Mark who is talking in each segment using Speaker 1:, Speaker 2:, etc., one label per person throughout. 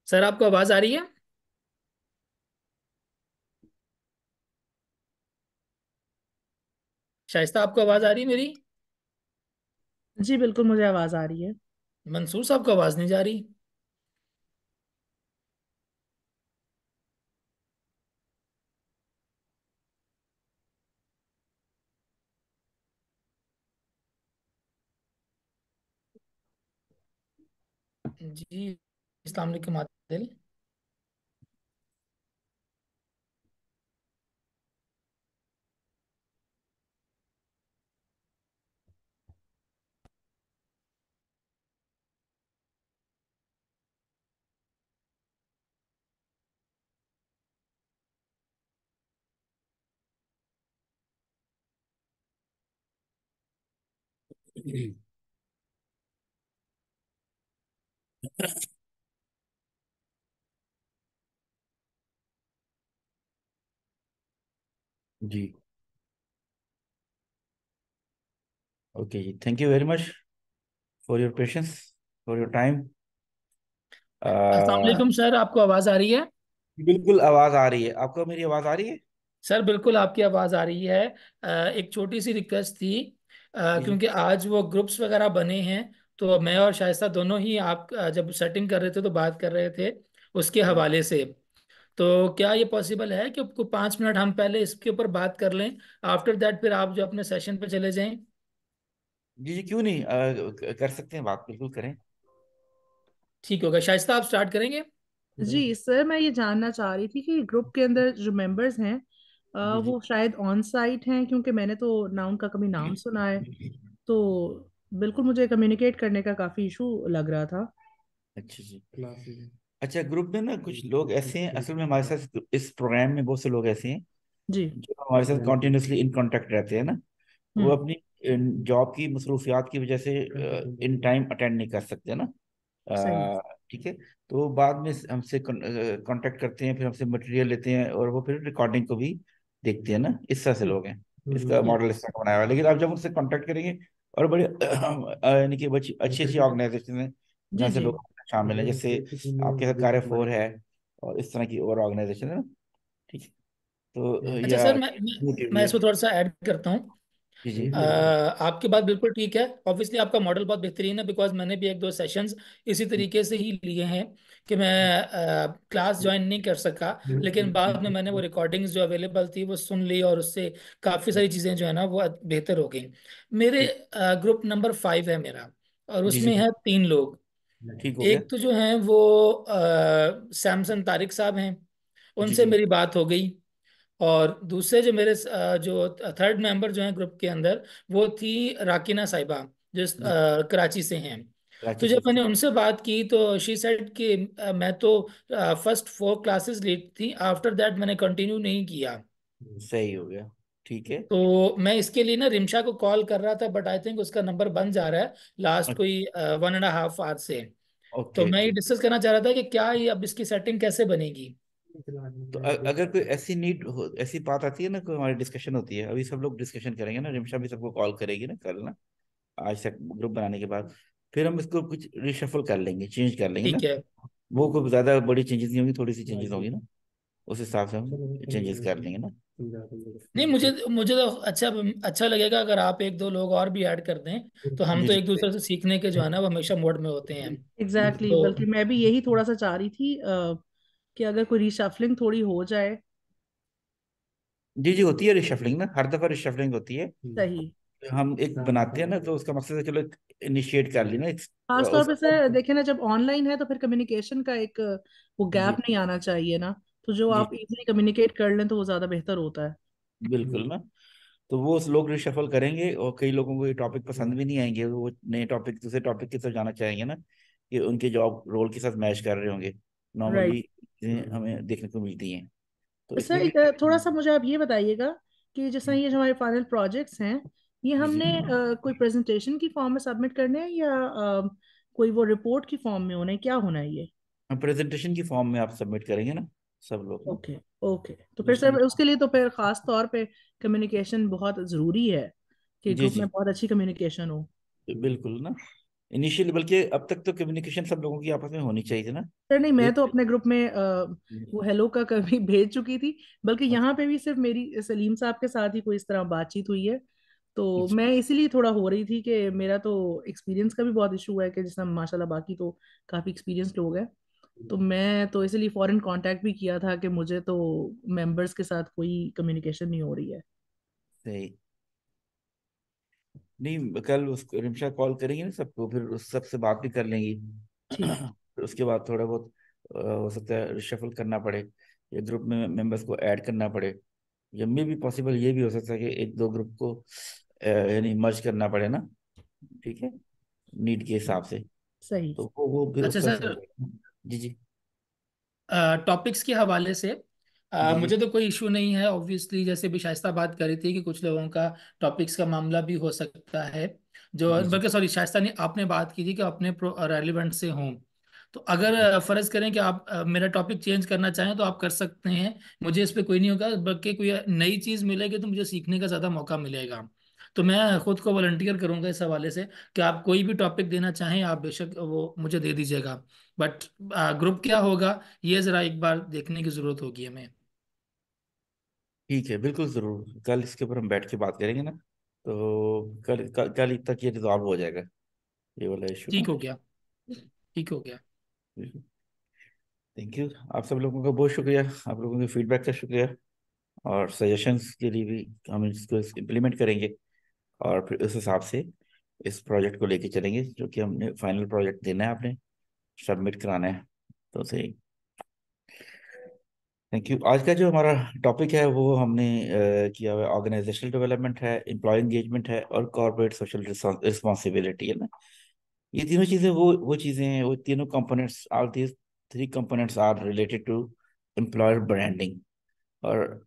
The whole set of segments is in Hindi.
Speaker 1: सर आपको आवाज आ रही है? शाइस्ता आपको आवाज आ रही है मेरी?
Speaker 2: जी बिल्कुल, मुझे आवाज आ रही है।
Speaker 1: मंसूर साहब को आवाज नहीं जा रही। जी, अस्सलाम वालेकुम आदिल।
Speaker 3: जी। ओके जी, thank you very much for your patience, for your time.
Speaker 1: अस्सलाम वालेकुम सर, आपको आवाज आ रही है?
Speaker 3: बिल्कुल आवाज आ रही है। आपको मेरी आवाज आ रही है?
Speaker 1: सर बिल्कुल आपकी आवाज आ रही है। एक छोटी सी रिक्वेस्ट थी।
Speaker 3: जी जी।
Speaker 1: क्योंकि आज वो ग्रुप्स वगैरह बने हैं, तो मैं और शाइस्ता दोनों ही आप जब सेटिंग कर रहे थे तो बात कर रहे थे उसके हवाले से। तो क्या ये पॉसिबल है कि 5 मिनट हम पहले इसके ऊपर बात कर लें, आफ्टर दैट फिर आप जो अपने सेशन पे चले जाएं?
Speaker 3: जी जी, क्यों नहीं, कर सकते हैं, बात बिल्कुल करें।
Speaker 1: ठीक होगा, शाइस्ता आप स्टार्ट करेंगे?
Speaker 2: जी सर, मैं ये जानना चाह रही थी कि ग्रुप के अंदर जो मेंबर्स हैं
Speaker 3: जी जी।
Speaker 2: वो शायद ऑन साइट हैं, क्योंकि मैंने तो ना उनका कभी नाम सुना है। तो बिल्कुल मुझे कम्युनिकेट करने का काफ़ी इशू लग रहा था।
Speaker 3: अच्छा जी। अच्छा, ग्रुप में ना कुछ लोग ऐसे हैं, असल में हमारे साथ इस प्रोग्राम में बहुत से लोग ऐसे हैं
Speaker 2: जी।
Speaker 3: जो हमारे साथ कॉन्टिन्यूसली इन कांटेक्ट रहते हैं ना। वो
Speaker 2: हम्म।
Speaker 3: अपनी जॉब की मसरूफियात की वजह से इन टाइम अटेंड नहीं कर सकते ना।
Speaker 2: सही।
Speaker 3: ठीक है। तो बाद में हमसे कांटेक्ट करते हैं, फिर हमसे मटेरियल लेते हैं और वो फिर रिकॉर्डिंग को भी देखते हैं ना। इस तरह से
Speaker 2: जी।
Speaker 3: लोग हैं। इसका
Speaker 2: जी।
Speaker 3: मॉडल इस तरह का बनाया हुआ है। लेकिन आप जब उनसे कांटेक्ट करेंगे और बड़े यानी कि अच्छी अच्छी ऑर्गेनाइजेशन है
Speaker 2: जी।
Speaker 3: जहाँ से
Speaker 2: जी।
Speaker 3: लोग शामिल हैं, जैसे आपके साथ कार्य फोर है और इस तरह की और ऑर्गेनाइजेशन है ना। ठीक है। तो
Speaker 1: अच्छा
Speaker 3: या
Speaker 1: सर, मैं इसको थोड़ा सा ऐड करता हूँ।
Speaker 3: जी जी।
Speaker 1: आपकी बात बिल्कुल ठीक है। ऑब्वियसली आपका मॉडल बहुत बेहतरीन है, बिकॉज मैंने भी एक दो सेशंस इसी तरीके से ही लिए हैं कि मैं क्लास ज्वाइन नहीं कर सका, लेकिन बाद में मैंने वो रिकॉर्डिंग्स जो अवेलेबल थी वो सुन ली और उससे काफ़ी सारी चीज़ें जो है ना वो बेहतर हो गई। मेरे
Speaker 3: ठीक।
Speaker 1: ग्रुप नंबर 5 है मेरा, और
Speaker 3: जी
Speaker 1: उसमें
Speaker 3: जी।
Speaker 1: है 3 लोग।
Speaker 3: ठीक हो गया।
Speaker 1: एक तो जो है वो सैमसन तारिक साहब हैं,
Speaker 3: जी
Speaker 1: उनसे
Speaker 3: जी।
Speaker 1: मेरी बात हो गई। और दूसरे जो मेरे जो थर्ड मेंबर जो हैं ग्रुप के अंदर, वो थी राकिना साहिबा, जो
Speaker 3: जी।
Speaker 1: कराची से हैं।
Speaker 3: कराची
Speaker 1: तो
Speaker 3: से।
Speaker 1: जब मैंने उनसे बात की तो शी सेड कि मैं तो फर्स्ट 4 क्लासेस ली थी, आफ्टर दैट मैंने कंटिन्यू नहीं किया।
Speaker 3: सही हो गया। ठीक है।
Speaker 1: तो मैं इसके लिए ना रिमशा को कॉल कर रहा था, बट आई थिंक उसका नंबर बंद जा रहा है लास्ट कोई 1.5 आवर से। तो
Speaker 3: ओके
Speaker 1: मैं ये
Speaker 3: ओके।
Speaker 1: डिस्कस करना चाह रहा था कि क्या ये अब इसकी सेटिंग कैसे बनेगी।
Speaker 3: तो अगर कोई ऐसी नीड हो, ऐसी बात आती है ना, कोई हमारी डिस्कशन होती है, अभी सब लोग डिस्कशन करेंगे ना, रिमशा भी सबको कॉल करेगी ना कल ना, आज तक ग्रुप बनाने के बाद फिर हम इसको कुछ रिशफल कर लेंगे, चेंज कर लेंगे ना।
Speaker 1: ठीक है।
Speaker 3: वो कोई ज्यादा बड़ी चेंजेस नहीं होंगी, थोड़ी सी चेंजेस होगी ना, उस हिसाब से हम चेंजेस कर लेंगे ना।
Speaker 1: नहीं, मुझे मुझे तो अच्छा अच्छा लगेगा अगर आप एक दो लोग और भी ऐड कर दें। तो हम
Speaker 3: जी
Speaker 1: तो
Speaker 3: जी।
Speaker 1: एक दूसरे से सीखने के जो है ना वो हमेशा मोड में होते हैं।
Speaker 2: एग्जैक्टली
Speaker 1: तो
Speaker 2: बल्कि मैं भी यही थोड़ा सा चाह रही थी कि अगर कोई रिशफलिंग थोड़ी हो जाए।
Speaker 3: जी जी, होती है रिशफलिंग ना, हर दफा रिशफलिंग होती है।
Speaker 2: सही।
Speaker 3: हम एक बनाते हैं ना, तो उसका मकसद है चलो इनिशिएट कर ली ना
Speaker 2: खासतौर पे
Speaker 3: उसका।
Speaker 2: सर देखें ना, जब ऑनलाइन है तो फिर कम्युनिकेशन का एक वो गैप
Speaker 3: जी
Speaker 2: नहीं आना चाहिए ना। तो जो
Speaker 3: जी।
Speaker 2: आप इजीली कम्युनिकेट कर लें तो वो ज्यादा बेहतर होता है।
Speaker 3: बिल्कुल ना। तो वो लोग रिशफल करेंगे और कई लोगों को ये टॉपिक पसंद भी नहीं आएंगे, वो नए टॉपिक, दूसरे टॉपिक की तरफ जाना चाहेंगे ना, कि उनके जॉब रोल के साथ मैच कर रहे होंगे।
Speaker 2: राइट।
Speaker 3: नॉर्मली हमें देखने को मिलती हैं। तो
Speaker 2: सर
Speaker 3: इसमें भी।
Speaker 2: एक थोड़ा सा मुझे आप ये बताइएगा कि जैसे ये जो हमारे फाइनल प्रोजेक्ट्स हैं, ये
Speaker 3: जी जी।
Speaker 2: हमने कोई प्रेजेंटेशन की फॉर्म में सबमिट करने हैं या कोई वो रिपोर्ट की फॉर्म में होना है, क्या होना है ये?
Speaker 3: हम प्रेजेंटेशन की फॉर्म में आप सबमिट करेंगे ना, सब लोग ना।
Speaker 2: ओके। ओके, तो फिर
Speaker 3: उसमें।
Speaker 2: सर उसके लिए तो फिर खास तौर पे कम्युनिकेशन बहुत ज़रूरी है कि
Speaker 3: जी
Speaker 2: ग्रुप में
Speaker 3: जी।
Speaker 2: बहुत अच्छी कम्युनिकेशन हो।
Speaker 3: बिल्कुल ना। इनिशियली, बल्कि अब तक तो कम्युनिकेशन सब लोगों की आपस में होनी चाहिए थी ना।
Speaker 2: सर नहीं, मैं
Speaker 3: एक
Speaker 2: तो अपने ग्रुप में वो हेलो का कभी भेज चुकी थी। बल्कि यहाँ पे भी सिर्फ मेरी सलीम साहब के साथ ही कोई इस तरह बातचीत हुई है। तो
Speaker 3: अच्छा,
Speaker 2: मैं इसीलिए थोड़ा हो रही थी कि मेरा तो एक्सपीरियंस का भी बहुत इशू है, कि जिसमें माशाल्लाह बाकी तो काफ़ी एक्सपीरियंस लोग हैं। तो मैं तो इसलिए फॉरेन कांटेक्ट भी किया था कि मुझे तो मेंबर्स के साथ कोई कम्युनिकेशन नहीं हो रही है।
Speaker 3: सही। नहीं, कल उसको रिमशा कॉल करेंगे ना सबको, फिर उस सबसे बात भी कर लेंगी।
Speaker 2: ठीक।
Speaker 3: फिर उसके बाद थोड़ा बहुत हो सकता है रिशफल करना पड़े, या ग्रुप में मेंबर्स को ऐड करना पड़े, या मे भी पॉसिबल ये भी हो सकता है कि एक दो ग्रुप को यानी मर्ज करना पड़े ना। ठीक है, नीड के हिसाब से।
Speaker 2: सही।
Speaker 3: तो वो फिर
Speaker 1: अच्छा
Speaker 3: उसका
Speaker 1: सर,
Speaker 3: जी जी
Speaker 1: टॉपिक्स के हवाले से
Speaker 3: जी जी
Speaker 1: मुझे तो कोई इशू नहीं है ऑब्वियसली। जैसे भी शाइस्ता बात कर रही थी कि कुछ लोगों का टॉपिक्स का मामला भी हो सकता है, जो
Speaker 3: जी जी
Speaker 1: बल्कि सॉरी शाइस्ता ने आपने बात की थी कि अपने रेलिवेंट से हों। तो अगर फर्ज करें कि आप मेरा टॉपिक चेंज करना चाहें तो आप कर सकते हैं। मुझे इस पे कोई नहीं होगा, बल्कि कोई नई चीज़ मिलेगी तो मुझे सीखने का ज़्यादा मौका मिलेगा। तो मैं खुद को वॉलंटियर करूंगा इस हवाले से कि आप कोई भी टॉपिक देना चाहें आप बेशक वो मुझे दे दीजिएगा। बट ग्रुप क्या होगा ये जरा एक बार देखने की जरूरत होगी हमें।
Speaker 3: ठीक है, बिल्कुल जरूर, कल इसके ऊपर हम बैठ के बात करेंगे ना। तो कल तक ये रिजॉल्व हो जाएगा, ये वाला इशू ना।
Speaker 1: ठीक हो गया। ठीक हो गया।
Speaker 3: थैंक यू, आप सब लोगों का बहुत शुक्रिया, आप लोगों के फीडबैक का शुक्रिया, और सजेशंस के लिए भी। हम इसको इम्प्लीमेंट करेंगे, और फिर उस हिसाब से इस प्रोजेक्ट को लेके चलेंगे, जो कि हमने फाइनल प्रोजेक्ट देना है, आपने सबमिट कराना है। तो सही, थैंक यू। आज का जो हमारा टॉपिक है वो हमने किया हुआ ऑर्गेनाइजेशनल डेवलपमेंट है, एम्प्लॉय एंगेजमेंट है, और कॉर्पोरेट सोशल रिस्पॉन्सिबिलिटी है ना। ये तीनों चीजें वो चीजें हैं, वो तीनों components are these three components are related to employer branding. और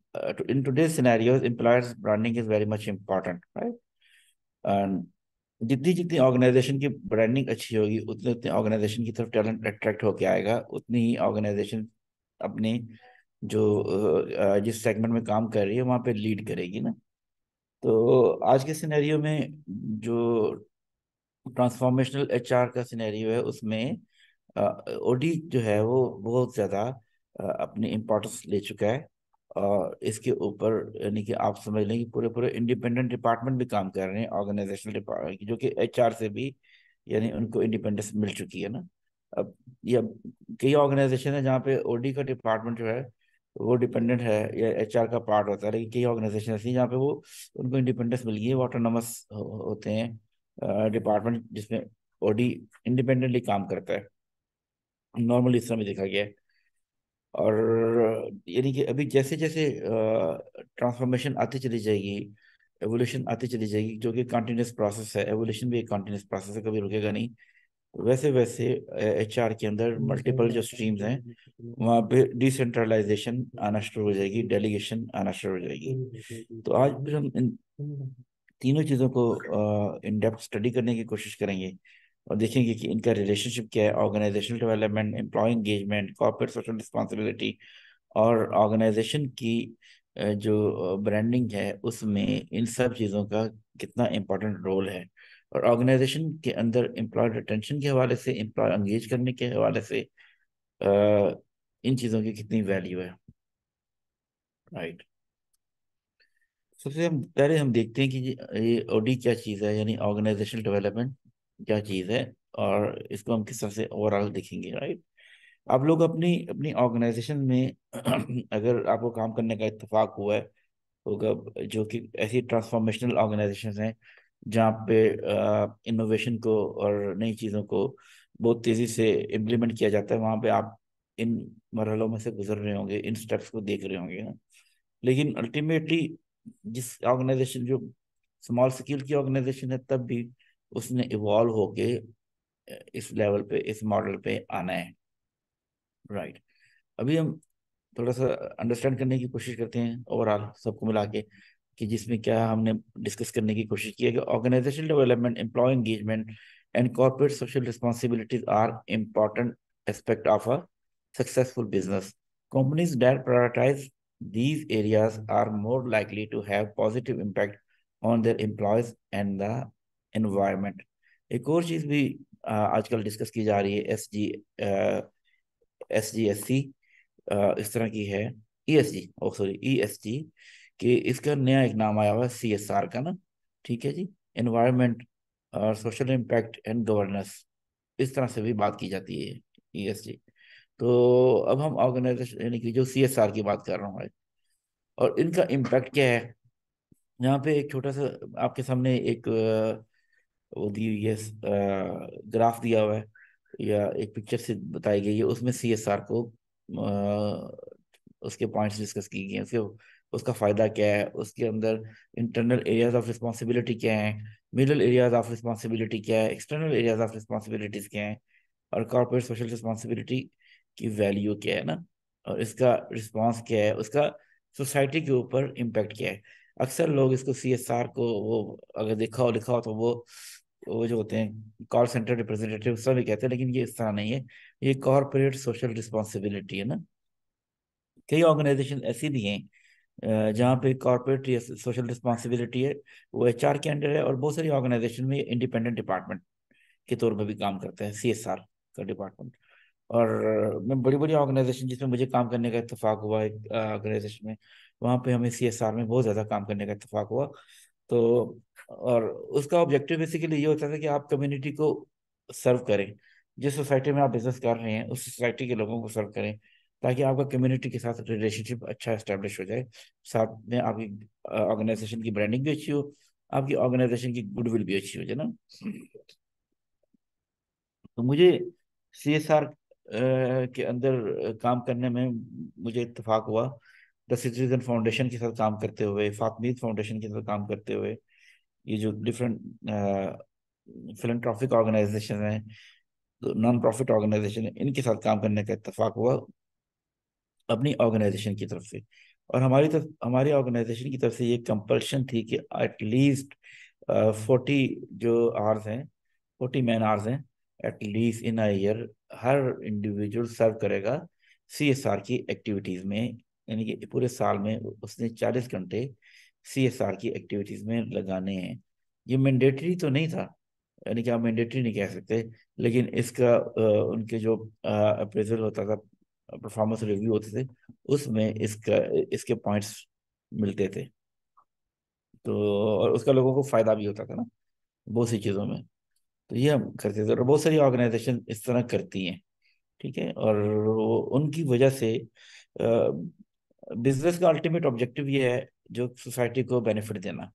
Speaker 3: in today's scenarios employers branding is very much important, right? And जितनी जितनी ऑर्गेनाइजेशन की ब्रांडिंग अच्छी होगी, उतने उतने ऑर्गेनाइजेशन की तरफ टैलेंट अट्रैक्ट होके आएगा, उतनी ही ऑर्गेनाइजेशन अपने जो जिस सेगमेंट में काम कर रही है वहां पे लीड करेगी ना। तो आज के सिनेरियो में जो ट्रांसफॉर्मेशनल एचआर का सिनेरियो है, उसमें ओडी जो है वो बहुत ज़्यादा अपनी इम्पोर्टेंस ले चुका है। और इसके ऊपर यानी कि आप समझ लें कि पूरे पूरे इंडिपेंडेंट डिपार्टमेंट भी काम कर रहे हैं ऑर्गेनाइजेशनल डिपार्टमेंट, जो कि एचआर से भी यानी उनको इंडिपेंडेंस मिल चुकी है ना। अब ये कई ऑर्गेनाइजेशन है जहाँ पे ओडी का डिपार्टमेंट जो है वो डिपेंडेंट है या एचआर का पार्ट होता है, लेकिन कई ऑर्गेनाइजेशन ऐसी हैं जहाँ पे वो उनको इंडिपेंडेंस मिल गई है, वो ऑटोनोमस होते हैं डिपार्टमेंट, जिसमें ओडी इंडिपेंडेंटली काम करता है। नॉर्मली इस समय देखा गया है। और यानी कि अभी जैसे जैसे ट्रांसफॉर्मेशन आती चली जाएगी, एवोल्यूशन आती चली जाएगी, जो कि कंटिन्यूस प्रोसेस है, एवोल्यूशन भी एक कंटिन्यूस प्रोसेस है, कभी रुकेगा नहीं। वैसे वैसे एचआर के अंदर मल्टीपल जो स्ट्रीम्स हैं वहाँ पे डिसेंट्रलाइजेशन आना शुरू हो जाएगी, डेलीगेशन आना शुरू हो जाएगी। तो आज फिर हम इन तीनों चीज़ों को इन डेप्थ स्टडी करने की कोशिश करेंगे, और देखेंगे कि इनका रिलेशनशिप क्या है, organisational development, employee engagement, corporate social responsibility, और ऑर्गेनाइजेशन की जो ब्रांडिंग है उसमें इन सब चीज़ों का कितना इम्पोर्टेंट रोल है, और ऑर्गेनाइजेशन के अंदर एम्प्लॉय रिटेंशन के हवाले से, एम्प्लॉय एंगेज करने के हवाले से इन चीज़ों की कितनी वैल्यू है, राइट। सबसे हम पहले हम देखते हैं कि ये ओडी क्या चीज़ है, यानी ऑर्गेनाइजेशनल डेवलपमेंट क्या चीज़ है, और इसको हम किस तरह से ओवरऑल देखेंगे, राइट। आप लोग अपनी अपनी ऑर्गेनाइजेशन में अगर आपको काम करने का इत्तेफाक हुआ है होगा, जो कि ऐसी ट्रांसफॉर्मेशनल ऑर्गेनाइजेशन हैं जहाँ पे इनोवेशन को और नई चीज़ों को बहुत तेज़ी से इम्प्लीमेंट किया जाता है, वहाँ पे आप इन मरहलों में से गुजर रहे होंगे, इन स्टेप्स को देख रहे होंगे ना। लेकिन अल्टीमेटली जिस ऑर्गेनाइजेशन जो स्मॉल स्केल की ऑर्गेनाइजेशन है, तब भी उसने इवॉल्व होके इस लेवल पे, इस मॉडल पे आना है, राइट। अभी हम थोड़ा सा अंडरस्टैंड करने की कोशिश करते हैं ओवरऑल सबको मिला के, कि जिसमें क्या हमने डिस्कस करने की कोशिश की है कि organisational development, employee engagement, and corporate social responsibilities are important aspect of a successful business. Companies that prioritize these areas are more likely to have positive impact on their employees and the environment. एक और चीज भी आजकल डिस्कस की जा रही है, SGSC, इस तरह की है, ESG, ओ सॉरी, ESG, कि इसका नया एक नाम आया हुआ है CSR का ना, ठीक है जी, एनवायरनमेंट और सोशल इम्पैक्ट एंड गवर्नेंस, इस तरह से भी बात की जाती है ESG। तो अब हम ऑर्गेनाइजेशन यानी कि जो CSR की बात कर रहा हूँ, और इनका इम्पैक्ट क्या है, यहाँ पे एक छोटा सा आपके सामने एक वो दी हुई है, ग्राफ दिया हुआ है या एक पिक्चर से बताई गई है, उसमें CSR को उसके पॉइंट्स डिस्कस की गए हैं, उसके उसका फायदा क्या है, उसके अंदर इंटरनल एरियाज ऑफ रिस्पॉन्सिबिलिटी क्या है, मिडल एरियाज ऑफ रिस्पॉन्सिबिलिटी क्या है, एक्सटर्नल एरियाज ऑफ रिस्पॉन्सिबिलिटीज क्या है, और कॉर्पोरेट सोशल रिस्पॉन्सिबिलिटी की वैल्यू क्या है ना, और इसका रिस्पॉन्स क्या है, उसका सोसाइटी के ऊपर इम्पैक्ट क्या है। अक्सर लोग इसको CSR को, वो अगर देखा हो लिखा हो तो वो जो होते हैं कॉल सेंटर रिप्रेजेंटेटिव सब भी कहते हैं, लेकिन ये इस तरह नहीं है, ये कॉर्पोरेट सोशल रिस्पॉन्सिबिलिटी है ना। कई ऑर्गेनाइजेशन ऐसी भी हैं जहाँ पे कॉर्पोरेट सोशल रिस्पॉन्सिबिलिटी है, वो HR के अंडर है, और बहुत सारी ऑर्गेनाइजेशन में इंडिपेंडेंट डिपार्टमेंट के तौर पर भी काम करता है CSR का डिपार्टमेंट। और मैं बड़ी बड़ी ऑर्गेनाइजेशन जिसमें मुझे काम करने का इत्तेफाक हुआ एक ऑर्गेनाइजेशन में, वहाँ पे हमें CSR में बहुत ज़्यादा काम करने का इत्तेफाक हुआ। तो और उसका ऑब्जेक्टिव बेसिकली ये होता था कि आप कम्युनिटी को सर्व करें, जिस सोसाइटी में आप बिजनेस कर रहे हैं उस सोसाइटी के लोगों को सर्व करें, ताकि आपका कम्युनिटी के साथ रिलेशनशिप अच्छा एस्टेब्लिश हो जाए, साथ में आपकी ऑर्गेनाइजेशन की ब्रांडिंग भी अच्छी हो, आपकी ऑर्गेनाइजेशन की गुडविल भी अच्छी हो जाए ना। तो मुझे CSR के अंदर काम करने में मुझे इत्तेफाक हुआ द सिटीजन फाउंडेशन के साथ काम करते हुए, फातमीद फाउंडेशन के साथ काम करते हुए, ये जो डिफरेंट फिलंथ्रॉपिक ऑर्गेनाइजेशन है, नॉन प्रॉफिट ऑर्गेनाइजेशन है, इनके साथ काम करने का इत्तेफाक हुआ अपनी ऑर्गेनाइजेशन की तरफ से। और हमारी ऑर्गेनाइजेशन की तरफ से ये कंपल्शन थी कि एटलीस्ट 40 जो आवर्स हैं, 40 मैन आवर्स हैं एटलीस्ट इन अ ईयर, हर इंडिविजुअल सर्व करेगा CSR की एक्टिविटीज में, यानी कि पूरे साल में उसने 40 घंटे CSR की एक्टिविटीज में लगाने हैं। ये मैंडेटरी तो नहीं था, यानी कि आप मैंडेटरी नहीं कह सकते, लेकिन इसका उनके जो अप्रेजल होता था, परफॉर्मेंस रिव्यू होते थे, उसमें इसके पॉइंट्स मिलते थे। तो और उसका लोगों को फायदा भी होता था ना बहुत सी चीज़ों में। तो ये हम करते थे, और बहुत सारी ऑर्गेनाइजेशन इस तरह करती हैं, ठीक है। और उनकी वजह से बिजनेस का अल्टीमेट ऑब्जेक्टिव ये है जो सोसाइटी को बेनिफिट देना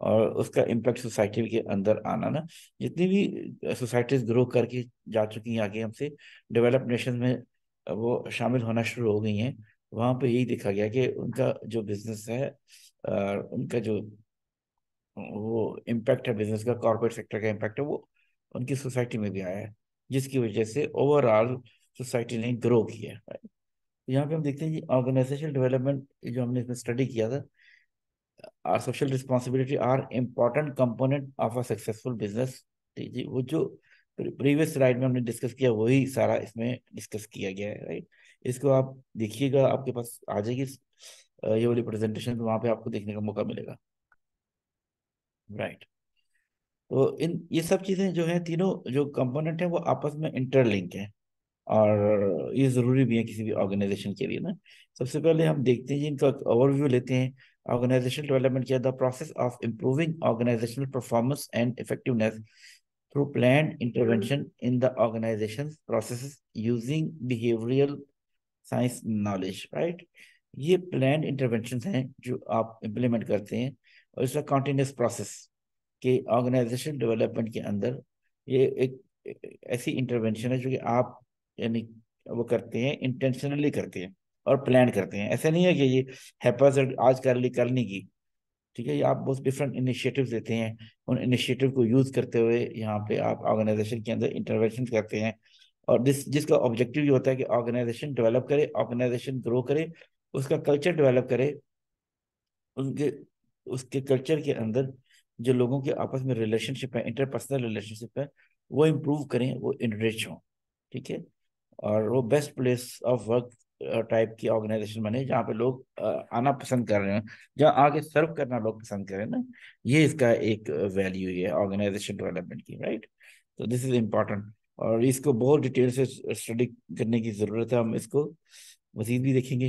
Speaker 3: और उसका इम्पैक्ट सोसाइटी के अंदर आना ना। जितनी भी सोसाइटीज ग्रो करके जा चुकी हैं आगे हमसे, डेवलप्ड नेशन में वो शामिल होना शुरू हो गई हैं, वहाँ पे यही देखा गया कि उनका जो बिजनेस है, उनका जो वो इम्पैक्ट है बिजनेस का, कॉर्पोरेट सेक्टर का इम्पैक्ट है, वो उनकी सोसाइटी में भी आया है, जिसकी वजह से ओवरऑल सोसाइटी ने ग्रो किया है। यहाँ पे हम देखते हैं कि ऑर्गेनाइजेशनल डेवलपमेंट जो हमने इसमें स्टडी किया था, our social responsibility are important component of a successful business। जी, वो जो प्रीवियस स्लाइड में हमने डिस्कस किया वही सारा इसमें डिस्कस किया गया है, राइट। इसको आप देखिएगा, आपके पास आ जाएगी ये वाली प्रेजेंटेशन, तो वहाँ पे आपको देखने का मौका मिलेगा, राइट। तो इन ये सब चीज़ें जो हैं, तीनों जो कंपोनेंट हैं वो आपस में इंटरलिंक हैं, और ये ज़रूरी भी है किसी भी ऑर्गेनाइजेशन के लिए ना। सबसे पहले हम देखते हैं जी, इनका ओवरव्यू लेते हैं। ऑर्गेनाइजेशनल डेवलपमेंट किया, the process of improving organisational performance and effectiveness through planned intervention in the organisation process using behavioural science knowledge, right. ये प्लान्ड इंटरवेंशन हैं जो आप इम्प्लीमेंट करते हैं, और इसका कॉन्टिन्यूस प्रोसेस के ऑर्गेनाइजेशन डेवलपमेंट के अंदर ये एक ऐसी इंटरवेंशन है जो कि आप यानी वो करते हैं, इंटेंशनली करते हैं और प्लान करते हैं। ऐसा नहीं है कि ये हैपन आज कर ली करने की, ठीक है। ये आप बहुत डिफरेंट इनिशिएटिव्स लेते हैं, उन इनिशिएटिव को यूज करते हुए यहाँ पे आप ऑर्गेनाइजेशन के अंदर इंटरवेंशन करते हैं, और जिसका ऑब्जेक्टिव ये होता है कि ऑर्गेनाइजेशन डेवलप करे, ऑर्गेनाइजेशन ग्रो करे, उसका कल्चर डेवलप करे, उनके उसके कल्चर के अंदर जो लोगों के आपस में रिलेशनशिप है, इंटरपर्सनल रिलेशनशिप है, वो इम्प्रूव करें, वो इनरिच हो, ठीक है। और वो best place of work type की ऑर्गेनाइजेशन बने, जहाँ पे लोग आना पसंद कर रहे हैं, जहाँ आगे सर्व करना लोग पसंद करें ना। ये इसका एक वैल्यू है ऑर्गेनाइजेशन डेवलपमेंट की, राइट। तो दिस इज इम्पोर्टेंट, और इसको बहुत डिटेल से स्टडी करने की जरूरत है, हम इसको मजीद भी देखेंगे।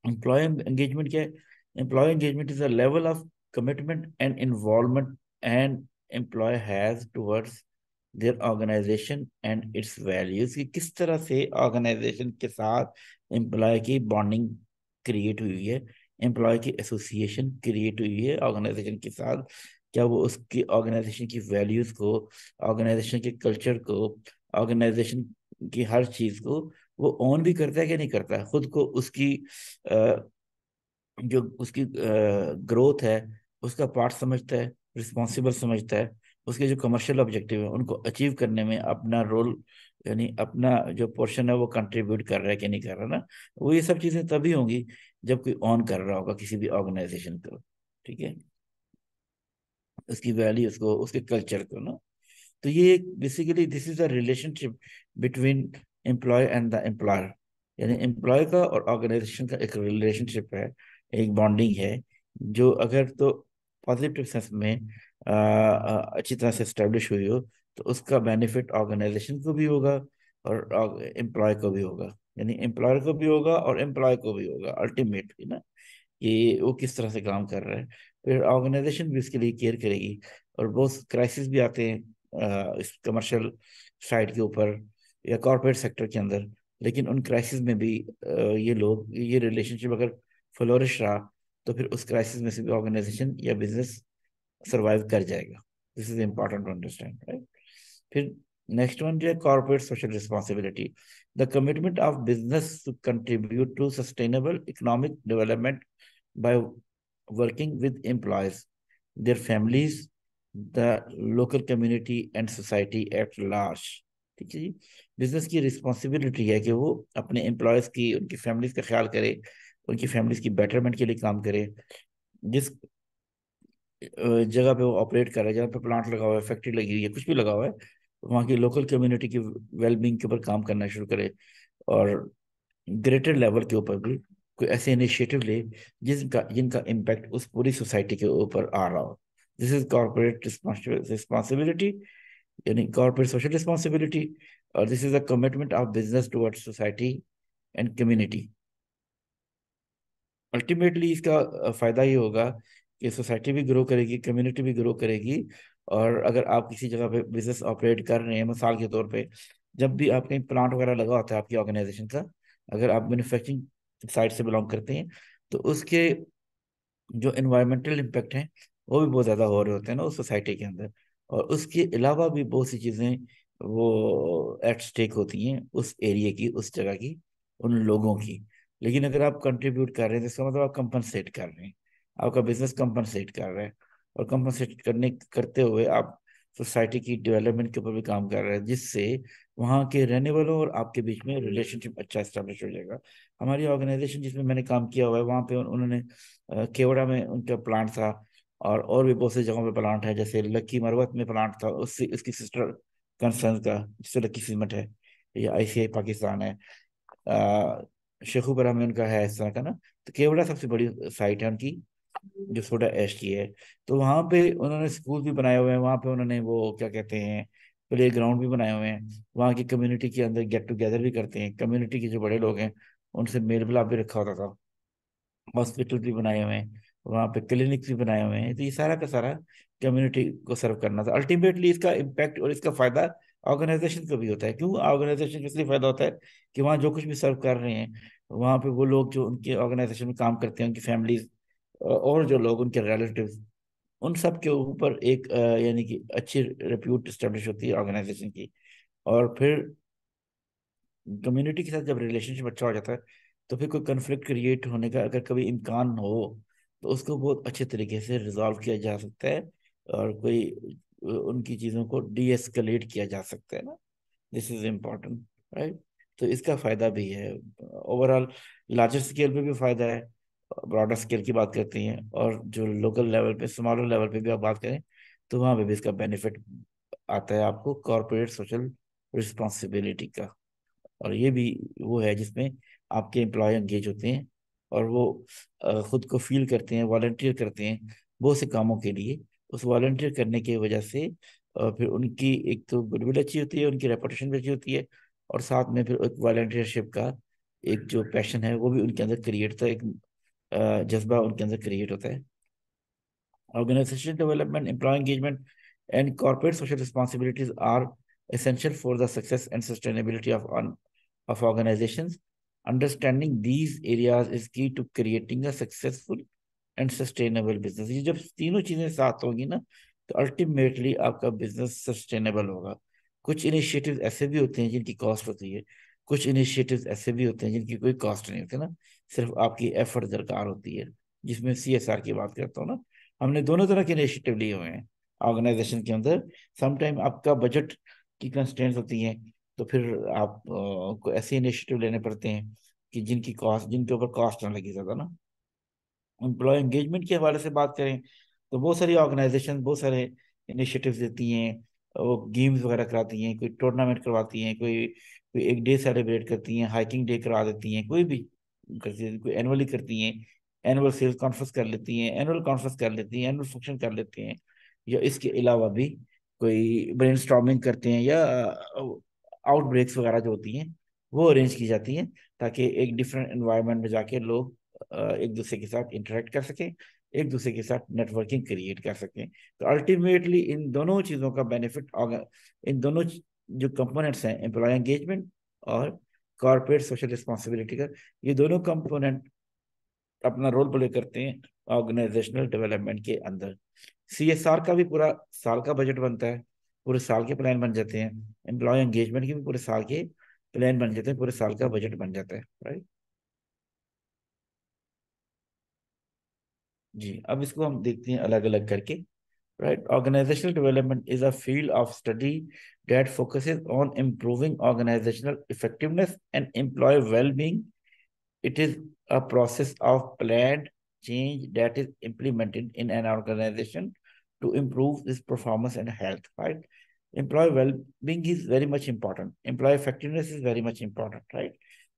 Speaker 3: एम्प्लॉय एंगेजमेंट क्या है? Employee engagement is a level of commitment and involvement and employee has towards their organisation and its values, कि किस तरह से ऑर्गेनाइजेशन के साथ एम्प्लॉय की बॉन्डिंग क्रिएट हुई है, एम्प्लॉय की एसोसिएशन क्रिएट हुई है ऑर्गेनाइजेशन के साथ। क्या वो उसकी ऑर्गेनाइजेशन की वैल्यूज को, ऑर्गेनाइजेशन के कल्चर को, ऑर्गेनाइजेशन की हर चीज को वो ऑन भी करता है कि नहीं करता है, खुद को उसकी जो उसकी ग्रोथ है उसका पार्ट समझता है, रिस्पॉन्सिबल समझता है, उसके जो कमर्शियल ऑब्जेक्टिव है उनको अचीव करने में अपना रोल, यानी अपना जो पोर्शन है वो कंट्रीब्यूट कर रहा है कि नहीं कर रहा ना। वो ये सब चीजें तभी होंगी जब कोई ऑन कर रहा होगा किसी भी ऑर्गेनाइजेशन को, ठीक है, उसकी वैल्यूज को, उसके कल्चर को ना। तो ये basically this is the relationship between employee and the employer, यानी एम्प्लॉय का और ऑर्गेनाइजेशन का एक रिलेशनशिप है, एक बॉन्डिंग है, जो अगर तो पॉजिटिव सेंस में अच्छी तरह से स्टेब्लिश हुई हो तो उसका बेनिफिट ऑर्गेनाइजेशन को भी होगा और एम्प्लॉय को भी होगा, यानी एम्प्लॉयर को भी होगा और एम्प्लॉय को भी होगा अल्टीमेटली ना, कि वो किस तरह से काम कर रहा है। फिर ऑर्गेनाइजेशन भी उसके लिए केयर करेगी। और बहुत क्राइसिस भी आते हैं इस कमर्शियल साइड के ऊपर या कॉरपोरेट सेक्टर के अंदर, लेकिन उन क्राइसिस में भी ये लोग, ये रिलेशनशिप अगर फ्लोरिश रहा तो फिर उस क्राइसिस में से भी ऑर्गेनाइजेशन या बिजनेस सरवाइव कर जाएगा। This is important to understand, right. फिर नेक्स्ट वन जो है corporate social responsibility, the commitment of business to contribute to sustainable economic development by working with employees, their families, the local community and society at large। ठीक है जी। बिजनेस की रिस्पॉन्सिबिलिटी है कि वो अपने एम्प्लॉयज की, उनकी फैमिलीज का ख्याल करे, उनकी फैमिलीज की बेटरमेंट के लिए काम करे। जिस जगह पे वो ऑपरेट कर रहा है, जहाँ पे प्लांट लगा हुआ है, फैक्ट्री लगी हुई है, कुछ भी लगा हुआ है, वहाँ की लोकल कम्युनिटी की वेलबींग के ऊपर काम करना शुरू करे। और ग्रेटर लेवल के ऊपर भी कोई ऐसे इनिशिएटिव ले जिनका जिनका इम्पैक्ट उस पूरी सोसाइटी के ऊपर आ रहा हो। दिस इज कॉर्पोरेट रिस्पॉन्सिबिलिटी, यानी कॉर्पोरेट सोशल रिस्पॉन्सिबिलिटी। और this is a commitment of business towards society and community. Ultimately इसका फायदा ये होगा कि सोसाइटी भी ग्रो करेगी, कम्युनिटी भी ग्रो करेगी। और अगर आप किसी जगह पे बिजनेस ऑपरेट कर रहे हैं, मिसाल के तौर पे जब भी आप कहीं प्लांट वगैरह लगा होता है आपकी ऑर्गेनाइजेशन का, अगर आप मैन्युफैक्चरिंग साइड से बिलोंग करते हैं तो उसके जो इन्वायरमेंटल इम्पेक्ट हैं वो भी बहुत ज़्यादा हो रहे होते हैं ना उस सोसाइटी के अंदर। और उसके अलावा भी बहुत सी चीज़ें वो एट स्टेक होती हैं उस एरिया की, उस जगह की, उन लोगों की। लेकिन अगर आप कंट्रीब्यूट कर रहे हैं तो इसका मतलब आप कंपनसेट कर रहे हैं, आपका बिजनेस कंपनसेट कर रहा है। और कंपनसेट करते हुए आप सोसाइटी की डेवलपमेंट के ऊपर भी काम कर रहे हैं, जिससे वहाँ के रहने वालों और आपके बीच में रिलेशनशिप अच्छा एस्टेब्लिश हो जाएगा। हमारी ऑर्गेनाइजेशन जिसमें मैंने काम किया हुआ है वहाँ पे उन्होंने केवड़ा में उनका प्लांट था, और भी बहुत सी जगहों पे प्लांट है, जैसे लक्की मरवत में प्लांट था उससे उसकी सिस्टर कंसर्न का, जिससे लक्की सीमेंट है, या आईसीआई पाकिस्तान है, शेखुपुरा में उनका है इस तरह का ना। तो केवड़ा सबसे बड़ी साइट है उनकी जो सोडा ऐश की है। तो वहाँ पे उन्होंने स्कूल भी बनाए हुए हैं, वहाँ पे उन्होंने वो क्या कहते हैं प्ले ग्राउंड भी बनाए हुए हैं, वहाँ की कम्युनिटी के अंदर गेट टुगेदर भी करते हैं, कम्युनिटी के जो बड़े लोग हैं उनसे मेल मिलाप भी रखा होता था। हॉस्पिटल भी बनाए हुए हैं, वहाँ पे क्लिनिक भी बनाए हुए हैं। तो ये सारा का सारा कम्युनिटी को सर्व करना था। अल्टीमेटली इसका इम्पैक्ट और इसका फायदा ऑर्गेनाइजेशन को भी होता है। क्यों ऑर्गेनाइजेशन को इसलिए फायदा होता है कि वहाँ जो कुछ भी सर्व कर रहे हैं, वहाँ पे वो लोग जो उनके ऑर्गेनाइजेशन में काम करते हैं, उनकी फैमिलीज और जो लोग उनके रिलेटिव्स, उन सब के ऊपर एक यानी कि अच्छी रेप्यूट स्टेब्लिश होती है ऑर्गेनाइजेशन की। और फिर कम्युनिटी के साथ जब रिलेशनशिप अच्छा हो जाता है तो फिर कोई कन्फ्लिक्ट क्रिएट होने का अगर कभी इम्कान हो तो उसको बहुत अच्छे तरीके से रिजॉल्व किया जा सकता है, और कोई उनकी चीज़ों को डी एस्केलेट किया जा सकता है ना। This is important, right. तो इसका फायदा भी है ओवरऑल, लार्जर स्केल पे भी फायदा है, ब्रॉडर स्केल की बात करते हैं, और जो लोकल लेवल पे, स्मॉलर लेवल पे भी आप बात करें तो वहाँ पे भी इसका बेनिफिट आता है आपको कॉर्पोरेट सोशल रिस्पॉन्सिबिलिटी का। और ये भी वो है जिसमें आपके एम्प्लॉय एंगेज होते हैं और वो खुद को फील करते हैं, वॉलंटियर करते हैं बहुत से कामों के लिए। उस वॉलंटियर करने की वजह से और फिर उनकी एक तो गुडविल अच्छी होती है, उनकी रेपुटेशन भी अच्छी होती है, और साथ में फिर एक वॉलंटियरशिप का एक जो पैशन है वो भी उनके अंदर क्रिएट होता है, एक जज्बा उनके अंदर क्रिएट होता है। Organization development, employee engagement, and corporate social responsibilities are essential for the success and sustainability of organizations. Understanding these areas is key to creating a successful and sustainable business. ये जब तीनों चीजें साथ होंगी ना, तो अल्टीमेटली आपका बिजनेस सस्टेनेबल होगा। कुछ इनिशिएटिव्स ऐसे भी होते हैं जिनकी कॉस्ट होती है, कुछ इनिशिएटिव्स ऐसे भी होते हैं जिनकी कोई कॉस्ट नहीं होती ना, सिर्फ आपकी एफर्ट दरकार होती है, जिसमें CSR की बात करता हूँ ना। हमने दोनों तरह के इनिशिएटिव लिए हुए हैं ऑर्गेनाइजेशन के अंदर। समटाइम आपका बजट की कंस्ट्रेंट्स होती हैं, तो फिर आप को ऐसे इनिशिएटिव लेने पड़ते हैं कि जिनके ऊपर कॉस्ट ना लगी ज्यादा ना। एम्प्लॉय एंगेजमेंट के हवाले से बात करें तो बहुत सारी ऑर्गेनाइजेशन बहुत सारे इनिशिएटिव्स देती हैं। वो गेम्स वगैरह कराती हैं, कोई टूर्नामेंट करवाती हैं, कोई कोई एक डे सेलिब्रेट करती हैं, हाइकिंग डे करा देती हैं, कोई भी करती है, कोई एनुअली करती हैं, एनुअल सेल्स कॉन्फ्रेंस कर लेती हैं, एनुअल कॉन्फ्रेंस कर लेती हैं, एनुअल फंक्शन कर लेते हैं, या इसके अलावा भी कोई ब्रेनस्टॉर्मिंग करते हैं, या आउटब्रेक्स वगैरह जो होती हैं वो अरेंज की जाती हैं, ताकि एक डिफरेंट एनवायरनमेंट में जाके लोग एक दूसरे के साथ इंटरेक्ट कर सकें, एक दूसरे के साथ नेटवर्किंग क्रिएट कर सकें। तो अल्टीमेटली इन दोनों चीज़ों का बेनिफिट, इन दोनों जो कंपोनेंट्स हैं, एम्प्लॉय एंगेजमेंट और कॉर्पोरेट सोशल रिस्पॉन्सिबिलिटी का, ये दोनों कंपोनेंट अपना रोल प्ले करते हैं ऑर्गेनाइजेशनल डेवलपमेंट के अंदर। CSR का भी पूरा साल का बजट बनता है, पूरे साल के प्लान बन जाते हैं। एम्प्लॉय एंगेजमेंट के भी पूरे साल के प्लान बन जाते हैं, पूरे साल का बजट बन जाता है, राइट। जी, अब इसको हम देखते हैं अलग अलग करके। Right, organisational development is a field of study that focuses on improving organizational effectiveness and employee well-being. It is a process of planned change that is implemented in an organization to improve its performance and health, right? Employee well-being is very much important. Employee effectiveness is very much important, right?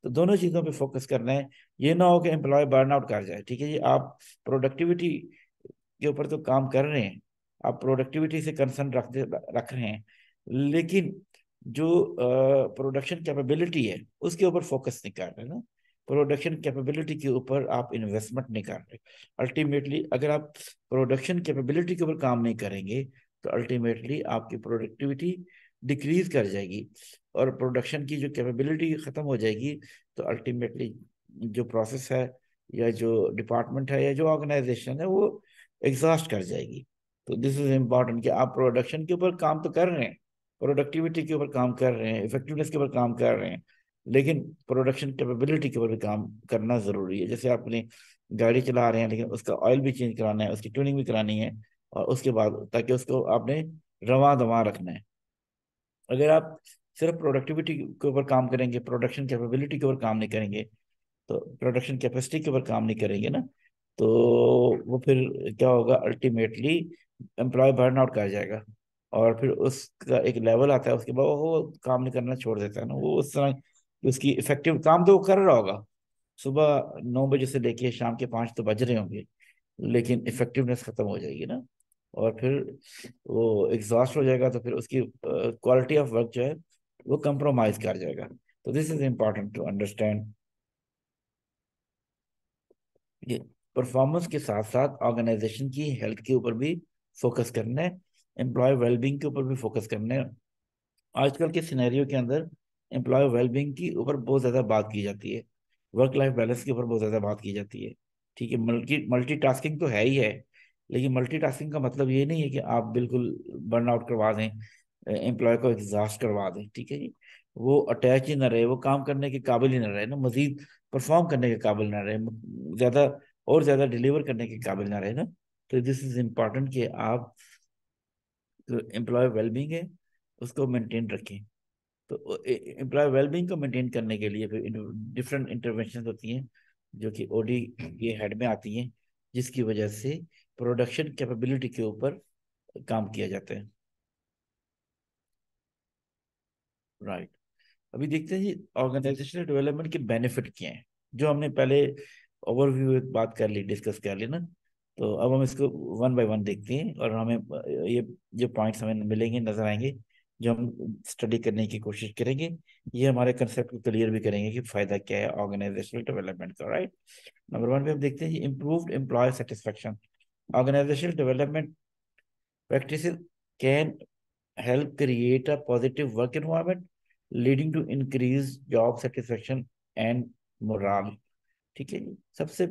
Speaker 3: तो दोनों चीजों पे फोकस करना है। ये ना हो कि एम्प्लॉय बर्न आउट कर जाए। ठीक है जी, आप प्रोडक्टिविटी के ऊपर तो काम कर रहे हैं, आप प्रोडक्टिविटी से कंसर्न रख रहे हैं, लेकिन जो प्रोडक्शन कैपेबिलिटी है उसके ऊपर फोकस नहीं कर रहे ना, प्रोडक्शन कैपेबिलिटी के ऊपर आप इन्वेस्टमेंट नहीं कर रहे। अल्टीमेटली अगर आप प्रोडक्शन कैपेबिलिटी के ऊपर काम नहीं करेंगे तो अल्टीमेटली आपकी प्रोडक्टिविटी डिक्रीज कर जाएगी, और प्रोडक्शन की जो कैपेबिलिटी खत्म हो जाएगी तो अल्टीमेटली जो प्रोसेस है, या जो डिपार्टमेंट है, या जो ऑर्गेनाइजेशन है, वो एग्जॉस्ट कर जाएगी। तो दिस इज इम्पॉर्टेंट कि आप प्रोडक्शन के ऊपर काम तो कर रहे हैं, प्रोडक्टिविटी के ऊपर काम कर रहे हैं, इफेक्टिवनेस के ऊपर काम कर रहे हैं, लेकिन प्रोडक्शन कैपेबिलिटी के ऊपर भी काम करना जरूरी है। जैसे आपने गाड़ी चला रहे हैं लेकिन उसका ऑयल भी चेंज कराना है, उसकी ट्यूनिंग भी करानी है, और उसके बाद ताकि उसको आपने रवा दवा रखना है। अगर आप सिर्फ प्रोडक्टिविटी के ऊपर काम करेंगे, प्रोडक्शन कैपेबिलिटी के ऊपर काम नहीं करेंगे, तो प्रोडक्शन कैपेसिटी के ऊपर काम नहीं करेंगे ना, तो वो फिर क्या होगा, अल्टीमेटली एम्प्लॉय बर्न आउट कर जाएगा, और फिर उसका एक लेवल आता है, उसके बाद वो काम नहीं करना छोड़ देता है ना। वो उस तरह उसकी इफेक्टिव काम तो वो कर रहा होगा, सुबह 9 बजे से लेके शाम के 5 तो बज रहे होंगे, लेकिन इफेक्टिवनेस खत्म हो जाएगी ना, और फिर वो एग्जॉस्ट हो जाएगा, तो फिर उसकी क्वालिटी ऑफ वर्क जो है वो कंप्रोमाइज कर जाएगा। तो this is important to understand. ये परफॉर्मेंस के साथ साथ ऑर्गेनाइजेशन की हेल्थ के ऊपर भी फोकस करना है, एम्प्लॉय वेलबींग के ऊपर भी फोकस करना है। आजकल के सिनेरियो के अंदर एम्प्लॉय वेलबींग की ऊपर बहुत ज़्यादा बात की जाती है, वर्क लाइफ बैलेंस के ऊपर बहुत ज़्यादा बात की जाती है। ठीक है, मल्टीटास्किंग तो है ही है, लेकिन मल्टीटास्किंग का मतलब ये नहीं है कि आप बिल्कुल बर्नआउट करवा दें, एम्प्लॉय को एग्जॉस्ट करवा दें। ठीक है जी, वो अटैच ही ना रहे, वो काम करने के काबिल ही ना रहे ना, मजीद परफॉर्म करने के काबिल ना रहे, ज़्यादा और ज़्यादा डिलीवर करने के काबिल ना रहे ना। तो दिस इज इम्पॉर्टेंट कि आप जो एम्प्लॉय वेलबींग है उसको मेंटेन रखें। तो एम्प्लॉय वेलबींग को मेंटेन करने के लिए फिर डिफरेंट इंटरवेंशन होती हैं जो कि OD के हेड में आती हैं, जिसकी वजह से प्रोडक्शन कैपेबिलिटी के ऊपर काम किया जाता है। राइट, अभी देखते हैं जी ऑर्गेनाइजेशनल डेवलपमेंट के बेनिफिट क्या हैं, जो हमने पहले ओवरव्यू एक बात कर ली, डिस्कस कर ली ना। तो अब हम इसको वन बाय वन देखते हैं और हमें ये जो पॉइंट्स हमें मिलेंगे, नजर आएंगे, जो हम स्टडी करने की कोशिश करेंगे, ये हमारे कंसेप्ट को क्लियर भी करेंगे कि फायदा क्या है ऑर्गेनाइजेशनल डेवलपमेंट का, राइट। नंबर वन पे हम देखते हैं improved employee satisfaction. Organisational development practices can help create a positive work environment leading to increased job satisfaction and morale। ठीक है जी। सबसे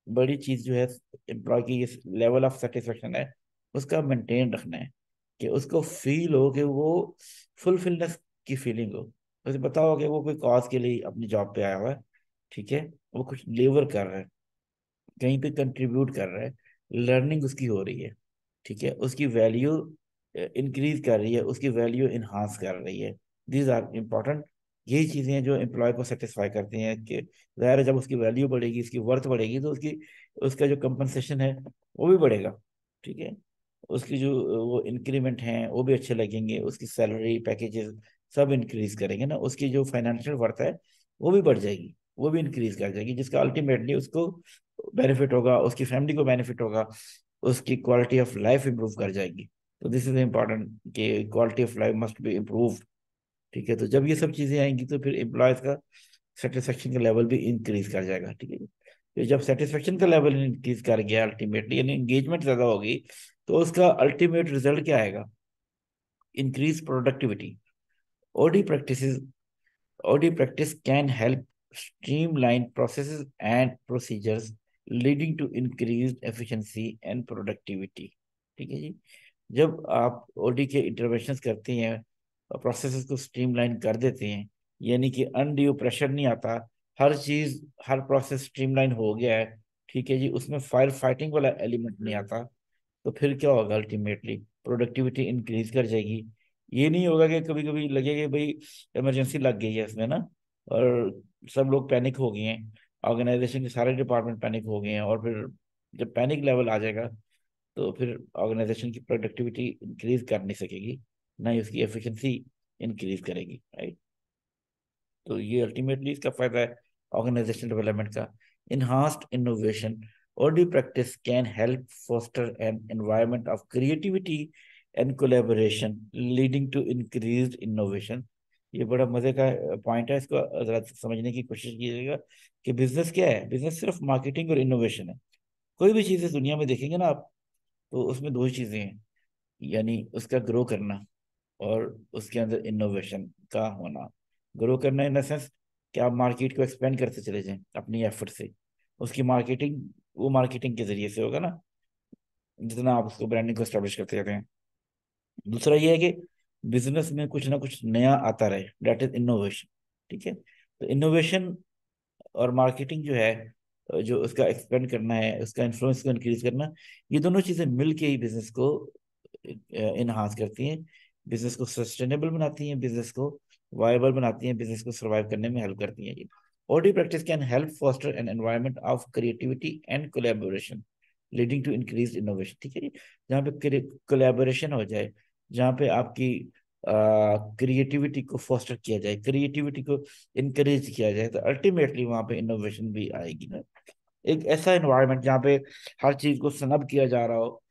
Speaker 3: बड़ी चीज जो है एम्प्लॉय की इस लेवल ऑफ सेटिस्फेक्शन है, उसका मेंटेन रखना है, कि उसको फील हो कि वो फुलफिलनेस की फीलिंग हो। उसे पता हो कि वो कोई कॉज के लिए अपनी जॉब पे आया हुआ है, ठीक है, वो कुछ डिलीवर कर रहा है, कहीं पे कंट्रीब्यूट कर रहा है, लर्निंग उसकी हो रही है, ठीक है, उसकी वैल्यू इंक्रीज कर रही है, उसकी वैल्यू इन्हांस कर रही है। These are important. यही चीजें हैं जो एम्प्लॉय को सेटिस्फाई करती हैं कि ज़ाहिर है जब उसकी वैल्यू बढ़ेगी, उसकी वर्थ बढ़ेगी, तो उसकी उसका जो कंपनसेशन है वो भी बढ़ेगा, ठीक है। उसकी जो वो इंक्रीमेंट हैं वो भी अच्छे लगेंगे, उसकी सैलरी पैकेजेस सब इंक्रीज करेंगे ना, उसकी जो फाइनेंशियल वर्थ है वो भी बढ़ जाएगी, वो भी इंक्रीज कर जाएगी, जिसका अल्टीमेटली उसको बेनिफिट होगा, उसकी फैमिली को बेनिफिट होगा, उसकी क्वालिटी ऑफ लाइफ इंप्रूव कर जाएगी। तो दिस इज इम्पोर्टेंट कि quality of life must be improve, ठीक है। तो जब ये सब चीजें आएंगी तो फिर एम्प्लॉयज का सेटिस्फेक्शन का लेवल भी इंक्रीज कर जाएगा, ठीक है। तो जब सेटिस्फेक्शन का लेवल इंक्रीज कर गया अल्टीमेटली, यानी एंगेजमेंट ज्यादा होगी, तो उसका अल्टीमेट रिजल्ट क्या आएगा? Increase productivity. OD practice OD practice can help streamline processes and procedures leading to increased efficiency and productivity। ठीक है जी। जब आप OD के इंटरवेंशंस करते हैं और प्रोसेसेस को स्ट्रीमलाइन कर देते हैं, यानी कि अनड्यू प्रेशर नहीं आता, हर चीज हर प्रोसेस स्ट्रीमलाइन हो गया है, ठीक है जी, उसमें फायर फाइटिंग वाला एलिमेंट नहीं आता, तो फिर क्या होगा? अल्टीमेटली प्रोडक्टिविटी इंक्रीज कर जाएगी। ये नहीं होगा कि कभी कभी लगेगा भाई इमरजेंसी लग गई है इसमें ना, और सब लोग पैनिक हो गए हैं, ऑर्गेनाइजेशन के सारे डिपार्टमेंट पैनिक हो गए हैं, और फिर जब पैनिक लेवल आ जाएगा तो फिर ऑर्गेनाइजेशन की प्रोडक्टिविटी इंक्रीज कर नहीं सकेगी, ना ही उसकी एफिशिएंसी इंक्रीज करेगी, राइट। तो ये अल्टीमेटली इसका फायदा है ऑर्गेनाइजेशन डेवलपमेंट का। Enhanced innovation. OD practice can help foster an environment of creativity and collaboration leading to increased innovation। ये बड़ा मजे का पॉइंट है, इसको जरा समझने की कोशिश कीजिएगा कि बिजनेस क्या है। बिजनेस सिर्फ मार्केटिंग और इनोवेशन है। कोई भी चीज़ इस दुनिया में देखेंगे ना आप, तो उसमें दो ही चीजें हैं, यानी उसका ग्रो करना और उसके अंदर इनोवेशन का होना। ग्रो करना इन द सेंस कि आप मार्केट को एक्सपेंड करते चले जाएं अपनी एफर्ट से, उसकी मार्केटिंग वो मार्केटिंग के जरिए से होगा ना, जितना आप उसको ब्रांडिंग को एस्टेब्लिश करते जाते हैं। दूसरा ये है कि बिजनेस में कुछ ना कुछ नया आता रहे, दैट इज इनोवेशन, ठीक है। तो इनोवेशन और मार्केटिंग जो है, जो उसका एक्सपेंड करना है, उसका इन्फ्लुएंस को इंक्रीज करना, ये दोनों चीजें मिल के ही बिजनेस को इनहांस करती हैं, बिजनेस को सस्टेनेबल बनाती हैं, बिजनेस को वायबल बनाती हैं, बिजनेस को सर्वाइव करने में हेल्प करती हैं ये। OD practice can help foster an environment of creativity and collaboration leading to increased innovation। ठीक है जी। जहाँ पे कोलैबोरेशन हो जाए, जहाँ पे आपकी क्रिएटिविटी को फोस्टर किया जाए, क्रिएटिविटी को इनकरेज किया जाए, तो अल्टीमेटली वहाँ पे इनोवेशन भी आएगी ना। एक ऐसा एनवायरनमेंट जहाँ पे हर चीज को सनब किया जा रहा हो,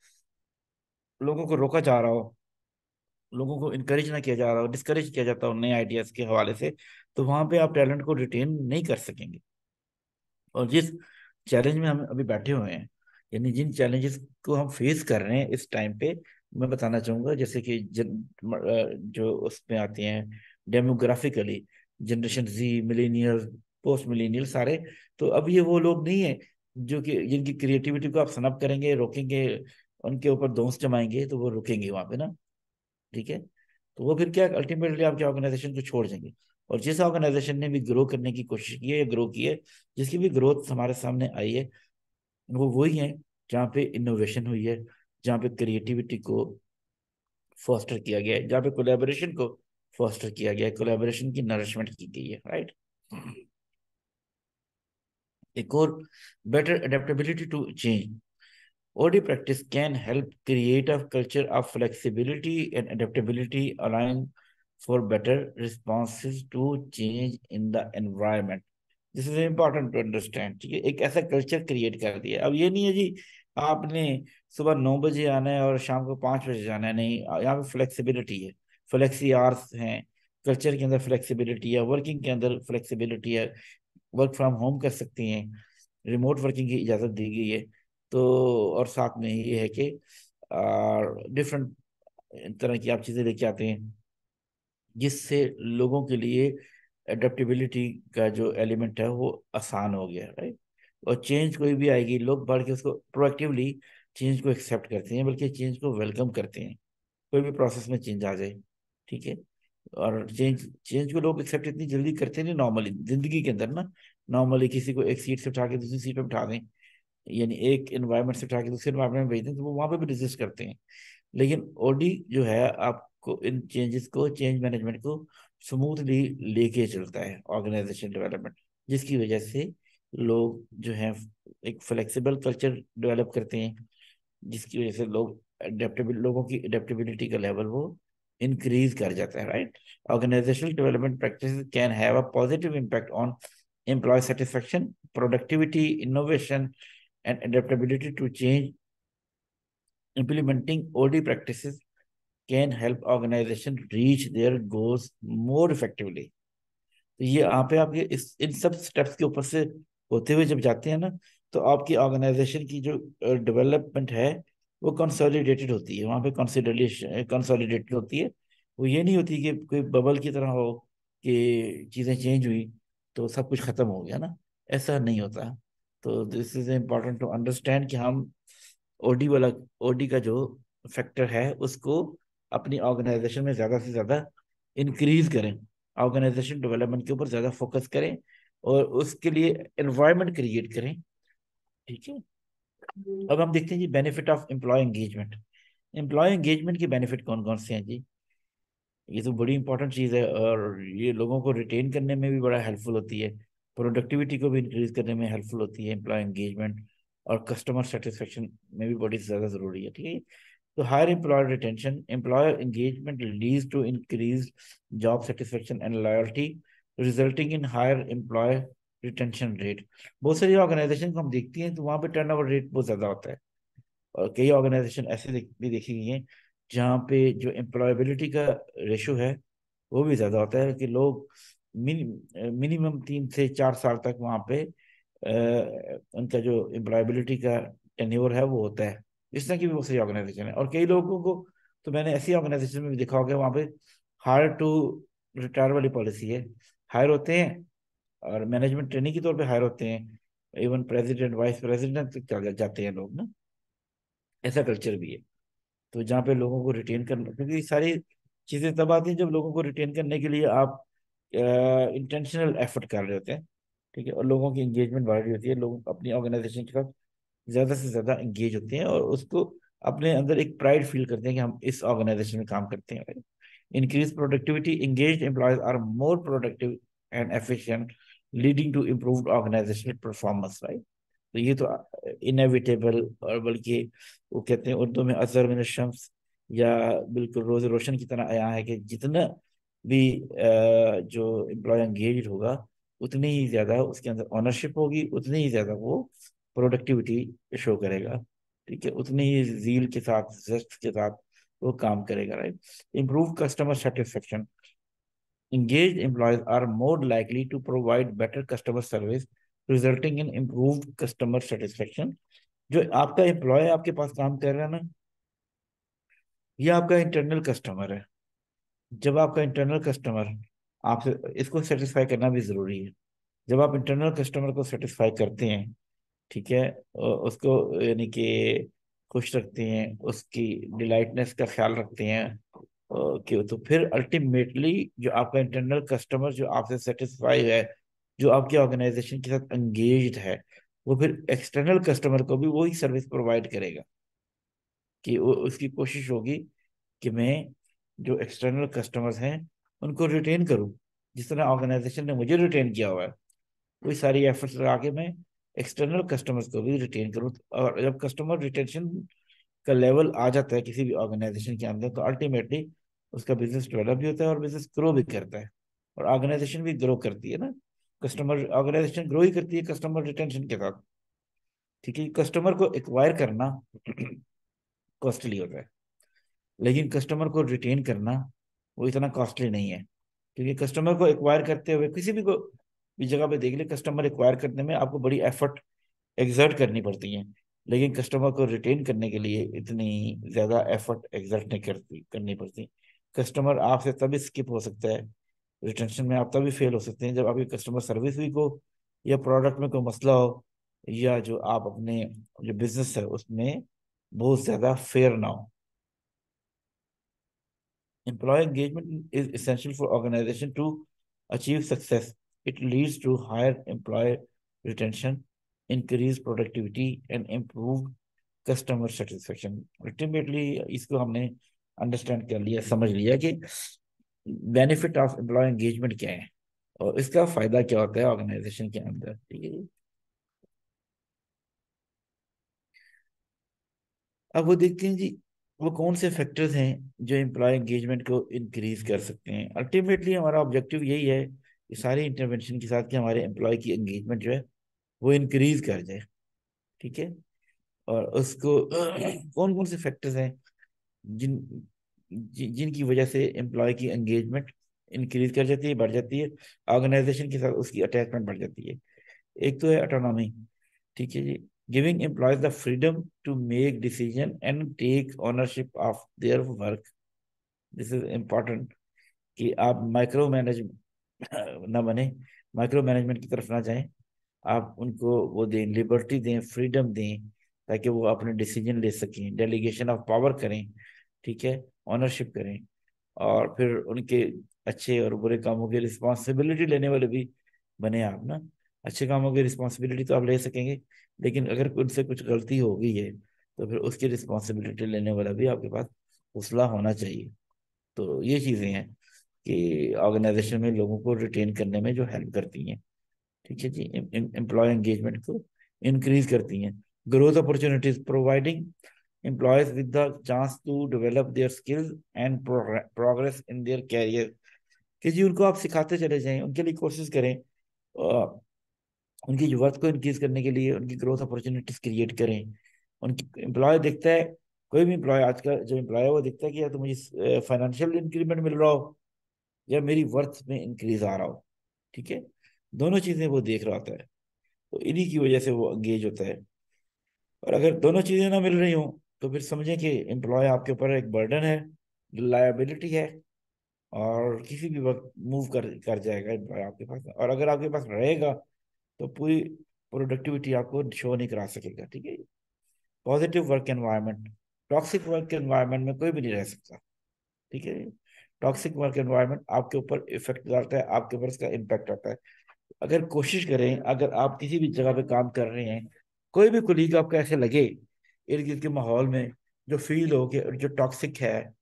Speaker 3: लोगों को रोका जा रहा हो, लोगों को इनकरेज ना किया जा रहा हो, डिस्करेज किया जाता हो नए आइडियाज के हवाले से, तो वहां पे आप टैलेंट को रिटेन नहीं कर सकेंगे। और जिस चैलेंज में हम अभी बैठे हुए हैं, यानी जिन चैलेंजेस को हम फेस कर रहे हैं इस टाइम पे, मैं बताना चाहूंगा, जैसे कि जो उसमें आते हैं demographically, generation Z, millennial, post millennial सारे, तो अब ये वो लोग नहीं है जो कि जिनकी क्रिएटिविटी को आप सनअप करेंगे, रोकेंगे, उनके ऊपर दोष जमाएंगे, तो वो रुकेंगे वहां पे ना, ठीक है। तो वो फिर क्या, अल्टीमेटली आपके ऑर्गेनाइजेशन को छोड़ देंगे। और जिस ऑर्गेनाइजेशन ने भी ग्रो करने की कोशिश की है या ग्रो की है, जिसकी भी ग्रोथ हमारे सामने आई है, वो वही है जहाँ पे इनोवेशन हुई है, जहाँ पे क्रिएटिविटी को फोस्टर किया गया है, जहाँ पे कोलैबोरेशन को फोस्टर किया गया है, कोलैबोरेशन की नरिशमेंट की गई है, राइट। एक और, better adaptability to change. OD practice can help create a culture of flexibility and adaptability, allowing for better responses to change in the environment। This is important to understand, ठीक है। एक ऐसा कल्चर क्रिएट कर दिया। अब ये नहीं है जी आपने सुबह 9 बजे आना है और शाम को 5 बजे जाना है, नहीं। यहाँ पे फ्लेक्सिबिलिटी है, फ्लेक्सी आवर्स हैं, कल्चर के अंदर फ्लेक्सिबिलिटी है, वर्किंग के अंदर फ्लेक्सिबिलिटी है, वर्क फ्रॉम होम कर सकती हैं, रिमोट वर्किंग की इजाज़त दी गई है। तो और साथ में ये है कि डिफरेंट तरह की आप चीज़ें लेके आते हैं, जिससे लोगों के लिए एडेप्टेबिलिटी का जो एलिमेंट है वो आसान हो गया, राइट। और चेंज कोई भी आएगी, लोग बढ़ के उसको प्रोएक्टिवली चेंज को एक्सेप्ट करते हैं, बल्कि चेंज को वेलकम करते हैं। कोई भी प्रोसेस में चेंज आ जाए, ठीक है। और चेंज चेंज को लोग एक्सेप्ट इतनी जल्दी करते नहीं नॉर्मली जिंदगी के अंदर ना। नॉर्मली किसी को एक सीट से उठा के दूसरी सीट पे बिठा दें, यानी एक एनवायरनमेंट से उठा के दूसरे एनवायरनमेंट में भेज दें, तो वो वहां पे भी रेजिस्ट करते हैं। लेकिन ओडी जो है आपको इन चेंजेस को, चेंज मैनेजमेंट को स्मूथली लेके चलता है, ऑर्गेनाइजेशन डेवलपमेंट, जिसकी वजह से लोग जो है एक फ्लेक्सिबल कल्चर डेवलप करते हैं, जिसकी वजह से लोगों की एडेप्टेबिलिटी का लेवल वो इंक्रीज कर जाता है, right. Organisational development practice can have a positive impact on employee satisfaction, productivity, innovation and adaptability to change. Implementing OD practices can help organization reach their goals more effectively. तो ये यहाँ पे आप ये इस इन सब स्टेप्स के ऊपर से होते हुए जब जाते हैं ना, तो आपकी ऑर्गेनाइजेशन की जो डेवलपमेंट है वो कंसोलिडेटेड होती है, वहाँ पे कंसोलिडेटेड होती है। वो ये नहीं होती कि कोई बबल की तरह हो कि चीज़ें चेंज हुई तो सब कुछ खत्म हो गया ना, ऐसा नहीं होता। तो this is important to understand कि हम ओडी वाला ओडी का जो फैक्टर है उसको अपनी ऑर्गेनाइजेशन में ज्यादा से ज्यादा इंक्रीज करें, ऑर्गेनाइजेशन डेवलपमेंट के ऊपर ज्यादा फोकस करें और उसके लिए एनवायरनमेंट क्रिएट करें, ठीक है। अब हम देखते हैं जी benefit of employee engagement. Employee engagement के बेनिफिट कौन कौन से हैं जी? ये तो बड़ी इंपॉर्टेंट चीज़ है और ये लोगों को रिटेन करने में भी बड़ा हेल्पफुल होती है, प्रोडक्टिविटी को भी इंक्रीज करने में हेल्पफुल होती है एम्प्लॉय एंगेजमेंट, और कस्टमर सेटिस्फेक्शन में भी बड़ी ज़्यादा ज़रूरी है, ठीक है। तो higher employer retention, employer engagement leads to increase job satisfaction and loyalty, resulting in higher employee retention rate. बहुत सारी ऑर्गेनाइजेशन को हम देखती हैं तो वहाँ पे टर्नओवर रेट बहुत ज़्यादा होता है, और कई ऑर्गेनाइजेशन ऐसे भी देखी गई हैं जहाँ पे जो एम्प्लॉयबिलिटी का रेशो है वो भी ज़्यादा होता है, कि लोग मिनिमम 3 से 4 साल तक वहाँ पे उनका जो एम्प्लॉयबिलिटी का टेन्योर है वो होता है। इस तरह की भी बहुत सारी ऑर्गेनाइजेशन है, और कई लोगों को तो मैंने ऐसी ऑर्गेनाइजेशन में भी देखा होगा वहाँ पे हायर टू रिटायर वाली पॉलिसी है। हायर होते हैं और मैनेजमेंट ट्रेनिंग के तौर पे हायर होते हैं, इवन प्रेसिडेंट वाइस प्रेसिडेंट तक चल जाते हैं लोग ना, ऐसा कल्चर भी है। तो जहाँ पे लोगों को रिटेन करना, क्योंकि सारी चीज़ें तब आती हैं जब लोगों को रिटेन करने के लिए आप इंटेंशनल एफर्ट कर रहे होते हैं, ठीक है, और लोगों की एंगेजमेंट बढ़ रही होती है, लोग अपनी ऑर्गेनाइजेशन के साथ ज़्यादा से ज़्यादा एंगेज होते हैं और उसको अपने अंदर एक प्राइड फील करते हैं कि हम इस ऑर्गेनाइजेशन में काम करते हैं। Increase productivity, engaged employees are more productive and efficient, leading to improved organisational performance, right. तो ये तो इनएविटेबल, और बल्कि वो कहते हैं उर्दू में अज़र मिन शम्स, या बिल्कुल रोज रोशन की तरह आया है कि जितना भी जो एम्प्लॉय एंगेज होगा उतनी ही ज्यादा उसके अंदर ऑनरशिप होगी, उतनी ही ज्यादा वो प्रोडक्टिविटी शो करेगा, ठीक है, उतनी ही जील के साथ, जस्ट के साथ वो काम करेगा, right. Improve customer satisfaction, engaged employees are more likely to provide better customer service, resulting in improved customer satisfaction। जो आपका एम्प्लॉय आपके पास काम कर रहा है ना, ये आपका इंटरनल कस्टमर है। जब आपका इंटरनल कस्टमर आपसे, इसको सेटिस्फाई करना भी जरूरी है। जब आप इंटरनल कस्टमर को सेटिस्फाई करते हैं, ठीक है, और उसको यानी कि खुश रखते हैं, उसकी डिलाइटनेस का ख्याल रखते हैं, कि तो फिर अल्टीमेटली जो आपका इंटरनल कस्टमर जो आपसे सेटिस्फाई है, जो आपकी ऑर्गेनाइजेशन के साथ एंगेज्ड है, वो फिर एक्सटर्नल कस्टमर को भी वही सर्विस प्रोवाइड करेगा, कि वो उसकी कोशिश होगी कि मैं जो एक्सटर्नल कस्टमर्स हैं उनको रिटेन करूं, जिस तरह ऑर्गेनाइजेशन ने मुझे रिटेन किया हुआ है, वही सारी एफर्ट्स लगा के मैं एक्सटर्नल कस्टमर्स को भी रिटेन करूं। और जब कस्टमर रिटेंशन का लेवल आ जाता है किसी भी ऑर्गेनाइजेशन के अंदर, तो अल्टीमेटली उसका बिजनेस डेवलप भी होता है और बिजनेस ग्रो भी करता है, और ऑर्गेनाइजेशन भी ग्रो करती है ना। कस्टमर ऑर्गेनाइजेशन ग्रो ही करती है कस्टमर रिटेंशन के साथ। ठीक है, कस्टमर को एक्वायर करना कॉस्टली होता है, लेकिन कस्टमर को रिटेन करना वो इतना कॉस्टली नहीं है। क्योंकि कस्टमर को एक्वायर करते हुए किसी भी को भी जगह पे देख ले, कस्टमर एक्वायर करने में आपको बड़ी एफर्ट एग्जर्ट करनी पड़ती है, लेकिन कस्टमर को रिटेन करने के लिए इतनी ज्यादा एफर्ट एग्जर्ट नहीं करनी पड़ती। कस्टमर आपसे तभी स्किप हो सकता है, रिटेंशन में आप तभी फेल हो सकते हैं जब आपकी कस्टमर सर्विस वीक हो, या प्रोडक्ट में कोई मसला हो, या जो आप अपने जो बिजनेस है उसमें बहुत ज्यादा फेयर ना हो। Employee engagement is essential for organization to achieve success. It leads to higher employee retention, increased productivity, and improved customer satisfaction. Ultimately, इसको हमने अंडरस्टैंड कर लिया, समझ लिया कि बेनिफिट ऑफ एम्प्लॉय एंगेजमेंट क्या है और इसका फायदा क्या होता है ऑर्गेनाइजेशन के अंदर। ठीक है जी। अब वो देखते हैं जी, वो कौन से फैक्टर्स हैं जो एम्प्लॉय एंगेजमेंट को इंक्रीज कर सकते हैं। अल्टीमेटली हमारा ऑब्जेक्टिव यही है कि सारे इंटरवेंशन के साथ कि हमारे एम्प्लॉय की एंगेजमेंट जो है वो इंक्रीज कर जाए। ठीक है, और उसको कौन कौन से फैक्टर्स हैं जिनकी वजह से एम्प्लॉय की एंगेजमेंट इंक्रीज कर जाती है, बढ़ जाती है, ऑर्गेनाइजेशन के साथ उसकी अटैचमेंट बढ़ जाती है। एक तो है ऑटोनॉमी। ठीक है जी, giving employees the freedom to make decision and take ownership of their work. This is important कि आप माइक्रो मैनेज ना बने, माइक्रो मैनेजमेंट की तरफ ना जाएं। आप उनको वो दें, लिबर्टी दें, फ्रीडम दें, ताकि वो अपने डिसीजन ले सकें, डेलीगेशन ऑफ पावर करें। ठीक है, ऑनरशिप करें, और फिर उनके अच्छे और बुरे कामों की रिस्पॉन्सिबिलिटी लेने वाले भी बने आप ना। अच्छे कामों की रिस्पॉन्सिबिलिटी तो आप ले सकेंगे, लेकिन अगर उनसे कुछ गलती हो गई है तो फिर उसकी रिस्पॉन्सिबिलिटी लेने वाला भी आपके पास हौसला होना चाहिए। तो ये चीज़ें हैं कि ऑर्गेनाइजेशन में लोगों को रिटेन करने में जो हेल्प करती हैं। ठीक है जी, एम्प्लॉय एंगेजमेंट को इंक्रीज करती हैं। Growth opportunities, providing employees with the chance to develop their skills and progress in their career. कि जी उनको आप सिखाते चले जाएं, उनके लिए कोशिश करें, उनकी वर्थ को इंक्रीज करने के लिए उनकी ग्रोथ अपॉर्चुनिटीज क्रिएट करें। उनकी एम्प्लॉय देखता है, कोई भी एम्प्लॉय आज का जो एम्प्लॉय है वो देखता है कि या तो मुझे फाइनेंशियल इंक्रीमेंट मिल रहा हो या मेरी वर्थ में इंक्रीज आ रहा हो। ठीक है, दोनों चीजें वो देख रहा होता है, तो इन्हीं की वजह से वो एंगेज होता है। और अगर दोनों चीजें ना मिल रही हो तो फिर समझें कि एम्प्लॉय आपके ऊपर एक बर्डन है, लायबिलिटी है, और किसी भी वक्त मूव कर जाएगा एम्प्लॉय आपके पास। और अगर आपके पास रहेगा तो पूरी प्रोडक्टिविटी आपको शो नहीं करा सकेगा। ठीक है, positive work environment, toxic work environment में कोई भी नहीं रह सकता। ठीक है, टॉक्सिक वर्क एनवायरनमेंट आपके ऊपर इफेक्ट डालता है, आपके ऊपर इसका इम्पैक्ट आता है। अगर कोशिश करें, अगर आप किसी भी जगह पे काम कर रहे हैं, कोई भी कुलीग आपका ऐसे लगे इर्द गिर्द के माहौल में जो फील हो कि जो टॉक्सिक है,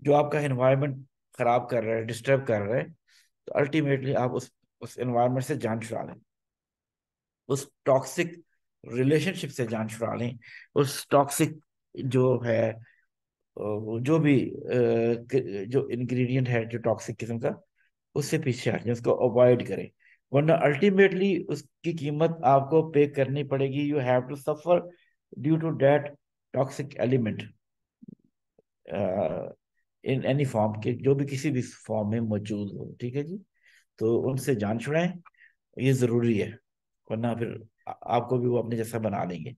Speaker 3: जो आपका एनवायरनमेंट खराब कर रहा है, डिस्टर्ब कर रहा है, तो अल्टीमेटली आप उस एनवायरनमेंट से जान छुड़ा लें, उस टॉक्सिक रिलेशनशिप से जान छुड़ा लें, उस टॉक्सिक जो है जो भी जो इंग्रेडिएंट है जो टॉक्सिक किस्म का, उससे पीछे हट जाए, उसको अवॉइड करें। वरना अल्टीमेटली उसकी कीमत आपको पे करनी पड़ेगी। You have to suffer due to that toxic element in any form के, जो भी किसी भी फॉर्म में मौजूद हो। ठीक है जी, तो उनसे जान छुड़ाएं, ये जरूरी है, वरना फिर आपको भी वो अपने जैसा बना लेंगे।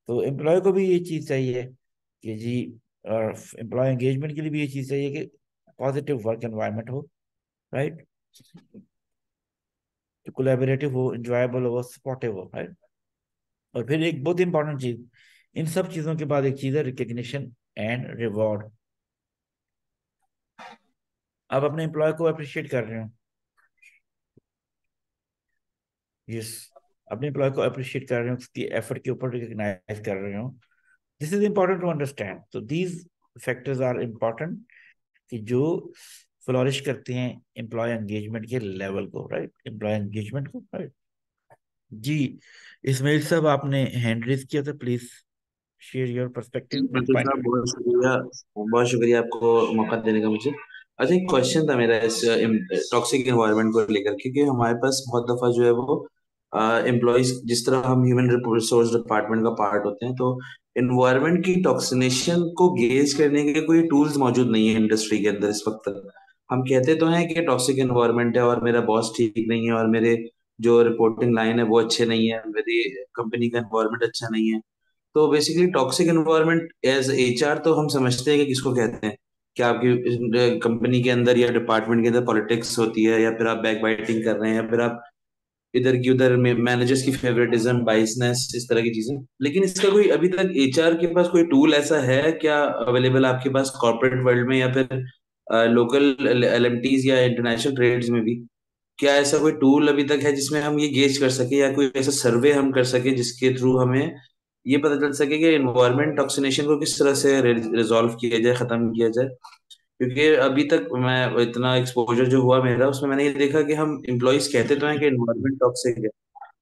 Speaker 3: तो एम्प्लॉय को भी ये चीज चाहिए कि जी, और एम्प्लॉय एंगेजमेंट के लिए भी ये चीज चाहिए कि पॉजिटिव वर्क एनवायरनमेंट हो, राइट, जो कोलैबोरेटिव हो, इंजॉयबल हो, सपोर्टिव हो, राइट। और फिर एक बहुत इंपॉर्टेंट चीज, इन सब चीजों के बाद एक चीज है रिकग्निशन एंड रिवॉर्ड। आप अपने एम्प्लॉय को अप्रिशिएट कर रहे हो, यस, अपने एम्प्लॉय को अप्रिशिएट कर रहे हो, उसकी एफर्ट के ऊपर रिकग्नाइज कर रहे हो। This is important to understand. तो दीज फैक्टर्स आर इम्पॉर्टेंट कि जो फ्लोरिश करते हैं एम्प्लॉय एंगेजमेंट के लेवल को, राइट, एम्प्लॉय एंगेजमेंट को, राइट जी। इसमें सब आपने हैंड रेज किया था, प्लीज शेयर योर
Speaker 4: जी
Speaker 3: पर्सपेक्टिव एंड
Speaker 4: बिल्कुल
Speaker 3: पॉइंट।
Speaker 4: साहब, बहुत शुक्रिया आपको मौका देने का मुझे। अच्छा, एक क्वेश्चन था मेरा इस टॉक्सिक एनवायरनमेंट को लेकर, क्योंकि हमारे पास बहुत दफा जो है वो एम्प्लॉयज जिस तरह हम ह्यूमन रिसोर्स डिपार्टमेंट का पार्ट होते हैं, तो एनवायरनमेंट की टॉक्सिनेशन को गेज करने के कोई टूल्स मौजूद नहीं है इंडस्ट्री के अंदर इस वक्त तक। हम कहते तो हैं कि टॉक्सिक एनवायरनमेंट है और मेरा बॉस ठीक नहीं है और मेरे जो रिपोर्टिंग लाइन है वो अच्छे नहीं है, मेरी कंपनी का एनवायरनमेंट अच्छा नहीं है। तो basically toxic environment as HR तो हम समझते हैं कि किसको कहते हैं, क्या आपकी कंपनी के अंदर या डिपार्टमेंट के अंदर पॉलिटिक्स होती है, या फिर आप बैक बाइटिंग कर रहे हैं, या फिर आप इधर की उधर में मैनेजर्स की फेवरेटिज्म, बाइसनेस, इस तरह की चीजें। लेकिन इसका कोई अभी तक एचआर के पास कोई टूल ऐसा है क्या अवेलेबल आपके पास कॉर्पोरेट वर्ल्ड में, या फिर लोकल एलएमटीज या इंटरनेशनल ट्रेड्स में भी? क्या ऐसा कोई टूल अभी तक है जिसमें हम ये गेज कर सके, या कोई ऐसा सर्वे हम कर सके जिसके थ्रू हमें ये पता चल सके कि एनवायरमेंट टॉक्सिनेशन को किस तरह से रिजॉल्व किया जाए, खत्म किया जाए? क्योंकि अभी तक मैं इतना एक्सपोजर जो हुआ मेरा, उसमें मैंने ये देखा कि हम एम्प्लॉयज कहते तो हैं कि एनवायरमेंट टॉक्सिक है,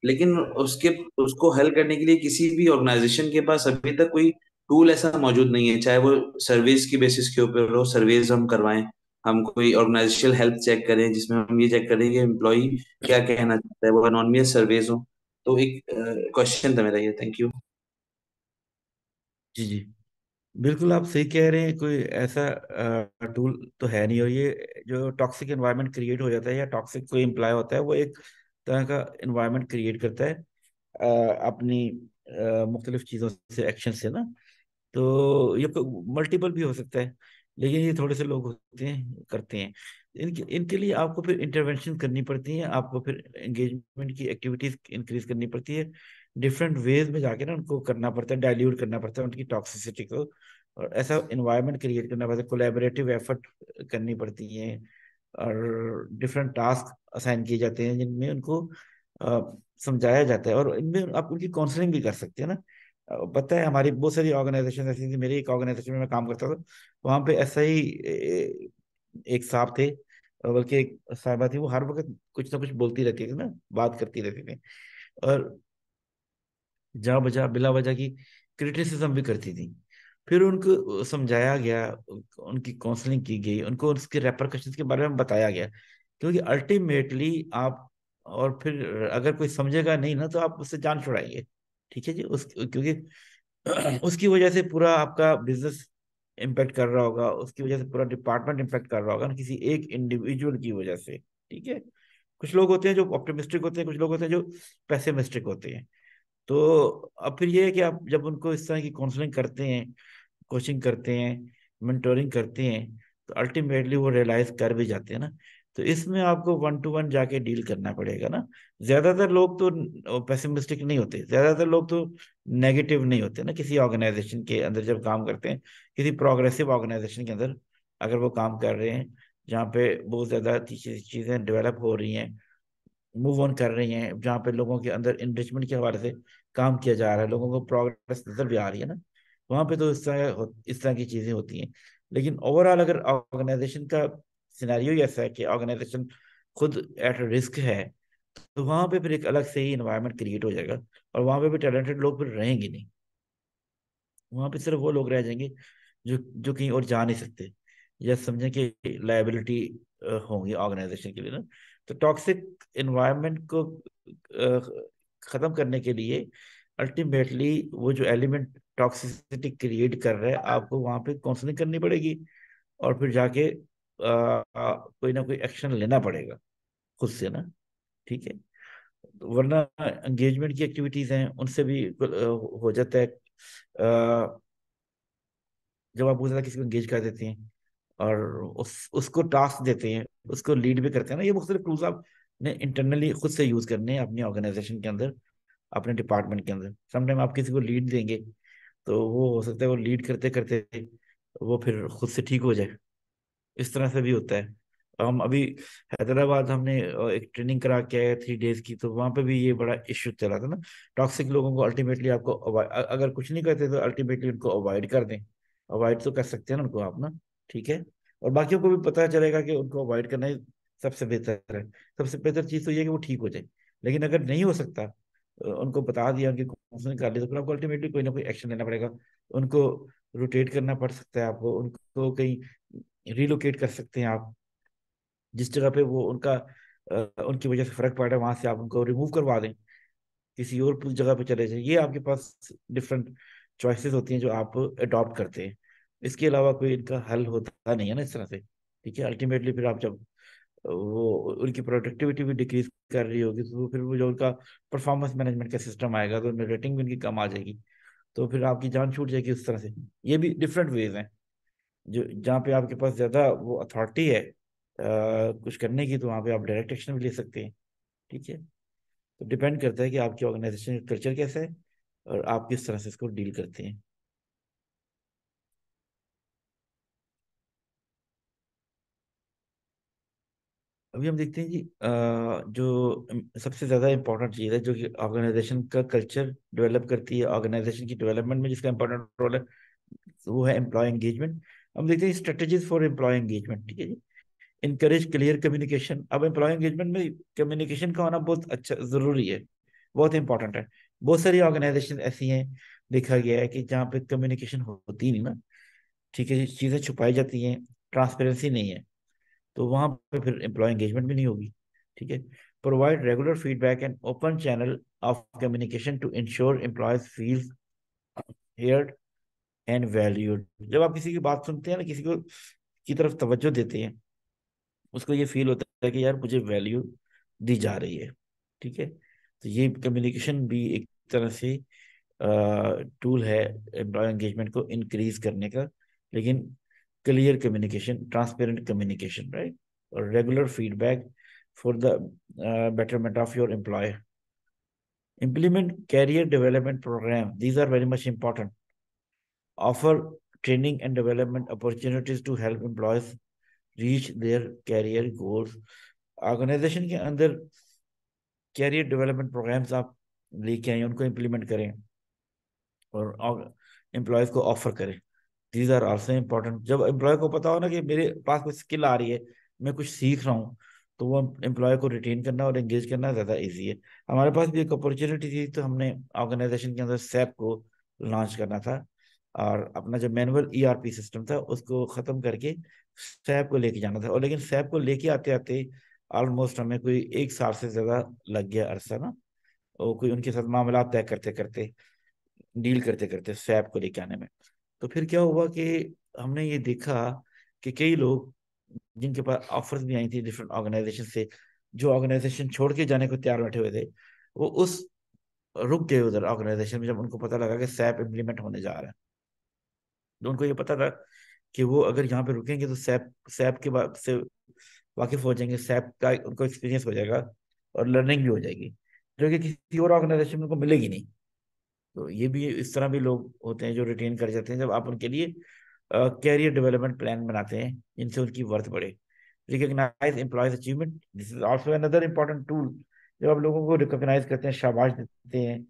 Speaker 4: लेकिन उसके उसको हल करने के लिए किसी भी ऑर्गेनाइजेशन के पास अभी तक कोई टूल ऐसा मौजूद नहीं है। चाहे वो सर्वेज की बेसिस के ऊपर हो, सर्वेज हम करवाएं, हम कोई ऑर्गेनाइजेशनल हेल्थ चेक करें जिसमें हम ये चेक करें कि एम्प्लॉय क्या कहना चाहता है, वो एनोनिमस सर्वेज हो। तो एक क्वेश्चन था मेरा ये। Thank you.
Speaker 3: जी जी, बिल्कुल आप सही कह रहे हैं। कोई ऐसा टूल तो है नहीं। और ये जो टॉक्सिक एनवायरनमेंट क्रिएट हो जाता है या टॉक्सिक कोई एम्प्लॉय होता है, वो एक तरह का एनवायरनमेंट क्रिएट करता है अपनी मुख्तलिफ चीज़ों से, एक्शन से ना। तो ये मल्टीपल भी हो सकता है, लेकिन ये थोड़े से लोग होते हैं करते हैं। इनके इनके लिए आपको फिर इंटरवेंशन करनी पड़ती है, आपको फिर एंगेजमेंट की एक्टिविटीज इंक्रीज करनी पड़ती है। डिफरेंट वेज में जाके ना उनको करना पड़ता है, डाइल्यूट करना पड़ता है उनकी टॉक्सिसिटी को, और ऐसा इन्वायरमेंट क्रिएट करना पड़ता है, कोलैबोरेटिव एफर्ट करनी पड़ती है। और डिफरेंट टास्क असाइन किए जाते हैं जिनमें उनको समझाया जाता है, और इनमें आप उनकी काउंसलिंग भी कर सकते हैं ना। पता है हमारी बहुत सारी ऑर्गेनाइजेशन ऐसी थी। मेरी एक ऑर्गेनाइजेशन में मैं काम करता था, वहां पे ऐसा ही एक साहब थे, बल्कि एक साहिबा थी। वो हर वक्त कुछ ना कुछ बोलती रहती थी ना, बात करती रहती थी, और जहाँ बजा बिला वजह की क्रिटिसिज्म भी करती थी। फिर उनको समझाया गया, उनकी काउंसलिंग की गई, उनको उसके रेपरकशंस के बारे में बताया गया, क्योंकि अल्टीमेटली आप, और फिर अगर कोई समझेगा नहीं ना, तो आप उससे जान छुड़ाइए। ठीक है जी। क्योंकि उसकी वजह से पूरा आपका बिजनेस इम्पेक्ट कर रहा होगा, उसकी वजह से पूरा डिपार्टमेंट इम्पेक्ट कर रहा होगा ना, किसी एक इंडिविजुअल की वजह से। ठीक है। कुछ लोग होते हैं जो ऑप्टिमिस्टिक होते हैं, कुछ लोग होते हैं जो पैसिमिस्टिक होते हैं। तो अब फिर ये है कि आप जब उनको इस तरह की काउंसलिंग करते हैं, कोचिंग करते हैं, मेंटोरिंग करते हैं, तो अल्टीमेटली वो रियलाइज कर भी जाते हैं ना। तो इसमें आपको वन टू वन जाके डील करना पड़ेगा ना। ज्यादातर लोग तो पेसिमिस्टिक नहीं होते, ज्यादातर लोग तो नेगेटिव नहीं होते ना। किसी ऑर्गेनाइजेशन के अंदर जब काम करते हैं, किसी प्रोग्रेसिव ऑर्गेनाइजेशन के अंदर अगर वो काम कर रहे हैं, जहाँ पे बहुत ज्यादा चीजें डेवलप हो रही हैं, मूव ऑन कर रही हैं, जहाँ पे लोगों के अंदर इनरिचमेंट के हवाले से काम किया जा रहा है, लोगों को प्रोग्रेस नजर भी आ रही है ना, वहाँ पे तो इस तरह की चीजें होती हैं। लेकिन ओवरऑल अगर ऑर्गेनाइजेशन का सिनेरियो ही ऐसा है कि ऑर्गेनाइजेशन खुद एट रिस्क है, तो वहाँ पे फिर एक अलग से ही इन्वायरमेंट क्रिएट हो जाएगा, और वहाँ पे भी टैलेंटेड लोग फिर रहेंगे नहीं। वहाँ पे सिर्फ वो लोग रह जाएंगे जो जो कहीं और जा नहीं सकते, या समझें कि लायबिलिटी होंगी ऑर्गेनाइजेशन के लिए ना। तो टॉक्सिक इन्वायरमेंट को खत्म करने के लिए अल्टीमेटली वो जो एलिमेंट टॉक्सिसिटी क्रिएट कर रहा है, आपको वहां पे काउंसलिंग करनी पड़ेगी, और फिर जाके कोई ना कोई एक्शन लेना पड़ेगा खुद से ना। ठीक है। वरना एंगेजमेंट की एक्टिविटीज हैं, उनसे भी हो जाता है। जब आप बहुत ज्यादा किसी को एंगेज कर देते हैं और उसको टास्क देते हैं, उसको लीड भी करते हैं ना, ये मुख्तलिफ टूल्स आप ने इंटरनली खुद से यूज करने हैं अपनी ऑर्गेनाइजेशन के अंदर, अपने डिपार्टमेंट के अंदर। समटाइम आप किसी को लीड देंगे, तो वो हो सकता है वो लीड करते करते वो फिर खुद से ठीक हो जाए। इस तरह से भी होता है। हम अभी हैदराबाद हमने एक ट्रेनिंग करा के आए 3 डेज की, तो वहां पे भी ये बड़ा इश्यू चला था ना। टॉक्सिक लोगों को अल्टीमेटली आपको अगर कुछ नहीं करते तो अल्टीमेटली उनको अवॉइड कर दें। अवॉइड तो कर सकते हैं ना उनको आप ना। ठीक है। और बाकियों को भी पता चलेगा कि उनको अवॉइड करना ही सबसे बेहतर है। सबसे बेहतर चीज़ तो ये है कि वो ठीक हो जाए। लेकिन अगर नहीं हो सकता, उनको बता दिया, उनकी काउंसलिंग कर ली, तो फिर आपको अल्टीमेटली कोई ना कोई एक्शन लेना पड़ेगा। उनको रोटेट करना पड़ सकता है, आपको उनको कहीं रिलोकेट कर सकते हैं आप, जिस जगह पे वो उनकी वजह से फर्क पड़ रहा है, वहां से आप उनको रिमूव करवा दें। किसी और जगह पे चले जाए, ये आपके पास डिफरेंट चॉइसेस होती हैं जो आप अडॉप्ट करते हैं। इसके अलावा कोई इनका हल होता नहीं है ना इस तरह से। ठीक है, अल्टीमेटली फिर आप जब वो उनकी प्रोडक्टिविटी भी डिक्रीज कर रही होगी, तो फिर वो जो उनका परफॉर्मेंस मैनेजमेंट का सिस्टम आएगा तो उनमें रेटिंग भी उनकी कम आ जाएगी, तो फिर आपकी जान छूट जाएगी उस तरह से। ये भी डिफरेंट वेज हैं जो जहाँ पे आपके पास ज़्यादा वो अथॉरिटी है कुछ करने की, तो वहाँ पे आप डायरेक्ट एक्शन भी ले सकते हैं। ठीक है, तो डिपेंड करता है कि आपकी ऑर्गेनाइजेशन का कल्चर कैसा है और आप किस तरह से इसको डील करते हैं। अभी हम देखते हैं जी जो सबसे ज़्यादा इम्पोर्टेंट चीज़ है जो कि ऑर्गेनाइजेशन का कल्चर डेवलप करती है, ऑर्गेनाइजेशन की डेवलपमेंट में जिसका इंपॉर्टेंट रोल है, वो है एम्प्लॉय एंगेजमेंट। हम देखते हैं स्ट्रेटेजीज फॉर एम्प्लॉय एंगेजमेंट। ठीक है जी, इनकरेज क्लियर कम्युनिकेशन। अब एम्प्लॉय एंगेजमेंट में कम्युनिकेशन का होना बहुत अच्छा जरूरी है, बहुत इंपॉर्टेंट है। बहुत सारी ऑर्गेनाइजेशन ऐसी हैं, देखा गया है कि जहाँ पे कम्युनिकेशन होती नहीं ना, ठीक है, चीज़ें छुपाई जाती हैं, ट्रांसपेरेंसी नहीं है, तो वहाँ पे फिर एम्प्लॉय एंगेजमेंट भी नहीं होगी। ठीक है, provide regular feedback and open channel of communication to ensure employees feel heard and valued. जब आप किसी की बात सुनते हैं ना, किसी को की तरफ तवज्जो देते हैं, उसको ये फील होता है कि यार मुझे वैल्यू दी जा रही है। ठीक है, तो ये कम्युनिकेशन भी एक तरह से टूल है एम्प्लॉय एंगेजमेंट को इंक्रीज करने का, लेकिन clear communication, transparent communication, right, और regular feedback for the betterment of your employer. Implement career development program. These are very much important. Offer training and development opportunities to help employees reach their career goals. Organisation के अंदर कैरियर डेवलपमेंट प्रोग्राम्स आप लेके आए, उनको इम्प्लीमेंट करें और एम्प्लॉयज को ऑफर करें। These are also important. जब एम्प्लॉय को पता हो ना कि मेरे पास कोई स्किल आ रही है, मैं कुछ सीख रहा हूँ, तो वो एम्प्लॉय को रिटेन करना और एंगेज करना ज़्यादा इजी है। हमारे पास भी एक अपॉर्चुनिटी थी, तो हमने ऑर्गेनाइजेशन के अंदर सैप को लॉन्च करना था, और अपना जो मैनुअल ईआरपी सिस्टम था उसको ख़त्म करके सैप को लेके जाना था। और लेकिन सैप को लेके आते आते ऑलमोस्ट हमें कोई 1 साल से ज़्यादा लग गया अरसा ना, और कोई उनके साथ मामला तय करते करते, डील करते करते सैप को लेके आने में। तो फिर क्या हुआ कि हमने ये देखा कि कई लोग जिनके पास ऑफर्स भी आई थी डिफरेंट ऑर्गेनाइजेशन से, जो ऑर्गेनाइजेशन छोड़ के जाने को तैयार बैठे हुए थे, वो उस रुक गए उधर ऑर्गेनाइजेशन में, जब उनको पता लगा कि सैप इम्प्लीमेंट होने जा रहा है। तो उनको ये पता था कि वो अगर यहाँ पे रुकेंगे तो सैप सैप के बाद से वाकिफ हो जाएंगे, सैप का उनको एक्सपीरियंस हो जाएगा और लर्निंग भी हो जाएगी, जो कि किसी और ऑर्गेनाइजेशन में उनको मिलेगी नहीं। तो ये भी, इस तरह भी लोग होते हैं जो रिटेन कर जाते हैं जब आप उनके लिए कैरियर डेवलपमेंट प्लान बनाते हैं जिनसे उनकी वर्थ बढ़े। Recognise employees achievement, this is also another important tool. जब आप लोगों को रिकॉग्नाइज करते हैं, शाबाश देते हैं,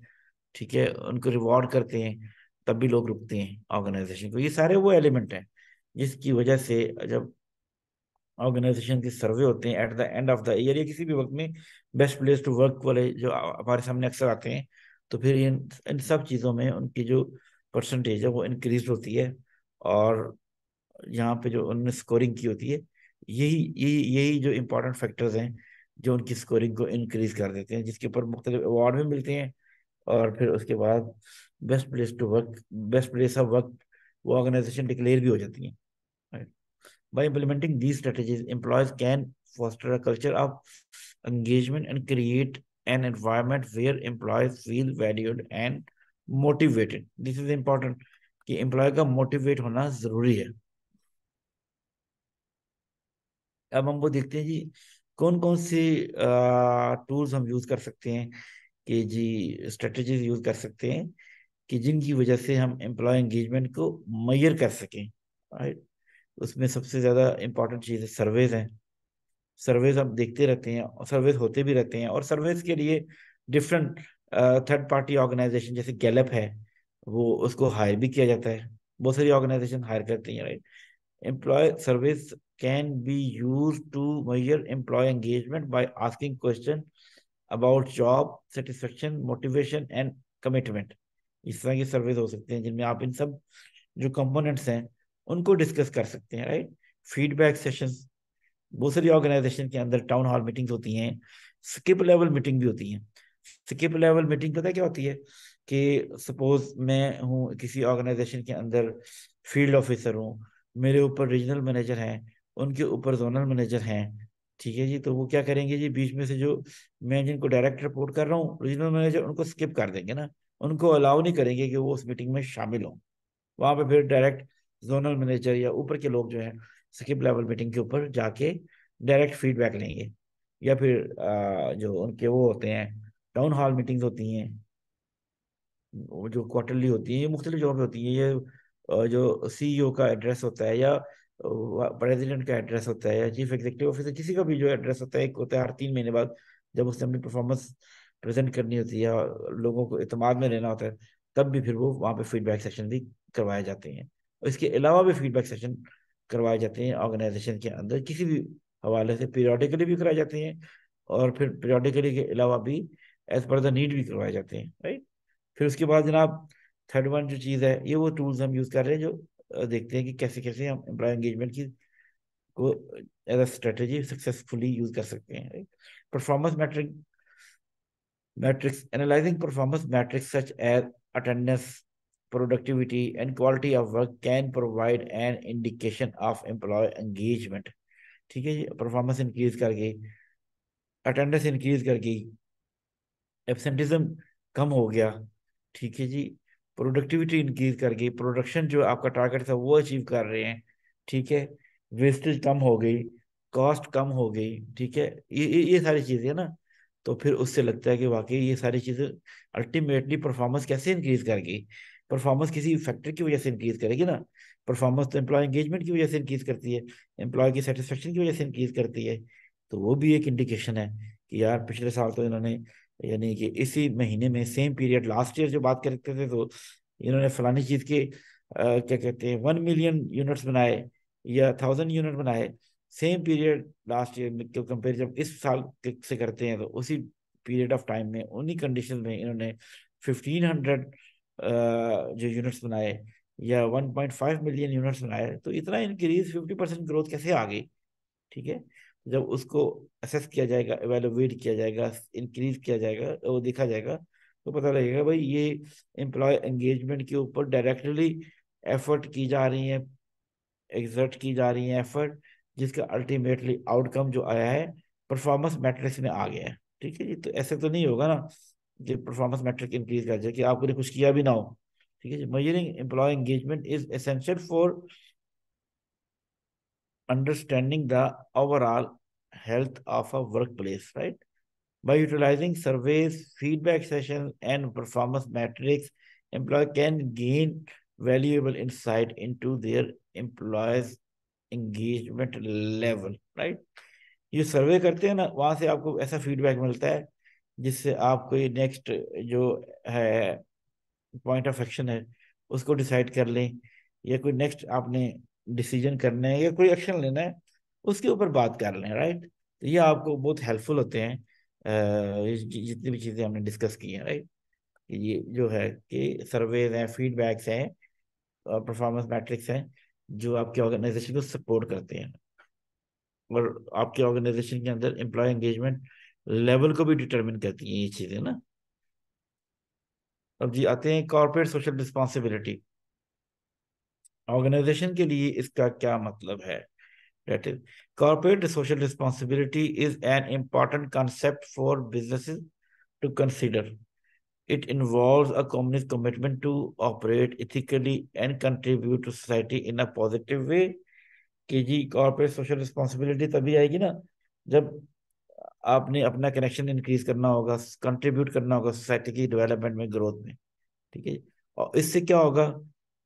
Speaker 3: ठीक है, उनको रिवॉर्ड करते हैं, तब भी लोग रुकते हैं ऑर्गेनाइजेशन को। ये सारे वो एलिमेंट हैं जिसकी वजह से जब ऑर्गेनाइजेशन के सर्वे होते हैं at the end of the year या किसी भी वक्त में, बेस्ट प्लेस टू वर्क वाले जो हमारे सामने अक्सर आते हैं, तो फिर इन सब चीज़ों में उनकी जो परसेंटेज है वो इंक्रीज होती है। और यहाँ पे जो उन्होंने स्कोरिंग की होती है, यही जो इम्पोर्टेंट फैक्टर्स हैं जो उनकी स्कोरिंग को इंक्रीज कर देते हैं, जिसके ऊपर मुख्तलिफ अवार्ड भी मिलते हैं। और फिर उसके बाद best place to work, best place of work, वो ऑर्गेनाइजेशन डिक्लेयर भी हो जाती है। By implementing these strategies, employees can foster a culture of engagement and create an environment where employees feel valued and motivated. This is important कि एम्प्लॉय का मोटिवेट होना जरूरी है। अब हम वो देखते हैं जी कौन कौन सी टूल्स हम यूज कर सकते हैं, कि जी स्ट्रेटजीज यूज कर सकते हैं कि जिनकी वजह से हम एम्प्लॉय एंगेजमेंट को मेजर कर सकें, राइट। उसमें सबसे ज्यादा इंपॉर्टेंट चीज है सर्वेज हैं। सर्वेज हम देखते रहते हैं और सर्वेज होते भी रहते हैं, और सर्वेज के लिए डिफरेंट थर्ड पार्टी ऑर्गेनाइजेशन जैसे गैलप है, वो उसको हायर भी किया जाता है, बहुत सारी ऑर्गेनाइजेशन हायर करती हैं, right. Employee surveys can be use to measure employee engagement by asking question about job satisfaction, motivation and commitment. इस तरह की सर्वेज हो सकते हैं जिनमें आप इन सब जो कंपोनेंट्स हैं उनको डिस्कस कर सकते हैं, राइट। फीडबैक सेशंस, बहुत सारी ऑर्गेनाइजेशन के अंदर टाउन हॉल मीटिंग्स होती हैं, स्किप लेवल मीटिंग भी होती हैं। स्किप लेवल मीटिंग पता है क्या होती है? कि सपोज मैं हूँ किसी ऑर्गेनाइजेशन के अंदर, फील्ड ऑफिसर हूँ, मेरे ऊपर रीजनल मैनेजर हैं, उनके ऊपर जोनल मैनेजर हैं, ठीक है जी। तो वो क्या करेंगे जी, बीच में से जो मैं जिनको डायरेक्ट रिपोर्ट कर रहा हूँ, रीजनल मैनेजर, उनको स्किप कर देंगे ना, उनको अलाउ नहीं करेंगे कि वो उस मीटिंग में शामिल हों। वहां पे फिर डायरेक्ट जोनल मैनेजर या ऊपर के लोग जो हैं स्किप लेवल मीटिंग के ऊपर जाके डायरेक्ट फीडबैक लेंगे। या फिर जो उनके वो होते हैं, टाउन हॉल मीटिंग्स होती हैं, वो जो क्वार्टरली होती है, ये मुख्तलिफ जगहों पे होती है। ये जो सीईओ का एड्रेस होता है, या प्रेसिडेंट का एड्रेस होता है, या चीफ एग्जीक्यूटिव ऑफिसर, किसी का भी जो एड्रेस होता है, एक होता है हर 3 महीने बाद, जब उसने अपनी परफॉर्मेंस प्रेजेंट करनी होती है या लोगों को इत्मीनान में लेना होता है, तब भी फिर वो वहाँ पे फीडबैक सेशन भी करवाए जाते हैं। और इसके अलावा भी फीडबैक सेशन करवाए जाते हैं ऑर्गेनाइजेशन के अंदर किसी भी हवाले से, पीरियोडिकली भी कराए जाते हैं, और फिर पीरियोडिकली के अलावा भी एज पर द नीड भी करवाए जाते हैं, राइट। फिर उसके बाद जनाब थर्ड वन जो चीज़ है, ये वो टूल्स हम यूज़ कर रहे हैं जो देखते हैं कि कैसे कैसे हम एम्प्लॉय एंगेजमेंट की को as a strategy successfully use कर सकते हैं, right. Performance metrics analyzing performance metrics such as attendance, productivity and quality of work can provide an indication of employee engagement। ठीक है जी, परफॉर्मेंस इंक्रीज करके, अटेंडेंस इंक्रीज करके, एब्सेंटिज्म कम हो गया, ठीक है जी, प्रोडक्टिविटी इंक्रीज कर गई, प्रोडक्शन जो आपका टारगेट था वो अचीव कर रहे हैं, ठीक है, वेस्टेज कम हो गई, कॉस्ट कम हो गई, ठीक है, ये सारी चीजें ना। तो फिर उससे लगता है कि वाकई ये सारी चीजें अल्टीमेटली परफॉर्मेंस कैसे इंक्रीज कर गई। परफॉर्मेंस किसी फैक्टर की वजह से इंक्रीज करेगी ना, परफॉर्मेंस तो एम्प्लॉय एंगेजमेंट की वजह से इंक्रीज करती है, एम्प्लॉय की सेटिस्फेक्शन की वजह से इंक्रीज करती है। तो वो भी एक इंडिकेशन है कि यार पिछले साल तो इन्होंने, यानी कि इसी महीने में सेम पीरियड लास्ट ईयर जो बात करते थे, तो इन्होंने फलानी चीज के क्या कहते हैं 1 मिलियन यूनिट्स बनाए या 1000 यूनिट बनाए, सेम पीरियड लास्ट ईयर में कंपेयर जब इस साल से करते हैं, तो उसी पीरियड ऑफ टाइम में उन्हीं कंडीशन में इन्होंने 1500 जो यूनिट्स बनाए या 1.5 मिलियन यूनिट्स बनाए, तो इतना इंक्रीज 50% ग्रोथ कैसे आ गई, ठीक है। जब उसको असेस किया जाएगा, एवेलुएट किया जाएगा, इंक्रीज किया जाएगा, वो देखा जाएगा, तो पता लगेगा भाई ये एम्प्लॉय एंगेजमेंट के ऊपर डायरेक्टली एफर्ट की जा रही है, एग्जर्ट की जा रही है एफर्ट, जिसका अल्टीमेटली आउटकम जो आया है परफॉर्मेंस मैट्रिक्स में आ गया है, ठीक है जी। तो ऐसे तो नहीं होगा ना कि परफॉर्मेंस मैट्रिक इंक्रीज कर जाए कि आपने कुछ किया भी ना हो, ठीक है जी। Measuring employee engagement is essential for understanding the overall health of a workplace, right? By utilizing surveys, feedback sessions, and performance metrics, employee can gain valuable insight into their employees' engagement level, right? ये सर्वे करते हैं ना, वहां से आपको ऐसा फीडबैक मिलता है जिससे आपको ये नेक्स्ट जो है पॉइंट ऑफ एक्शन है उसको डिसाइड कर लें, या कोई नेक्स्ट आपने डिसीजन करना है या कोई एक्शन लेना है उसके ऊपर बात कर लें, राइट। तो ये आपको बहुत हेल्पफुल होते हैं जितनी भी चीज़ें हमने डिस्कस की हैं, राइट। ये जो है कि सर्वेज हैं, फीडबैक्स हैं और परफॉर्मेंस मैट्रिक्स हैं जो आपके ऑर्गेनाइजेशन को सपोर्ट करते हैं और आपके ऑर्गेनाइजेशन के अंदर एम्प्लॉय एंगेजमेंट लेवल को भी डिटरमिन करती हैं ये चीज़ें ना। अब जी आते हैं कॉर्पोरेट सोशल रिस्पॉन्सिबिलिटी। ऑर्गेनाइजेशन के लिए इसका क्या मतलब है? That is, corporate social responsibility is an important concept for businesses to consider. It involves a company's commitment to operate ethically and contribute to society in a positive way। कि जी कॉर्पोरेट सोशल रिस्पॉन्सिबिलिटी तभी आएगी ना जब आपने अपना कनेक्शन इंक्रीज करना होगा, कंट्रीब्यूट करना होगा सोसाइटी की डेवलपमेंट में, ग्रोथ में, ठीक है। और इससे क्या होगा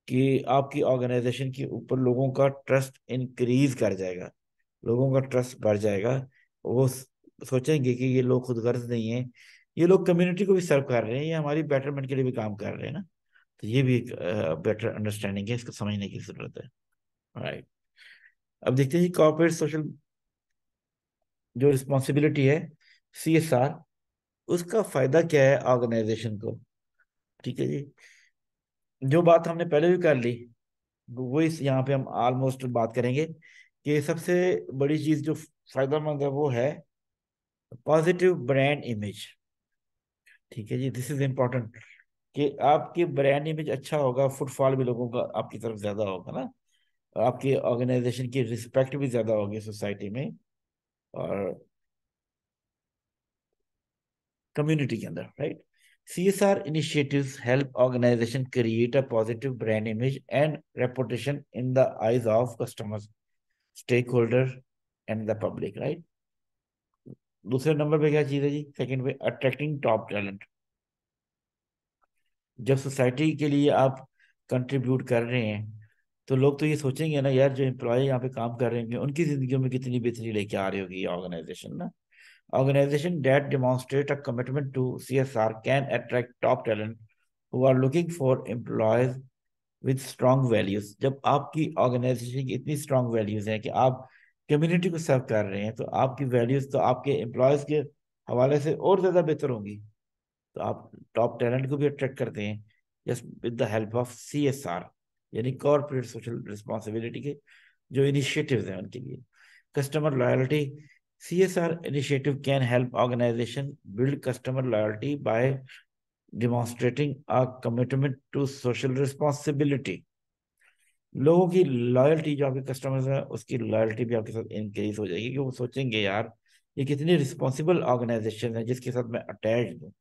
Speaker 3: कि आपकी ऑर्गेनाइजेशन के ऊपर लोगों का ट्रस्ट इंक्रीज कर जाएगा, लोगों का ट्रस्ट बढ़ जाएगा। वो सोचेंगे कि ये लोग खुदगर्ज नहीं है, ये लोग कम्युनिटी को भी सर्व कर रहे हैं, ये हमारी बेटरमेंट के लिए भी काम कर रहे हैं ना। तो ये भी एक बेटर अंडरस्टैंडिंग है, इसको समझने की जरूरत है, राइट। अब देखते हैं कॉर्पोरेट सोशल जो रिस्पॉन्सिबिलिटी है, CSR, उसका फायदा क्या है ऑर्गेनाइजेशन को, ठीक है जी। जो बात हमने पहले भी कर ली वो इस यहाँ पे हम ऑलमोस्ट बात करेंगे कि सबसे बड़ी चीज जो फायदेमंद है वो है पॉजिटिव ब्रांड इमेज। ठीक है जी, दिस इज इम्पोर्टेंट कि आपकी ब्रांड इमेज अच्छा होगा, फुटफॉल भी लोगों का आपकी तरफ ज्यादा होगा ना, और आपकी ऑर्गेनाइजेशन की रिस्पेक्ट भी ज्यादा होगी सोसाइटी में और कम्युनिटी के अंदर, right. CSR initiatives help organization create a positive brand image and reputation in the eyes of customers, stakeholders and the public, right। दूसरे नंबर पे क्या चीज है जी, सेकंड पे अट्रैक्टिंग टॉप टैलेंट। जब सोसाइटी के लिए आप कंट्रीब्यूट कर रहे हैं तो लोग तो ये सोचेंगे ना, यार जो एम्प्लॉय यहाँ पे काम कर रहे हैं उनकी जिंदगियों में कितनी बेहतरी लेके आ रही होगी ये ऑर्गेनाइजेशन ना। Organization that demonstrate a commitment to CSR can attract top talent who are looking for employees with strong values। जब आपकी ऑर्गेनाइजेशन की इतनी स्ट्रांग वैल्यूज हैं कि आप कम्युनिटी को सर्व कर रहे हैं, तो आपकी वैल्यूज तो आपके एम्प्लॉयज के हवाले से और ज्यादा बेहतर होंगी। तो आप टॉप टैलेंट को भी अट्रैक्ट करते हैं just with the help of CSR, यानी कॉर्पोरेट सोशल रिस्पॉन्सिबिलिटी के जो इनिशिएटिव्स हैं उनके लिए। Customer loyalty, CSR initiative can help organization build customer loyalty by demonstrating a commitment to social responsibility। लोगों की लॉयल्टी, जो आपके कस्टमर्स हैं उसकी लॉयल्टी भी आपके साथ इंक्रीज हो जाएगी, कि वो सोचेंगे यार ये कितनी रिस्पॉन्सिबल ऑर्गेनाइजेशन है जिसके साथ मैं अटैच हूँ,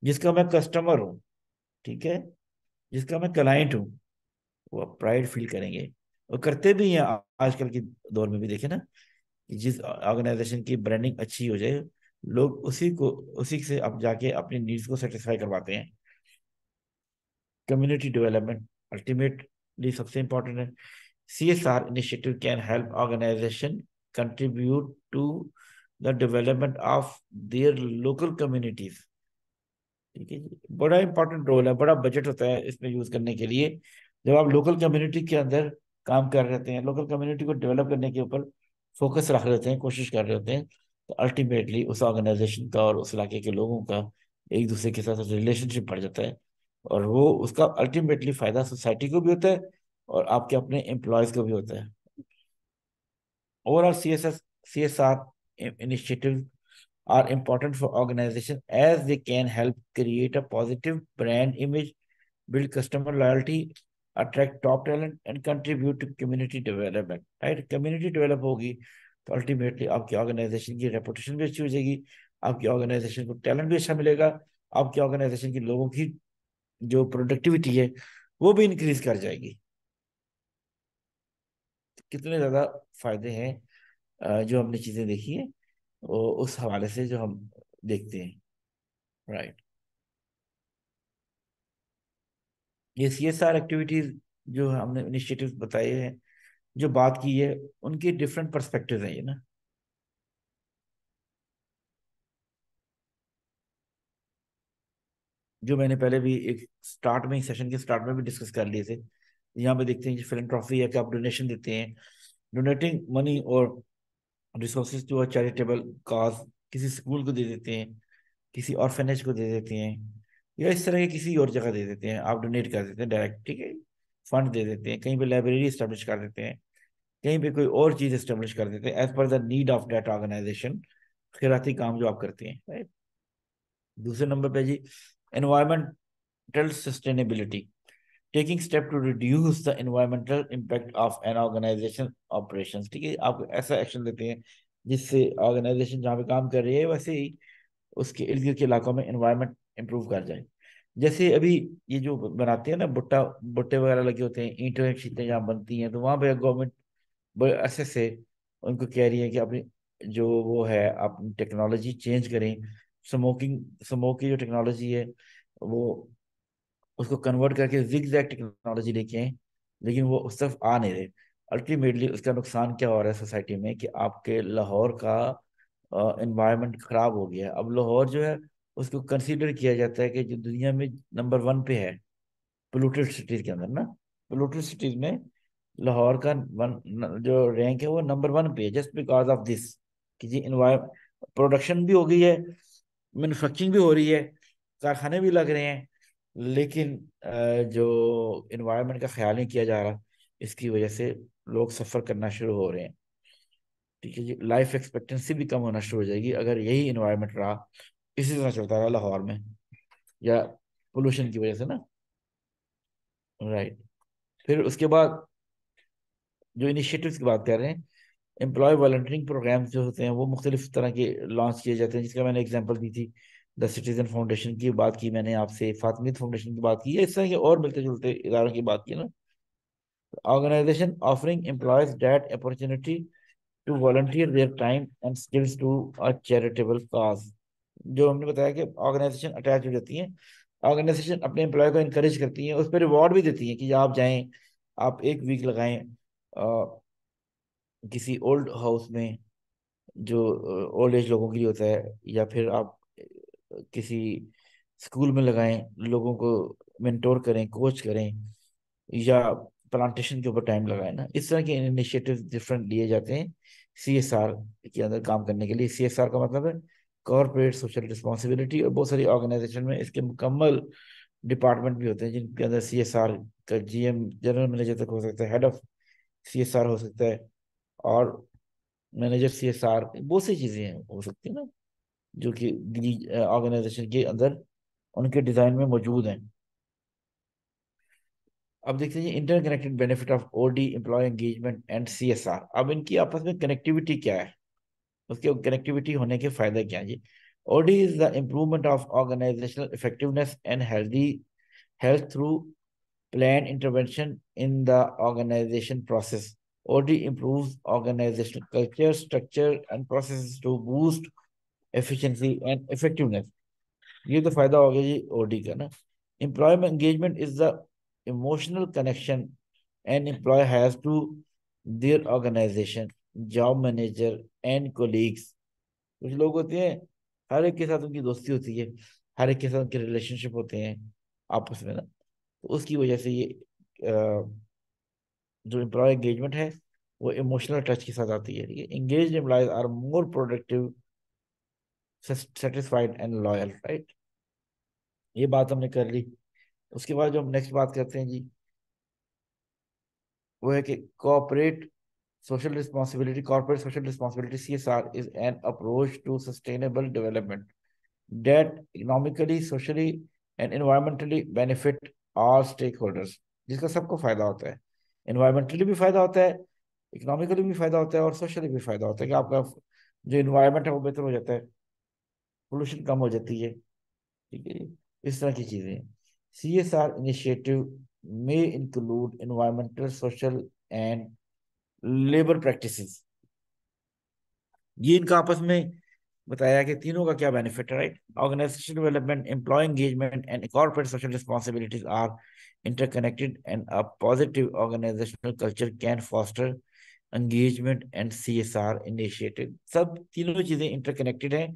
Speaker 3: जिसका मैं कस्टमर हूँ, ठीक है, जिसका मैं क्लाइंट हूँ। वो प्राइड फील करेंगे और करते भी हैं। आजकल के दौर में भी देखे ना कि जिस ऑर्गेनाइजेशन की ब्रांडिंग अच्छी हो जाए, लोग उसी से अब जाके अपनी नीड्स को सेटिस्फाई करवाते हैं। कम्युनिटी डेवलपमेंट अल्टीमेटली सबसे इंपॉर्टेंट है। CSR initiative can help organisation contribute to the development of their local communities. ठीक है जी, बड़ा इंपॉर्टेंट रोल है, बड़ा बजट होता है इसमें यूज करने के लिए। जब आप लोकल कम्युनिटी के अंदर काम कर रहे होते हैं, लोकल कम्युनिटी को डेवलप करने के ऊपर फोकस रख रहे होते हैं, कोशिश कर रहे होते हैं, तो अल्टीमेटली उस ऑर्गेनाइजेशन का और उस इलाके के लोगों का एक दूसरे के साथ रिलेशनशिप बढ़ जाता है, और वो उसका अल्टीमेटली फायदा सोसाइटी को भी होता है और आपके अपने एम्प्लॉयज को भी होता है। Overall CSR initiatives are important for organization as they can help create a positive brand image, build customer loyalty, attract top talent and contribute to community development, right। community develop होगी तो अल्टीमेटली आपकी ऑर्गेनाइजेशन की रेपुटेशन भी अच्छी हो जाएगी, आपकी ऑर्गेनाइजेशन को टैलेंट भी अच्छा मिलेगा, आपकी ऑर्गेनाइजेशन की लोगों की जो प्रोडक्टिविटी है वो भी इंक्रीज कर जाएगी। कितने ज्यादा फायदे हैं जो हमने चीजें देखी है उस हवाले से जो हम देखते हैं, राइट। ये CSR एक्टिविटीज जो हमने इनिशिएटिव्स बताए हैं, जो बात की है, उनके डिफरेंट पर्सपेक्टिव हैं ये ना। जो मैंने पहले भी एक स्टार्ट में, सेशन के स्टार्ट में भी डिस्कस कर लिए थे। यहाँ पे देखते हैं कि फिलैंथ्रोपी है कि आप डोनेशन देते हैं, डोनेटिंग मनी और रिसोर्सेज टू अ चैरिटेबल काज, किसी स्कूल को दे देते हैं, किसी ऑर्फेनेज को दे देते हैं, या इस तरह के किसी और जगह दे देते हैं, आप डोनेट कर देते हैं डायरेक्ट, ठीक है, फंड दे देते हैं, कहीं पे लाइब्रेरी स्टैब्लिश कर देते हैं, कहीं पे कोई और चीज स्टेब्लिश कर देते हैं एज पर the need of that organization, खैराती काम जो आप करते हैं, राइट। दूसरे नंबर पे जी environmental sustainability, taking step to reduce the environmental impact of an organization operations. ठीक है, आप ऐसा एक्शन लेते हैं जिससे ऑर्गेनाइजेशन जहाँ पे काम कर रही है वैसे ही उसके इर्द गिर्द के इलाकों में एनवायरमेंट इंप्रूव कर जाए। जैसे अभी ये जो बनाते हैं ना, भुट्टा भुट्टे वगैरह लगे होते हैं, ईंटों की चीजें जहाँ बनती हैं, तो वहां पे गवर्नमेंट बड़े अरसे से उनको कह रही है कि अपनी जो वो है अपनी टेक्नोलॉजी चेंज करें। स्मोक की जो टेक्नोलॉजी है वो उसको कन्वर्ट करके जिगजैग टेक्नोलॉजी लेके आए, लेकिन वो उस तरफ आ नहीं रहे। अल्टीमेटली उसका नुकसान क्या हो रहा है सोसाइटी में कि आपके लाहौर का एनवायरनमेंट खराब हो गया है। अब लाहौर जो है उसको कंसीडर किया जाता है कि जो दुनिया में नंबर 1 पे है पोल्यूटेड सिटीज के अंदर ना, पोल्यूटेड सिटीज में लाहौर का जो रैंक है वो नंबर 1 पे है, जस्ट बिकॉज ऑफ दिस कि जी इन्वायरमेंट प्रोडक्शन भी हो गई है, मैन्युफैक्चरिंग भी हो रही है, कारखाने भी लग रहे हैं, लेकिन जो इन्वायरमेंट का ख्याल नहीं किया जा रहा, इसकी वजह से लोग सफ़र करना शुरू हो रहे हैं। ठीक है जी, लाइफ एक्सपेक्टेंसी भी कम होना शुरू हो जाएगी अगर यही इन्वायरमेंट रहा, इसी तरह चलता रहा लाहौर में। या पोल्यूशन की वजह से ना, राइट। फिर उसके बाद जो इनिशिएटिव्स की बात कर रहे हैं, एम्प्लॉय वॉलंटियरिंग प्रोग्राम्स जो होते हैं वो मुख्तलिफ तरह के लॉन्च किए जाते हैं, जिसका मैंने एग्जांपल दी थी। द सिटीजन फाउंडेशन की बात की मैंने आपसे, फातिमीद फाउंडेशन की बात की है, इस तरह के और मिलते जुलते इदारों की बात की ना। Organization offering employees that opportunity to volunteer their time and skills to a charitable cause. जो हमने बताया कि ऑर्गेनाइजेशन अटैच हो जाती हैं, ऑर्गेनाइजेशन अपने एम्प्लॉय को इनकरेज करती है, उस पर रिवॉर्ड भी देती है कि आप जाएं, आप एक वीक लगाएं किसी ओल्ड हाउस में जो ओल्ड एज लोगों के लिए होता है, या फिर आप किसी स्कूल में लगाएं, लोगों को मेंटोर करें, कोच करें, या प्लांटेशन के ऊपर टाइम लगाएं ना। इस तरह के इनिशिएटिव डिफरेंट लिए जाते हैं सीएसआर के अंदर काम करने के लिए। सीएसआर का मतलब है कॉर्पोरेट सोशल रिस्पॉन्सिबिलिटी, और बहुत सारी ऑर्गेनाइजेशन में इसके मुकम्मल डिपार्टमेंट भी होते हैं जिनके अंदर सीएसआर का जीएम, जनरल मैनेजर तक हो सकता है, हेड ऑफ सीएसआर हो सकता है, और मैनेजर सीएसआर, बहुत सी चीजें हैं हो सकती है ना, जो कि ऑर्गेनाइजेशन के अंदर उनके डिजाइन में मौजूद हैं। अब देखते हैं interconnected benefit of OD, employee engagement and CSR. अब इनकी आपस में कनेक्टिविटी क्या है, उसके कनेक्टिविटी होने के फायदे क्या हैं जी। OD is the improvement of organizational effectiveness and healthy health through planned intervention in the organization process. OD improves organizational culture, structure, and processes to boost efficiency and effectiveness. ये तो फायदा हो गया जी ओडी का ना। Employee engagement is the emotional connection an employee has to their organisation, job manager and colleagues. कुछ लोग होते हैं, हर एक के साथ उनकी दोस्ती होती है, हर एक के साथ उनके रिलेशनशिप होते हैं आपस में ना। तो उसकी वजह से ये जो एम्प्लॉय एंगेजमेंट है वो इमोशनल टच के साथ आती है। Engaged employees are more productive, satisfied and loyal, right. ये बात हमने कर ली। उसके बाद जो हम नेक्स्ट बात करते हैं जी, वो है कि corporate social responsibility CSR is an approach to sustainable development that economically, socially and environmentally benefit all stakeholders, जिसका सबको फायदा होता है। environmentally भी फायदा होता है, इकोनॉमिकली भी फायदा होता है, और सोशली भी फायदा होता है कि आपका जो इन्वायरमेंट है वो बेहतर हो जाता है, पोल्यूशन कम हो जाती है, ठीक है। इस तरह की चीजें। सीएसआर इनिशिएटिव में include environmental, social and labour practices. ये इनका आपस में बताया कि तीनों का क्या बेनिफिट है, right. Organisation development, employee engagement and corporate social responsibilities are interconnected, and a positive organisational culture can foster engagement and CSR initiative. सब तीनों चीजें इंटरकनेक्टेड हैं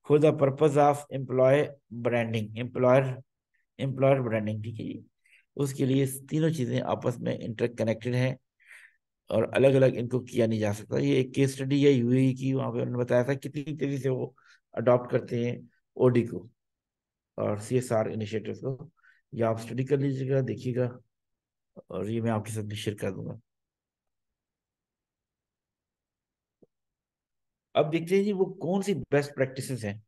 Speaker 3: for the purpose of employee branding, employer branding, ठीक है जी। उसके लिए तीनों चीजें आपस में इंटरकनेक्टेड हैं और अलग अलग इनको किया नहीं जा सकता। ये एक केस स्टडी है यूएई की, वहां पे उन्होंने बताया था कितनी तेजी से वो अडॉप्ट करते हैं ओडी को और सीएसआर इनिशिएटिव को। ये आप स्टडी कर लीजिएगा, देखिएगा, और ये मैं आपके साथ भी शेयर कर दूंगा। अब देखते हैं जी वो कौन सी बेस्ट प्रैक्टिसेस हैं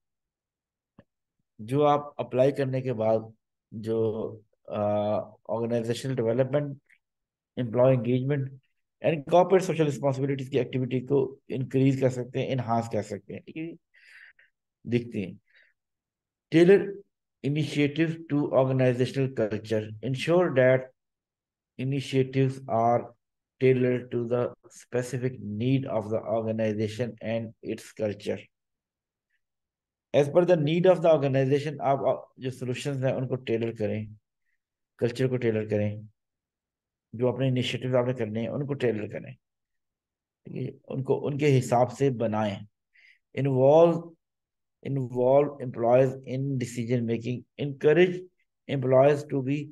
Speaker 3: जो आप अप्लाई करने के बाद जो organisational development, employee engagement and corporate social responsibilities की एक्टिविटी को इंक्रीज कर सकते हैं, इनहांस कर सकते हैं, ठीक है। देखते हैं। Tailor initiatives to organizational culture. Ensure that initiatives are tailored to the specific need of the organization and its culture. As per the need of the organization, आप जो solutions हैं उनको tailor करें, culture को tailor करें, जो अपने initiatives आपने करने हैं उनको tailor करें, ठीक है, उनको उनके हिसाब से बनाएं। Involve employees in decision making. Encourage employees to be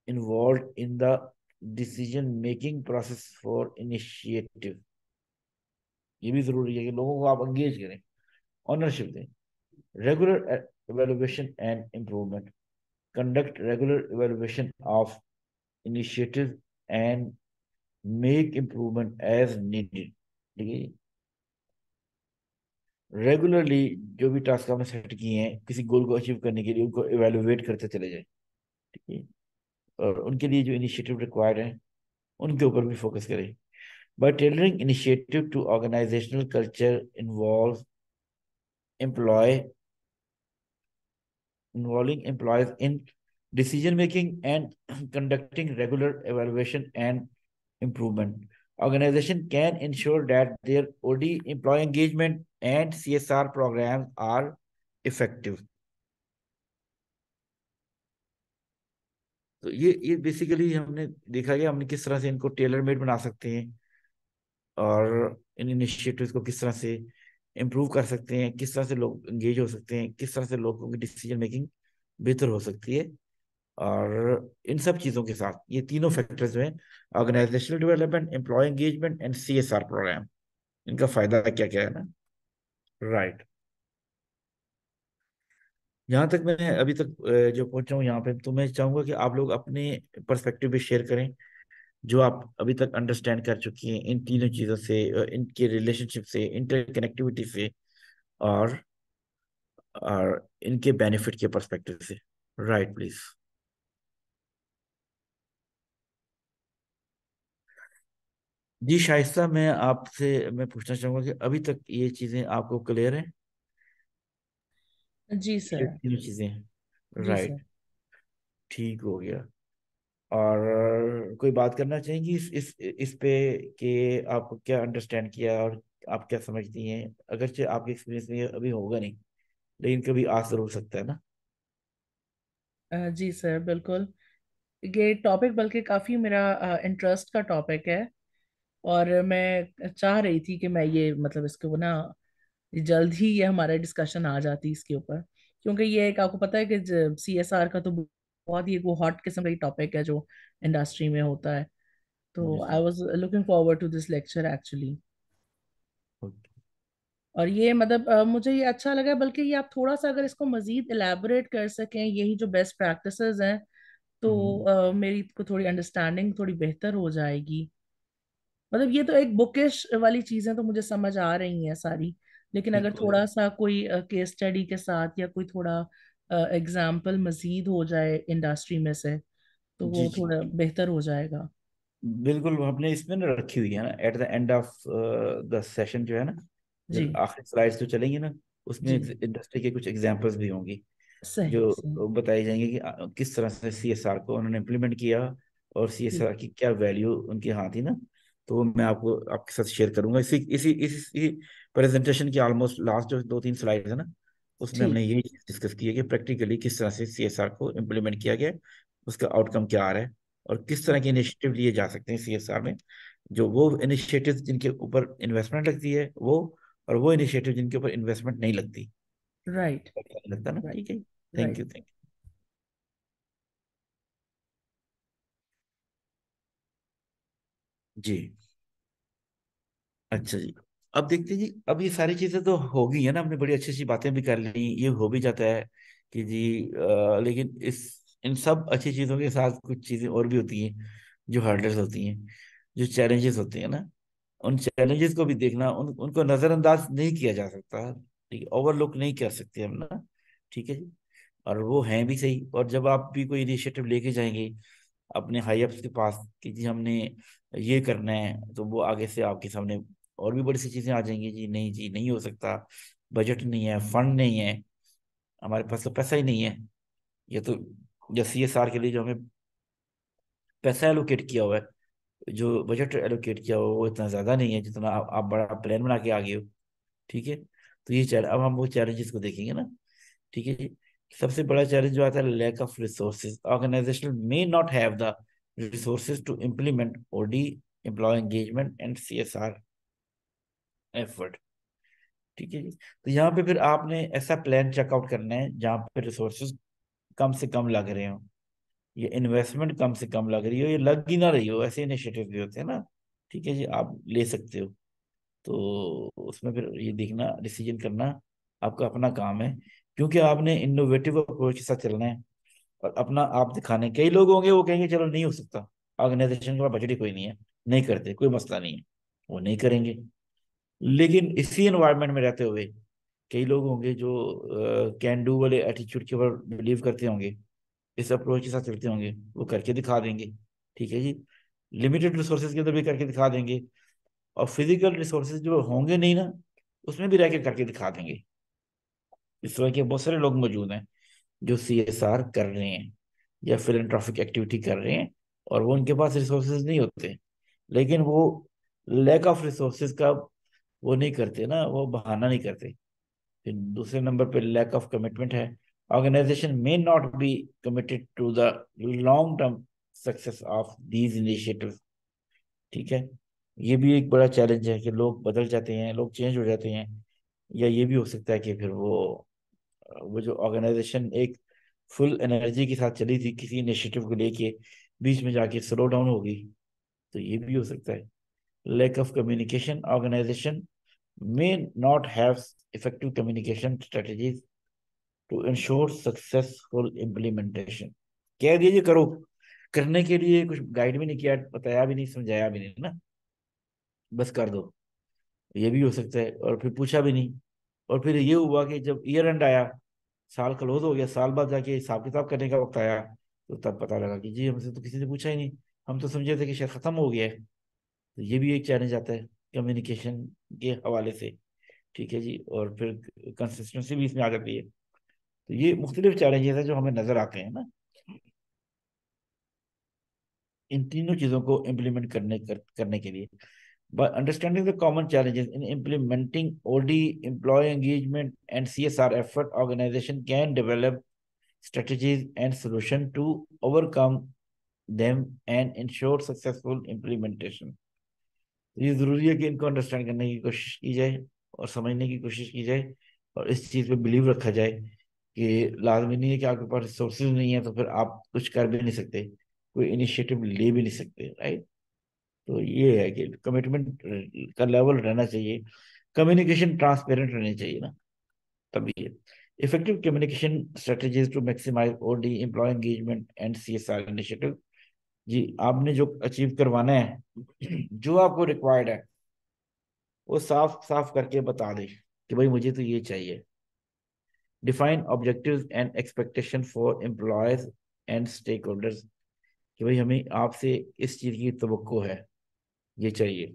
Speaker 3: involved in the decision making process for initiative. ये भी जरूरी है कि लोगों को आप एंगेज करें, ऑनरशिप दें। Regular evaluation and improvement. Conduct regular evaluation of initiative and make improvement as needed, ठीक है। रेगुलरली जो भी टास्क आपने सेट किए हैं किसी गोल को अचीव करने के लिए उनको इवेलुएट करते चले जाए, ठीक है। और उनके लिए जो इनिशिएटिव रिक्वायर्ड है उनके ऊपर भी फोकस करें। By tailoring initiative to organisational culture involve employee involving employees in decision making and conducting regular evaluation and improvement. Organization can ensure that their OD, employee engagement, and CSR programs are effective. तो ये बेसिकली हमने देखा कि हमने किस तरह से इनको टेलर मेड बना सकते हैं और इन इनिशिएटिव्स को किस तरह से इम्प्रूव कर सकते हैं, किस तरह से लोग एंगेज हो सकते हैं, किस तरह से लोगों की डिसीजन मेकिंग बेहतर हो सकती है। और इन सब चीजों के साथ ये तीनों फैक्टर्स जो हैं, organisational development, employee engagement and CSR programme, इनका फायदा क्या क्या है ना। राइट। यहाँ तक मैं अभी तक जो पहुंचा हूँ यहाँ पे, तो मैं चाहूंगा कि आप लोग अपने पर्सपेक्टिव भी शेयर करें जो आप अभी तक अंडरस्टैंड कर चुकी हैं इन तीनों चीजों से, इनके रिलेशनशिप से, इंटरकनेक्टिविटी से, और इनके बेनिफिट के पर्सपेक्टिव से। Right, please. जी शाइस्ता, मैं पूछना चाहूंगा कि अभी तक ये चीजें आपको क्लियर हैं?
Speaker 2: जी
Speaker 3: ये
Speaker 2: सर।
Speaker 3: तीनों चीजें,
Speaker 2: जी सर।
Speaker 3: राइट, ठीक हो गया। और कोई बात करना चाहेंगी इस पे कि आपको क्या अंडरस्टैंड किया और आप क्या समझती हैं? अगरचे आपके एक्सपीरियंस में ये अभी होगा नहीं, लेकिन कभी आ जरूर सकता है ना।
Speaker 2: जी सर बिल्कुल। ये टॉपिक बल्कि काफ़ी मेरा इंटरेस्ट का टॉपिक है, और मैं चाह रही थी कि मैं ये मतलब इसको ना जल्द ही ये हमारा डिस्कशन आ जाती इसके ऊपर, क्योंकि ये एक आपको पता है कि CSR का तो बहुत ही वो हॉट किस्म का टॉपिक है जो इंडस्ट्री में होता है।
Speaker 3: जी
Speaker 2: तो
Speaker 3: sir.
Speaker 2: I was looking forward to this lecture actually.
Speaker 3: Okay.
Speaker 2: और ये मतलब मुझे ये अच्छा लगा, बल्कि ये आप थोड़ा सा अगर इसको मजीद इलेबोरेट कर सकें, यही जो बेस्ट प्रैक्टिसेस हैं, तो
Speaker 3: हम्म,
Speaker 2: मेरी को थोड़ी अंडरस्टैंडिंग थोड़ी बेहतर हो जाएगी। मतलब ये तो एक बुकिश वाली चीजें तो मुझे समझ आ रही हैं सारी, लेकिन अगर
Speaker 3: बिल्कुल।
Speaker 2: थोड़ा सा कोई केस स्टडी के साथ या कोई थोड़ा एग्जाम्पल मजीद हो जाए इंडस्ट्री में से, तो
Speaker 3: जी
Speaker 2: वो
Speaker 3: जी,
Speaker 2: थोड़ा बेहतर हो जाएगा।
Speaker 3: बिल्कुल। हमने इसमें ना रखी हुई है ना, at the end of the session जो है ना, जब
Speaker 2: जी।
Speaker 3: आखिरी स्लाइड्स जो चलेंगी ना, उसमें
Speaker 2: जी।
Speaker 3: इंडस्ट्री के कुछ एग्जांपल्स भी होंगी
Speaker 2: सही सही।
Speaker 3: जो बताई जाएंगे कि किस तरह से CSR को उन्होंने इम्प्लीमेंट किया और
Speaker 2: ठीक।
Speaker 3: CSR की क्या वैल्यू उनके यहाँ थी ना। तो वो मैं आपको आपके साथ शेयर करूंगा इसी इसी इसी प्रेजेंटेशन की ऑलमोस्ट लास्ट जो 2-3 स्लाइड है ना, उसमें हमने
Speaker 2: ठीक।
Speaker 3: ये डिस्कस किया कि प्रैक्टिकली किस तरह से CSR को इम्प्लीमेंट किया गया, उसका आउटकम क्या आ रहा है, और किस तरह
Speaker 2: ठीक।
Speaker 3: के इनिशिएटिव लिए जा सकते हैं CSR में। जो वो इनिशिएटिव जिनके ऊपर इन्वेस्टमेंट लगती है वो, और वो इनिशिएटिव जिनके ऊपर इन्वेस्टमेंट नहीं लगती।
Speaker 2: राइट।
Speaker 3: लगता ना,
Speaker 2: राइट।
Speaker 3: ठीक है। Thank
Speaker 2: right.
Speaker 3: You, thank you. जी। अच्छा जी। अब देखते हैं जी, अब ये सारी चीजें तो हो गई है ना, हमने बड़ी अच्छी अच्छी बातें भी कर ली, ये हो भी जाता है कि जी लेकिन इन सब अच्छी चीजों के साथ कुछ चीजें और भी होती हैं जो हर्डल्स होती हैं, जो चैलेंजेस होते हैं ना। उन चैलेंजेस को भी देखना, उनको नजरअंदाज नहीं किया जा सकता, ठीक है, ओवरलुक नहीं कर सकते हम ना, ठीक है जी। और वो हैं भी सही। और जब आप भी कोई इनिशिएटिव लेके जाएंगे अपने हाई अप्स के पास कि जी हमने ये करना है, तो वो आगे से आपके सामने और भी बड़ी सी चीजें आ जाएंगी, जी नहीं जी नहीं हो सकता, बजट नहीं है, फंड नहीं है, हमारे पास तो पैसा ही नहीं है। ये तो जो CSR के लिए जो हमें पैसा एलोकेट किया हुआ है, जो बजट एलोकेट किया हुआ है, वो इतना ज्यादा नहीं है जितना आप बड़ा प्लान बना के आ गए हो, ठीक है। तो ये अब हम वो चैलेंजेस को देखेंगे ना, ठीक है जी। सबसे बड़ा चैलेंज जो आता है, lack of resources. Organisation may not have the resources to implement OD, employee engagement and CSR effort, ठीक है जी। तो यहाँ पे फिर आपने ऐसा प्लान चेकआउट करना है जहाँ पे रिसोर्सेज कम से कम लग रहे हो, ये इन्वेस्टमेंट कम से कम लग रही हो, ये लग ही ना रही हो, ऐसे इनिशिएटिव भी होते हैं ना, ठीक है जी, आप ले सकते हो। तो उसमें फिर ये देखना, डिसीजन करना आपका अपना काम है, क्योंकि आपने इनोवेटिव अप्रोच के साथ चलना है और अपना आप दिखाने। कई लोग होंगे वो कहेंगे चलो नहीं हो सकता, ऑर्गेनाइजेशन के पास बजट ही कोई नहीं है, नहीं करते, कोई मसला नहीं है, वो नहीं करेंगे। लेकिन इसी एनवायरनमेंट में रहते हुए कई लोग होंगे जो कैन डू वाले एटीट्यूड के ऊपर बिलीव करते होंगे, इस अप्रोच के साथ चलते होंगे, वो करके दिखा देंगे। ठीक है जी, लिमिटेड रिसोर्सेज के अंदर भी करके दिखा देंगे, और फिजिकल रिसोर्सेज जो होंगे नहीं ना, उसमें भी रह के करके दिखा देंगे। इस तरह के बहुत सारे लोग मौजूद हैं जो CSR कर रहे हैं या फिलेंथ्रोपिक एक्टिविटी कर रहे हैं, और वो उनके पास रिसोर्सेज नहीं होते, लेकिन वो लैक ऑफ रिसोर्सेज का वो नहीं करते ना, वो बहाना नहीं करते। फिर दूसरे नंबर पे लैक ऑफ कमिटमेंट है। Organisation may not be committed to the long term success of these initiatives. ठीक है, ये भी एक बड़ा चैलेंज है कि लोग बदल जाते हैं, लोग चेंज हो जाते हैं, या ये भी हो सकता है कि फिर वो जो ऑर्गेनाइजेशन एक फुल एनर्जी के साथ चली थी किसी इनिशिएटिव को लेके, बीच में जाके स्लो डाउन हो गई, तो ये भी हो सकता है। Lack of communication, organisation may not have effective communication strategies to ensure successful implementation। कह दिए ये करो, करने के लिए कुछ गाइड भी नहीं किया, बताया भी नहीं, समझाया भी नहीं ना, बस कर दो, ये भी हो सकता है। और फिर पूछा भी नहीं, और फिर ये हुआ कि जब ईयर एंड आया, साल क्लोज हो गया, साल बाद जाके हिसाब किताब करने का वक्त आया, तो तब पता लगा कि जी हमसे तो किसी ने पूछा ही नहीं, हम तो समझे थे कि शायद खत्म हो गया है। तो ये भी एक चैलेंज आता है कम्युनिकेशन के हवाले से। ठीक है जी, और फिर कंसिस्टेंसी भी इसमें आ जाती है। तो ये मुख्तलिफ चैलेंजेस हैं जो हमें नजर आते हैं ना, इन तीनों चीजों को इम्प्लीमेंट करने के लिए। By understanding the common challenges in implementing OD, employee engagement, and CSR effort, organization can develop strategies and solution to overcome them and ensure successful implementation। ये जरूरी है कि इनको अंडरस्टैंड करने की कोशिश की जाए और समझने की कोशिश की जाए, और इस चीज पे बिलीव रखा जाए कि लाजमी नहीं है कि आपके पास रिसोर्सेज नहीं है तो फिर आप कुछ कर भी नहीं सकते, कोई इनिशिएटिव ले भी नहीं सकते, राइट। तो ये है कि कमिटमेंट का लेवल रहना चाहिए, कम्युनिकेशन ट्रांसपेरेंट रहनी चाहिए ना, तभी है। Effective communication strategies to maximize OD, employee engagement and CSR initiative. जी, आपने जो अचीव करवाना है, जो आपको रिक्वायर्ड है, वो साफ साफ करके बता दे कि भाई मुझे तो ये चाहिए। Define objectives and expectation for employees and stakeholders, कि भाई हमें आपसे इस चीज की तवक्को है, ये चाहिए।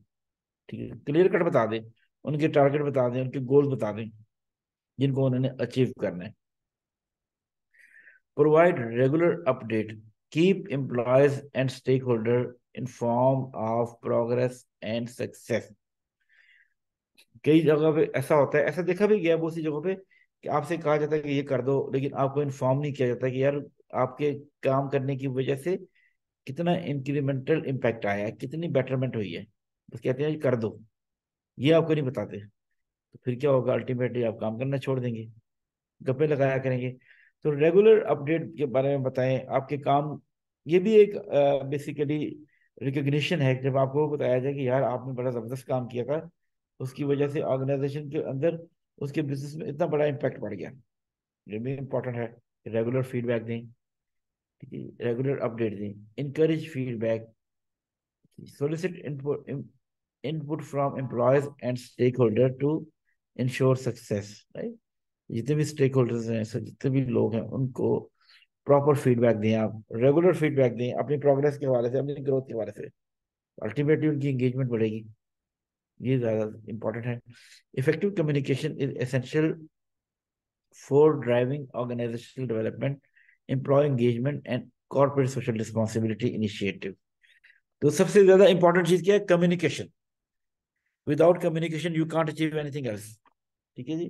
Speaker 3: ठीक है, क्लियर कट बता दें, उनके टारगेट बता दें, उनके गोल बता दें जिनको उन्होंने अचीव करना है। Provide regular update, keep employees and stakeholder inform of progress and success. कई जगह पे ऐसा होता है, ऐसा देखा भी गया है बहुत सी जगहों पे, कि आपसे कहा जाता है कि ये कर दो, लेकिन आपको इन्फॉर्म नहीं किया जाता कि यार आपके काम करने की वजह से कितना इंक्रीमेंटल इम्पैक्ट आया है, कितनी बेटरमेंट हुई है, बस कहते हैं ये कर दो, ये आपको नहीं बताते। तो फिर क्या होगा, अल्टीमेटली आप काम करना छोड़ देंगे, गप्पे लगाया करेंगे। तो रेगुलर अपडेट के बारे में बताएं आपके काम। ये भी एक बेसिकली रिकग्निशन है, जब आपको बताया जाए कि यार आपने बड़ा जबरदस्त काम किया था, उसकी वजह से ऑर्गेनाइजेशन के अंदर उसके बिजनेस में इतना बड़ा इम्पैक्ट पड़ गया। ये भी इम्पोर्टेंट है, रेगुलर फीडबैक दें, ठीक है, रेगुलर अपडेट दें, encourage feedback, solicit input from employees and stakeholder to ensure success, right. जितने भी स्टेक होल्डर्स हैं, जितने भी लोग हैं, उनको प्रॉपर फीडबैक दें, आप रेगुलर फीडबैक दें अपनी प्रोग्रेस के हवाले से, अपनी ग्रोथ के हवाले से, अल्टीमेटली उनकी एंगेजमेंट बढ़ेगी। ये ज्यादा इंपॉर्टेंट है। Effective communication is essential for driving organizational development, employee engagement and corporate social responsibility initiative. तो सबसे ज्यादा इंपॉर्टेंट चीज क्या है, communication. Without communication you can't achieve anything else. ठीक है जी,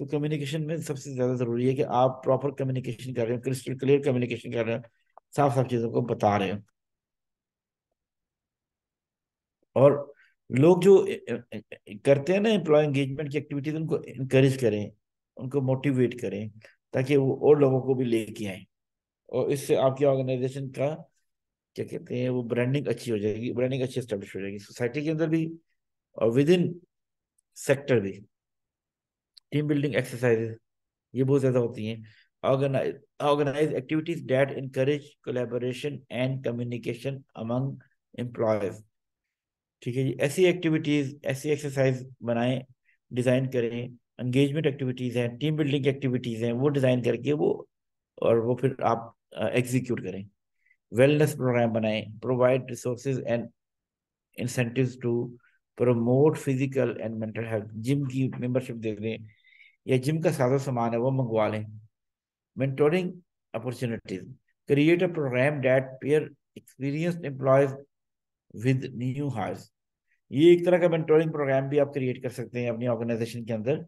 Speaker 3: तो कम्युनिकेशन में सबसे ज्यादा जरूरी है कि आप प्रॉपर कम्युनिकेशन कर रहे हो, क्रिस्टल क्लियर कम्युनिकेशन कर रहे हो, साफ साफ चीजों को बता रहे हो। और लोग जो करते हैं ना एम्प्लॉय एंगेजमेंट की एक्टिविटीज, उनको इनकरेज करें, उनको मोटिवेट करें, ताकि वो और लोगों को भी लेके आए, और इससे आपकी ऑर्गेनाइजेशन का क्या कहते हैं, वो ब्रांडिंग अच्छी हो जाएगी, ब्रांडिंग अच्छी एस्टेब्लिश हो जाएगी सोसाइटी के अंदर भी और विद इन सेक्टर भी। टीम बिल्डिंग एक्सरसाइजेज ये बहुत ज्यादा होती हैं। Organize activities that encourage collaboration and communication among employees. ठीक है जी, ऐसी एक्टिविटीज, ऐसी एक्सरसाइज बनाएं, डिजाइन करें एंगेजमेंट एक्टिविटीज हैं, टीम बिल्डिंग एक्टिविटीज हैं, वो डिजाइन करके वो, और वो फिर आप एग्जीक्यूट करें। वेलनेस प्रोग्राम बनाएं, provide resources and incentives to promote physical and mental health. Gym की मेंबरशिप दे दें, या जिम का सारा सामान है वो मंगवा लें। Mentoring opportunities, create a program that pair experienced employees with new hires. ये एक तरह का मेंटोरिंग प्रोग्राम भी आप क्रिएट कर सकते हैं अपनी ऑर्गेनाइजेशन के अंदर,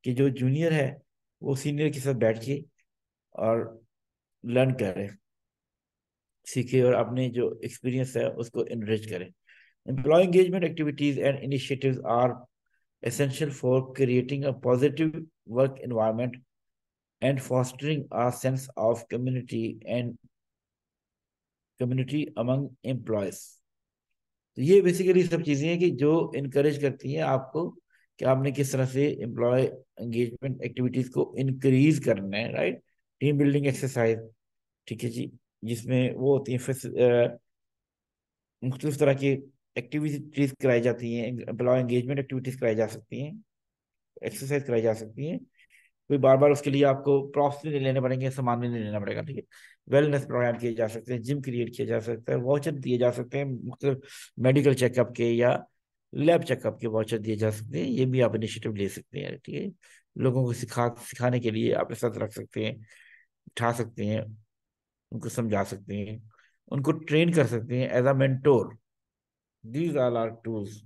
Speaker 3: कि जो जूनियर है वो सीनियर के साथ बैठ के और लर्न करे, सीखे, और अपने जो एक्सपीरियंस है उसको इनरिच करें। Employee engagement activities and initiatives are essential for creating a positive work environment and fostering a sense of community among employees। तो ये बेसिकली सब चीजें हैं कि जो इनकरेज करती हैं आपको कि आपने किस तरह से एम्प्लॉय एंगेजमेंट एक्टिविटीज को इंक्रीज करना है, राइट। टीम बिल्डिंग एक्सरसाइज, ठीक है जी, जिसमें वो होती है मुख्तलिफ तरह की एक्टिविटीज कराई जाती हैं, एम्प्लॉय एंगेजमेंट एक्टिविटीज कराई जा सकती हैं, एक्सरसाइज कराई जा सकती हैं। कोई बार बार उसके लिए आपको प्रॉप्स भी नहीं लेने पड़ेंगे, सामान भी नहीं लेना पड़ेगा, ठीक है। वेलनेस प्रोग्राम किए जा सकते हैं, जिम क्रिएट किया जा सकता है, वॉचर दिए जा सकते हैं, मतलब मेडिकल चेकअप के या लैब चेकअप के वॉचर दिए जा सकते हैं। ये भी आप इनिशिएटिव ले सकते हैं, ठीक है। लोगों को सिखाने के लिए आप साथ रख सकते हैं, उठा सकते हैं, उनको समझा सकते हैं, उनको ट्रेन कर सकते हैं as a mentor. These are are tools.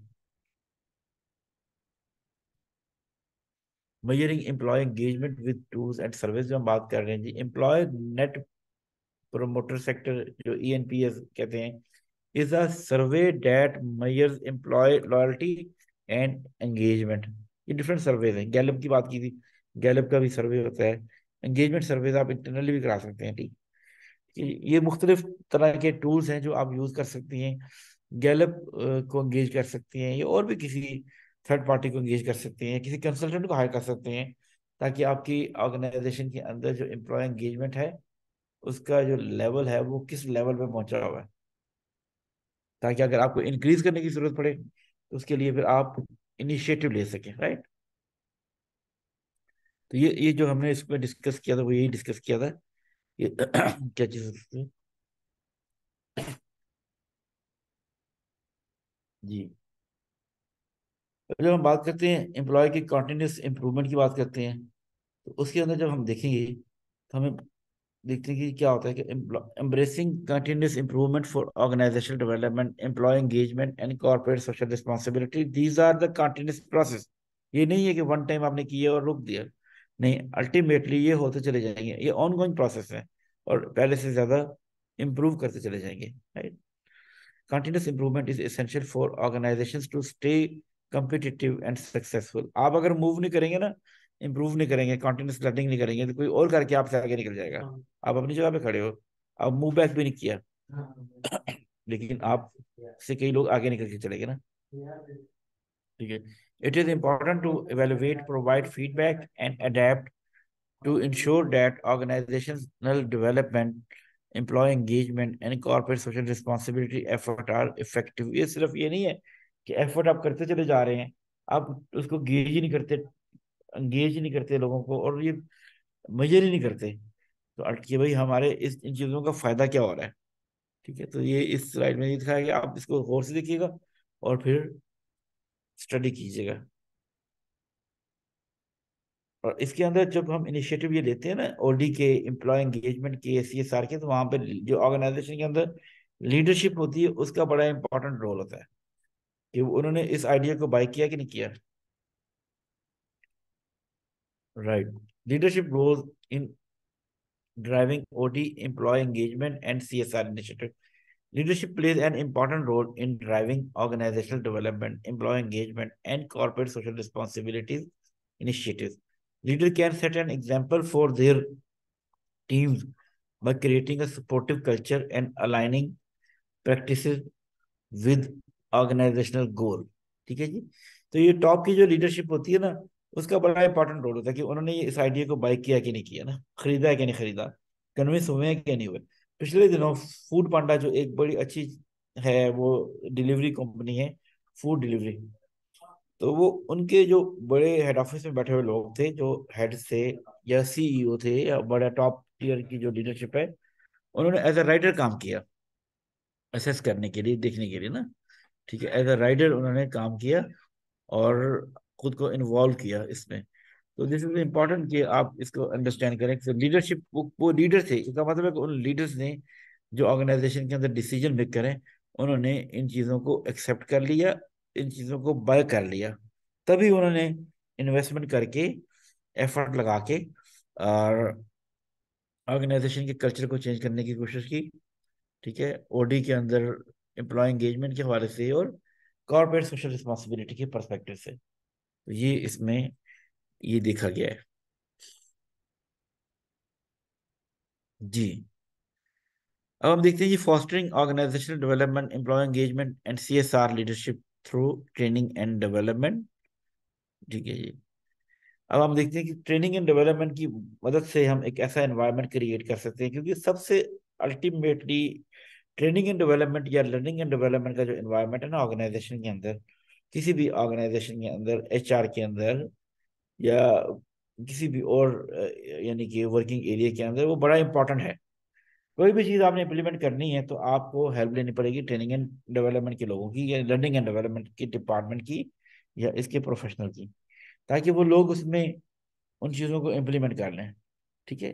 Speaker 3: Measuring employee engagement with tools and service, जो हम बात कर रहे हैं जी, एम्प्लॉय नेट प्रोमोटर सेक्टर, जो ENPS कहते हैं, is a survey that measures employee loyalty and engagement. ये डिफरेंट सर्वेज हैं, गैलप की बात की थी, गैलप का भी सर्वे होता है। एंगेजमेंट सर्वेज आप इंटरनली भी करा सकते हैं, ठीक। ये मुख्तलिफ तरह के टूल्स हैं जो आप यूज कर सकती हैं। गैलप को एंगेज कर सकती हैं, या और भी किसी थर्ड पार्टी को एंगेज कर सकती हैं, किसी कंसल्टेंट को हायर कर सकते हैं, ताकि आपकी ऑर्गेनाइजेशन के अंदर जो एम्प्लॉय एंगेजमेंट है उसका जो लेवल है वो किस लेवल पे पहुंचा हुआ है, ताकि अगर आपको इंक्रीज करने की जरूरत पड़े तो उसके लिए फिर आप इनिशिएटिव ले सकें, राइट। तो ये जो हमने इसमें डिस्कस किया था वो यही डिस्कस किया था, ये क्या चीज जी। जब हम बात करते हैं एम्प्लॉय की कॉन्टिन्यूस इंप्रूवमेंट की बात करते हैं, तो उसके अंदर जब हम देखेंगे तो हमें देखते हैं कि क्या होता है कि embracing continuous improvement for organizational development, employee engagement and corporate social responsibility, these are the continuous process. ये नहीं है कि वन टाइम आपने किया और रुक दिया, नहीं, अल्टीमेटली ये होते चले जाएंगे, ये ऑनगोइंग प्रोसेस है, और पहले से ज्यादा इंप्रूव करते चले जाएंगे, right. Continuous improvement is essential for organizations to stay competitive and successful. आप अगर मूव नहीं करेंगे ना, इंप्रूव नहीं करेंगे, कंटिन्यूस लर्निंग नहीं करेंगे, तो कोई और करके आपसे आगे निकल जाएगा। आप अपनी जगह पे खड़े हो, आप मूव बैक भी नहीं किया, लेकिन आप से कई लोग आगे निकल के चले गए ना, ठीक है। It is important to evaluate, provide feedback and adapt to ensure that organizational development, employee engagement and corporate social responsibility effort are effective। ये सिर्फ ये नहीं है कि एफर्ट आप करते चले जा रहे हैं, आप उसको गेज ही नहीं करते, एंगेज ही नहीं करते लोगों को, और ये मेजर ही नहीं करते, तो अटके भाई हमारे इस इन चीजों का फायदा क्या हो रहा है, ठीक है। तो ये इस स्लाइड में ये दिखाया गया, आप इसको गौर से देखिएगा और फिर स्टडी कीजिएगा। और इसके अंदर जब हम इनिशिएटिव ये लेते हैं ना, OD के, एम्प्लॉय एंगेजमेंट के, CSR के, तो वहां पे जो ऑर्गेनाइजेशन के अंदर लीडरशिप होती है उसका बड़ा इंपॉर्टेंट रोल होता है, कि उन्होंने इस आइडिया को बाय किया कि नहीं किया, right. Leadership role in driving OD, employee engagement and CSR initiative। Leadership plays an important role in driving organizational development, employee engagement, and corporate social responsibilities initiatives. Leader can set an example for their teams by creating a supportive culture and aligning practices with organizational goal, ठीक है जी। तो ये टॉप की जो लीडरशिप होती है ना, उसका बड़ा इंपॉर्टेंट रोल होता है कि उन्होंने ये इस आइडिया को बाय किया कि नहीं किया ना, खरीदा है कि नहीं खरीदा, कन्विंस हुए हैं कि नहीं हुए। पिछले दिनों फूड पांडा जो एक बड़ी अच्छी है, वो डिलीवरी कंपनी है, फूड डिलीवरी, तो वो उनके जो बड़े हेड ऑफिस में बैठे हुए लोग थे, जो हेड थे या सीईओ थे या बड़ा टॉप टीयर की जो लीडरशिप है, उन्होंने एज अ राइटर काम किया, असेस करने के लिए, देखने के लिए ना, ठीक है, एज अ राइटर उन्होंने काम किया और खुद को इन्वॉल्व किया इसमें। तो दिस इज इम्पोर्टेंट कि आप इसको अंडरस्टैंड करें कि लीडरशिप, वो लीडर थे, इसका मतलब है कि उन लीडर्स ने जो ऑर्गेनाइजेशन के अंदर डिसीजन मेक करें, उन्होंने इन चीज़ों को एक्सेप्ट कर लिया, इन चीज़ों को बाय कर लिया, तभी उन्होंने इन्वेस्टमेंट करके, एफर्ट लगा के और ऑर्गेनाइजेशन के कल्चर को चेंज करने की कोशिश की, ठीक है, ओडी के अंदर एम्प्लॉय एंगेजमेंट के हवाले से और कॉर्पोरेट सोशल रिस्पॉन्सिबिलिटी के पर्सपेक्टिव से। तो ये इसमें ये देखा गया है जी। अब हम देखते हैं जी, fostering organizational development, employee engagement and CSR leadership through training and development, ठीक है जी। अब हम देखते हैं कि ट्रेनिंग एंड डेवलपमेंट की मदद से हम एक ऐसा एनवायरनमेंट क्रिएट कर सकते हैं, क्योंकि सबसे अल्टीमेटली ट्रेनिंग एंड डेवलपमेंट या लर्निंग एंड डेवलपमेंट का जो एनवायरनमेंट है ना ऑर्गेनाइजेशन के अंदर, किसी भी ऑर्गेनाइजेशन के अंदर, एचआर के अंदर या किसी भी और यानी कि वर्किंग एरिया के अंदर, वो बड़ा इंपॉर्टेंट है। कोई भी चीज़ आपने इम्प्लीमेंट करनी है तो आपको हेल्प लेनी पड़ेगी ट्रेनिंग एंड डेवलपमेंट के लोगों की, या लर्निंग एंड डेवलपमेंट की डिपार्टमेंट की, या इसके प्रोफेशनल की, ताकि वो लोग उसमें उन चीज़ों को इम्प्लीमेंट कर लें, ठीक है।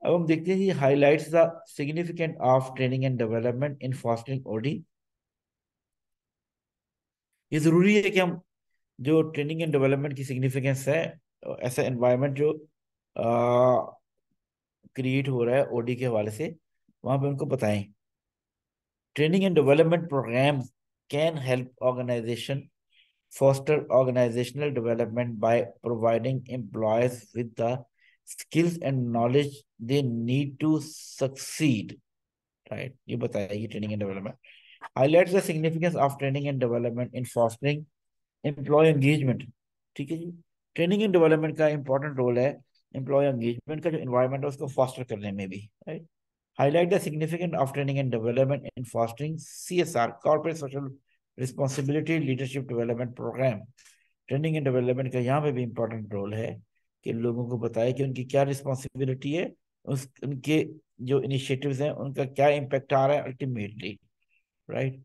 Speaker 3: अब हम देखते हैं कि highlights the significant of training and development in fostering OD. ये जरूरी है कि हम जो ट्रेनिंग एंड डेवलपमेंट की सिग्निफिकेंस है, ऐसा एनवायरनमेंट जो क्रिएट हो रहा है ओडी के हवाले से, वहां पे उनको बताएं। Training and development program can help organization foster organizational development by providing employees with the skills and knowledge they need to succeed, right? ये बताएगी training and development. highlights the significance of training and development in fostering employee engagement, ठीक है जी। ट्रेनिंग एंड डेवलपमेंट का इंपॉर्टेंट रोल है एम्प्लॉय एंगेजमेंट का जो इन्वायरमेंट है उसको फॉस्टर करने में भी, right. highlight the significance of training and development in fostering CSR, corporate social responsibility leadership development program। Training and development का यहाँ पे भी इंपॉर्टेंट रोल है कि लोगों को बताए कि उनकी क्या रिस्पॉन्सिबिलिटी है, उनके जो इनिशिएटिव्स हैं उनका क्या इम्पेक्ट आ रहा है अल्टीमेटली, राइट,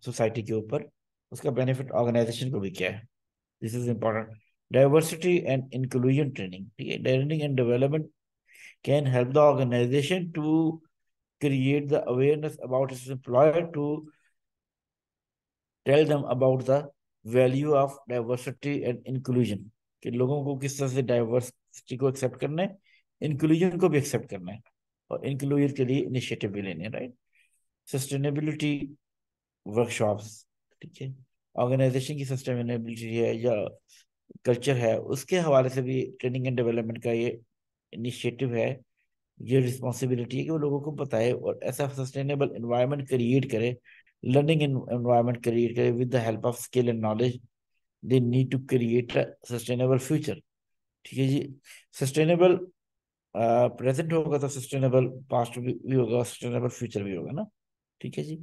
Speaker 3: सोसाइटी के ऊपर, उसका बेनिफिट ऑर्गेनाइजेशन को भी क्या है। This is important. Diversity and inclusion training, ठीक है, training and development can help the organization to create the awareness about its employer, to tell them about the value of diversity and inclusion, कि लोगों को किस तरह से डाइवर्सिटी को एक्सेप्ट करना है, इंक्लूजन को भी एक्सेप्ट करना है, और इंक्लूजन के लिए इनिशिएटिव भी लेने हैं, राइट। सस्टेनेबिलिटी वर्कशॉप्स, ठीक है, ऑर्गेनाइजेशन की सस्टेनेबिलिटी है या कल्चर है, उसके हवाले से भी ट्रेनिंग एंड डेवलपमेंट का ये इनिशिएटिव है, ये रिस्पॉन्सिबिलिटी है कि वो लोगों को बताए और ऐसा सस्टेनेबल एनवायरनमेंट क्रिएट करे, लर्निंग एनवायरनमेंट क्रिएट करे with the help of skill and knowledge they need to create a sustainable future, ठीक है जी। सस्टेनेबल प्रेजेंट होगा तो सस्टेनेबल पास्ट भी होगा, सस्टेनेबल फ्यूचर भी होगा ना, ठीक है जी।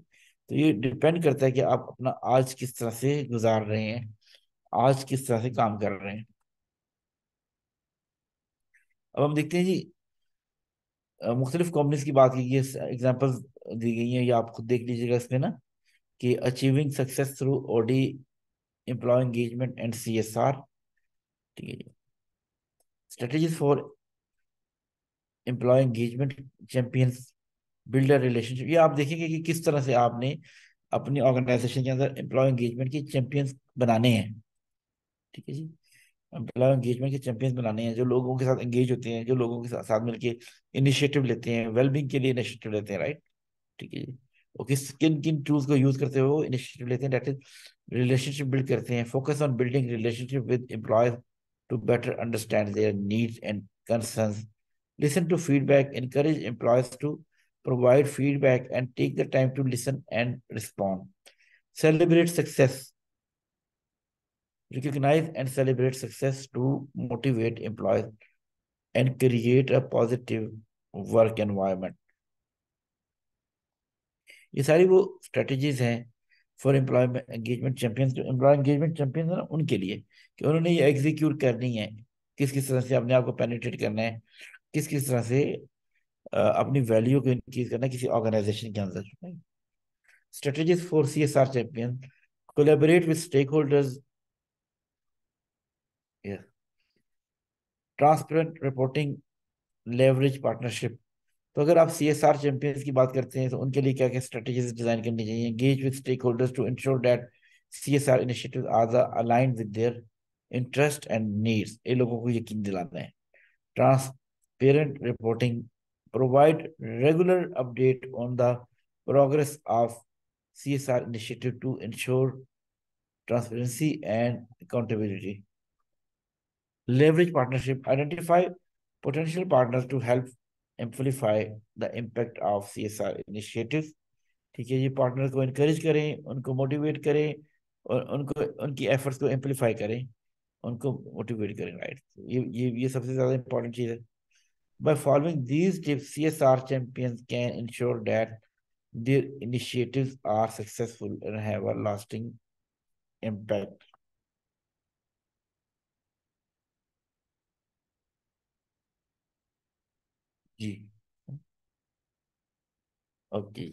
Speaker 3: तो ये डिपेंड करता है कि आप अपना आज किस तरह से गुजार रहे हैं, आज किस तरह से काम कर रहे हैं। अब हम देखते हैं जी, मुख्तलिफ कंपनीज की बात की गई है, एग्जाम्पल्स दी गई हैं, ये आप खुद देख लीजिएगा इसमें ना, कि achieving success through OD, employee engagement and CSR, ठीक है जी। Strategies for employee engagement champions builder relationship, ये आप देखेंगे कि किस तरह से आपने अपनी ऑर्गेनाइजेशन के अंदर एम्प्लॉय एंगेजमेंट के चैंपियंस बनाने हैं, ठीक है जी। एम्प्लॉय एंगेजमेंट के चैंपियंस बनाने हैं, जो लोगों के साथ एंगेज होते हैं, जो लोगों के साथ मिलकर इनिशिएटिव लेते हैं, वेलबींग के लिए इनिशिएटिव लेते हैं, राइट, ठीक है जी। और किन किन टूल्स को यूज करते हुए वो इनिशिएटिव लेते हैं, दैट इज रिलेशनशिप बिल्ड करते हैं, focus on building relationship with employees to better understand their needs and concerns, listen to feedback, encourage employees to provide feedback and take the time to listen and respond, celebrate success, recognize and celebrate success to motivate employees and create a positive work environment। ये सारी वो स्ट्रेटजीज हैं फॉर एम्प्लॉयमेंट एंगेजमेंट चैंपियंस, जो एम्प्लॉय एंगेजमेंट चैंपियंस है ना उनके लिए, कि उन्होंने ये एग्जीक्यूट करनी है, किस किस तरह से अपने आप को पेनिट्रेट करना है, किस किस तरह से अपनी वैल्यू को इंक्रीज करना है किसी ऑर्गेनाइजेशन के अंदर। Strategies for CSR champion, collaborate with stakeholders, transparent reporting, leverage partnership. तो अगर आप CSR चैंपियंस की बात करते हैं तो उनके लिए क्या क्या स्ट्रेटेजीज डिजाइन करनी चाहिए? Engage with stakeholders to ensure that CSR initiatives are aligned with their interest and needs, ये लोगों को यकीन दिलाना है। Transparent reporting, provide regular update on the progress of CSR initiative to ensure transparency and accountability. Leverage partnership, identify potential partners to help amplify the impact of CSR initiatives. ठीक है, ये पार्टनर को इनकरेज करें, उनको मोटिवेट करें और उनको उनकी एफर्ट्स को एम्पलीफाई करें, उनको मोटिवेट करें, राइट। ये सबसे ज्यादा इंपॉर्टेंट चीज है। By following these tips, CSR champions can ensure that their initiatives are successful and have a lasting impact. जी, ओके।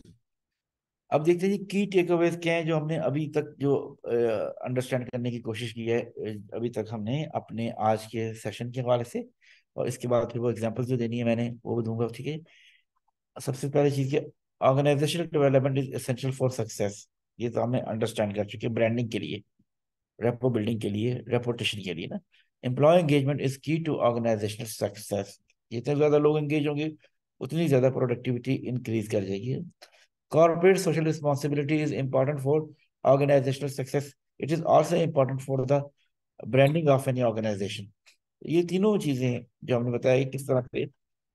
Speaker 3: अब देखते हैं की टेक अवेज क्या है जो हमने अभी तक जो अंडरस्टैंड करने की कोशिश की है अभी तक हमने अपने आज के सेशन के हवाले से, और इसके बाद फिर वो एग्जांपल्स जो देनी है मैंने वो भी दूंगा, ठीक है। सबसे पहले चीज के organizational development is essential for success, ये तो हमने अंडरस्टैंड कर चुके हैं, ब्रांडिंग के लिए, रेपो बिल्डिंग के लिए, रेपुटेशन के लिए ना। एम्प्लॉय एंगेजमेंट इज की टू ऑर्गेनाइजेशनल सक्सेस, जितने ज्यादा लोग एंगेज होंगे उतनी ज्यादा प्रोडक्टिविटी इंक्रीज कर जाएगी। Corporate social responsibility is important for organizational success, it is also important for the branding of any organization. ये तीनों चीजें जो हमने बताया किस तरह से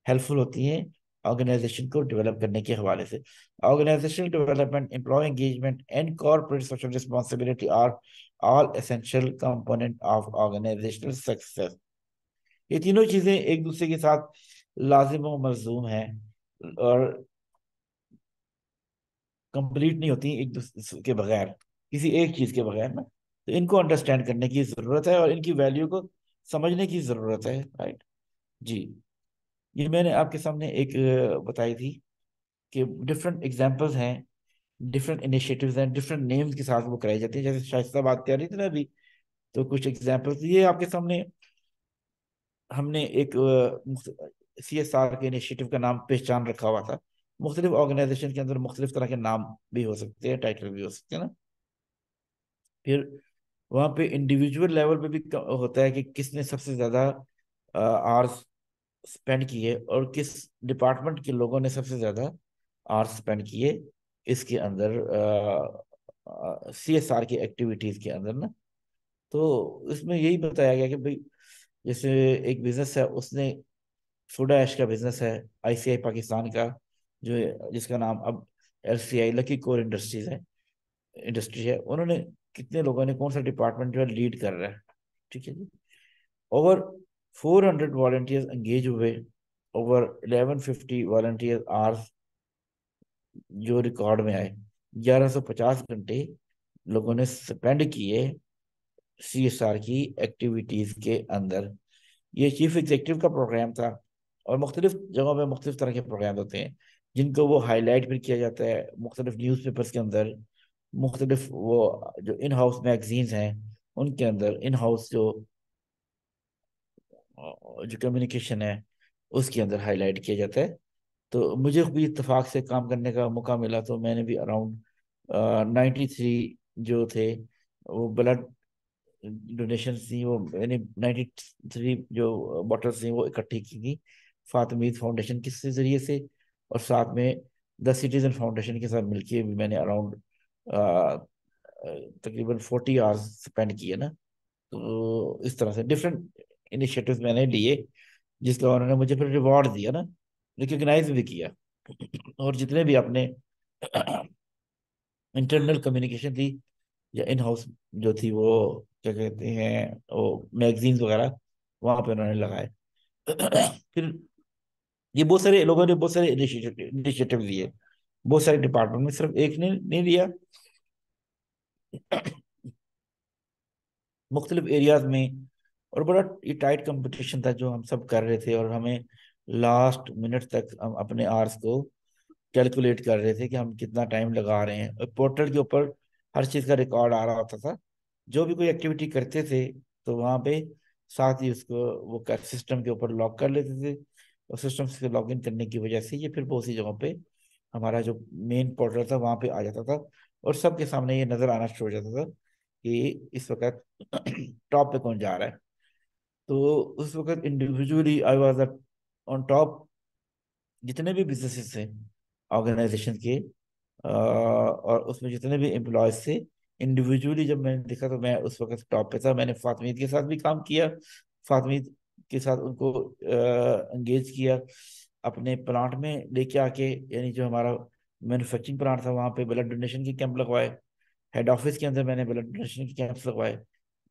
Speaker 3: हेल्पफुल होती हैं ऑर्गेनाइजेशन को डेवलप करने के हवाले से। Organizational development, employee engagement and corporate social responsibility are all essential component of organizational success. ये तीनों चीजें एक दूसरे के साथ लाजिम व मलजूम हैं और कंप्लीट नहीं होती एक दूसरे के बगैर, किसी एक चीज के बगैर ना। तो इनको अंडरस्टैंड करने की जरूरत है और इनकी वैल्यू को समझने की जरूरत है, राइट जी। ये मैंने आपके सामने एक बताई थी कि डिफरेंट एग्जांपल्स हैं, डिफरेंट इनिशिएटिव्स हैं, डिफरेंट नेम्स के साथ वो कराई जाती है, जैसे शाइस्ता बात कर रही थी ना अभी। तो कुछ एग्जांपल्स ये आपके सामने हमने एक CSR के इनिशिएटिव का नाम पहचान रखा हुआ था। मुख्तलिफ ऑर्गेनाइजेशन के अंदर मुख्तलिफ तरह के नाम भी हो सकते हैं, टाइटल भी हो सकते हैं ना। फिर वहाँ पे इंडिविजुअल लेवल पे भी होता है कि किसने सबसे ज्यादा आवर्स स्पेंड किए और किस डिपार्टमेंट के लोगों ने सबसे ज्यादा आवर्स स्पेंड किए इसके अंदर CSR की एक्टिविटीज के अंदर ना। तो इसमें यही बताया गया कि भाई जैसे एक बिजनेस है, उसने सोडा ऐश का बिजनेस है, ICI पाकिस्तान का, जो जिसका नाम अब LCI लकी कोर इंडस्ट्रीज है, इंडस्ट्री है, उन्होंने कितने लोगों ने कौन सा डिपार्टमेंट जो है लीड कर रहा है, ठीक है जी। ओवर 400 वॉलंटियर्स एंगेज हुए, ओवर 1150 वॉलंटियर आवर्स जो रिकॉर्ड में आए, 1150 घंटे लोगों ने स्पेंड किए CSR की एक्टिविटीज के अंदर। ये चीफ एग्जीक्यूटिव का प्रोग्राम था और मुख्तलिफ जगहों पे मुख्तलिफ तरह के प्रोग्राम होते हैं जिनको वो हाईलाइट भी किया जाता है मुख्तलिफ न्यूज़ पेपर्स के अंदर, मुख्तलिफ वो जो इन हाउस मैगजीन्स हैं उनके अंदर, इन हाउस जो कम्युनिकेशन है उसके अंदर हाईलाइट किया जाता है। तो मुझे भी इत्तेफाक से काम करने का मौका मिला, तो मैंने भी अराउंड 93 जो थे वो ब्लड डोनेशन थी, वो मैंने 93 जो बॉटल्स थी वो इकट्ठी की थी फातिमीद फाउंडेशन के जरिए से, और साथ में द सिटीजन फाउंडेशन के साथ मिलके भी मैंने अराउंड तकरीबन 40 आवर्स स्पेंड किए ना। तो इस तरह से डिफरेंट इनिशिएटिव्स मैंने लिए जिसका उन्होंने मुझे फिर रिवॉर्ड दिया ना, रिकग्नाइज भी किया। और जितने भी अपने इंटरनल कम्युनिकेशन थी या इन हाउस जो थी वो क्या कहते हैं वो मैगजीन्स वगैरह वहां पे उन्होंने लगाए। फिर ये बहुत सारे लोगों ने बहुत सारे इनिशिएटिव लिए, बहुत सारे डिपार्टमेंट में, सिर्फ एक ने नहीं लिया, मुख्तलिफ एरियाज में। और बड़ा ये टाइट कंपटीशन था जो हम सब कर रहे थे, और हमें लास्ट मिनट तक हम अपने आवर्स को कैलकुलेट कर रहे थे कि हम कितना टाइम लगा रहे हैं, और पोर्टल के ऊपर हर चीज़ का रिकॉर्ड आ रहा होता था। जो भी कोई एक्टिविटी करते थे तो वहाँ पे साथ ही उसको वो कर सिस्टम के ऊपर लॉग कर लेते थे, और सिस्टम से लॉग इन करने की वजह से ये फिर बहुत सी जगहों पे हमारा जो मेन पोर्टल था वहाँ पे आ जाता था, और सबके सामने ये नज़र आना शुरू हो जाता था कि इस वक्त टॉप पे कौन जा रहा है। तो उस वक्त individually I was on top, जितने भी बिजनेसेस थे ऑर्गेनाइजेशन के, और उसमें जितने भी एम्प्लॉयज थे, इंडिविजुअली जब मैंने देखा तो मैं उस वक्त टॉप पे था। मैंने फातमीद के साथ भी काम किया, फातमीद के साथ उनको एंगेज किया अपने प्लांट में लेके आके, यानी जो हमारा मैन्युफैक्चरिंग प्लांट था वहाँ पे ब्लड डोनेशन के कैंप लगवाए। हेड ऑफिस के अंदर मैंने ब्लड डोनेशन के कैंप्स लगवाए।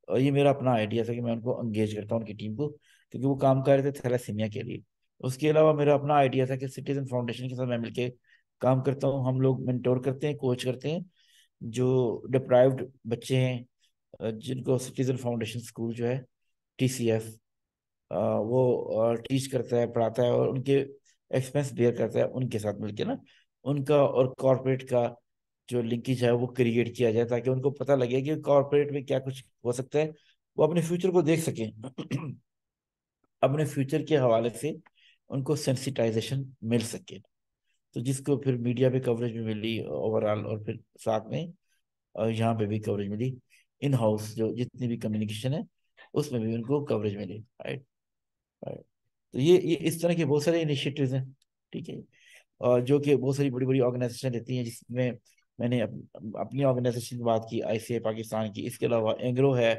Speaker 3: और ये मेरा अपना आइडिया था कि मैं उनको एंगेज करता हूँ उनकी टीम को, क्योंकि वो काम कर रहे थे थैलेसीमिया के लिए। उसके अलावा मेरा अपना आइडिया था कि सिटीजन फाउंडेशन के साथ मैं मिलके काम करता हूँ। हम लोग मेंटोर करते हैं, कोच करते हैं जो डिप्राइव्ड बच्चे हैं, जिनको सिटीजन फाउंडेशन स्कूल जो है, TCF, वो टीच करता है, पढ़ाता है, और उनके एक्सपेंस बेयर करता है उनके साथ मिलके ना। उनका और कॉरपोरेट का जो लिंकेज है वो क्रिएट किया जाए, ताकि उनको पता लगे कि कॉरपोरेट में क्या कुछ हो सकता है, वो अपने फ्यूचर को देख सकें। अपने फ्यूचर के हवाले से उनको सेंसिटाइजेशन मिल सके। तो जिसको फिर मीडिया पे कवरेज भी मिली ओवरऑल, और फिर साथ में यहाँ पे भी कवरेज मिली, इन हाउस जो जितनी भी कम्युनिकेशन है उसमें भी उनको कवरेज मिली। Right, right. तो ये इस तरह के बहुत सारे इनिशिएटिव्स हैं, ठीक है। और जो कि बहुत सारी बड़ी बड़ी ऑर्गेनाइजेशन रहती हैं, जिसमें मैंने अपनी ऑर्गेनाइजेशन की बात की, ICA पाकिस्तान की। इसके अलावा एंग्रो है,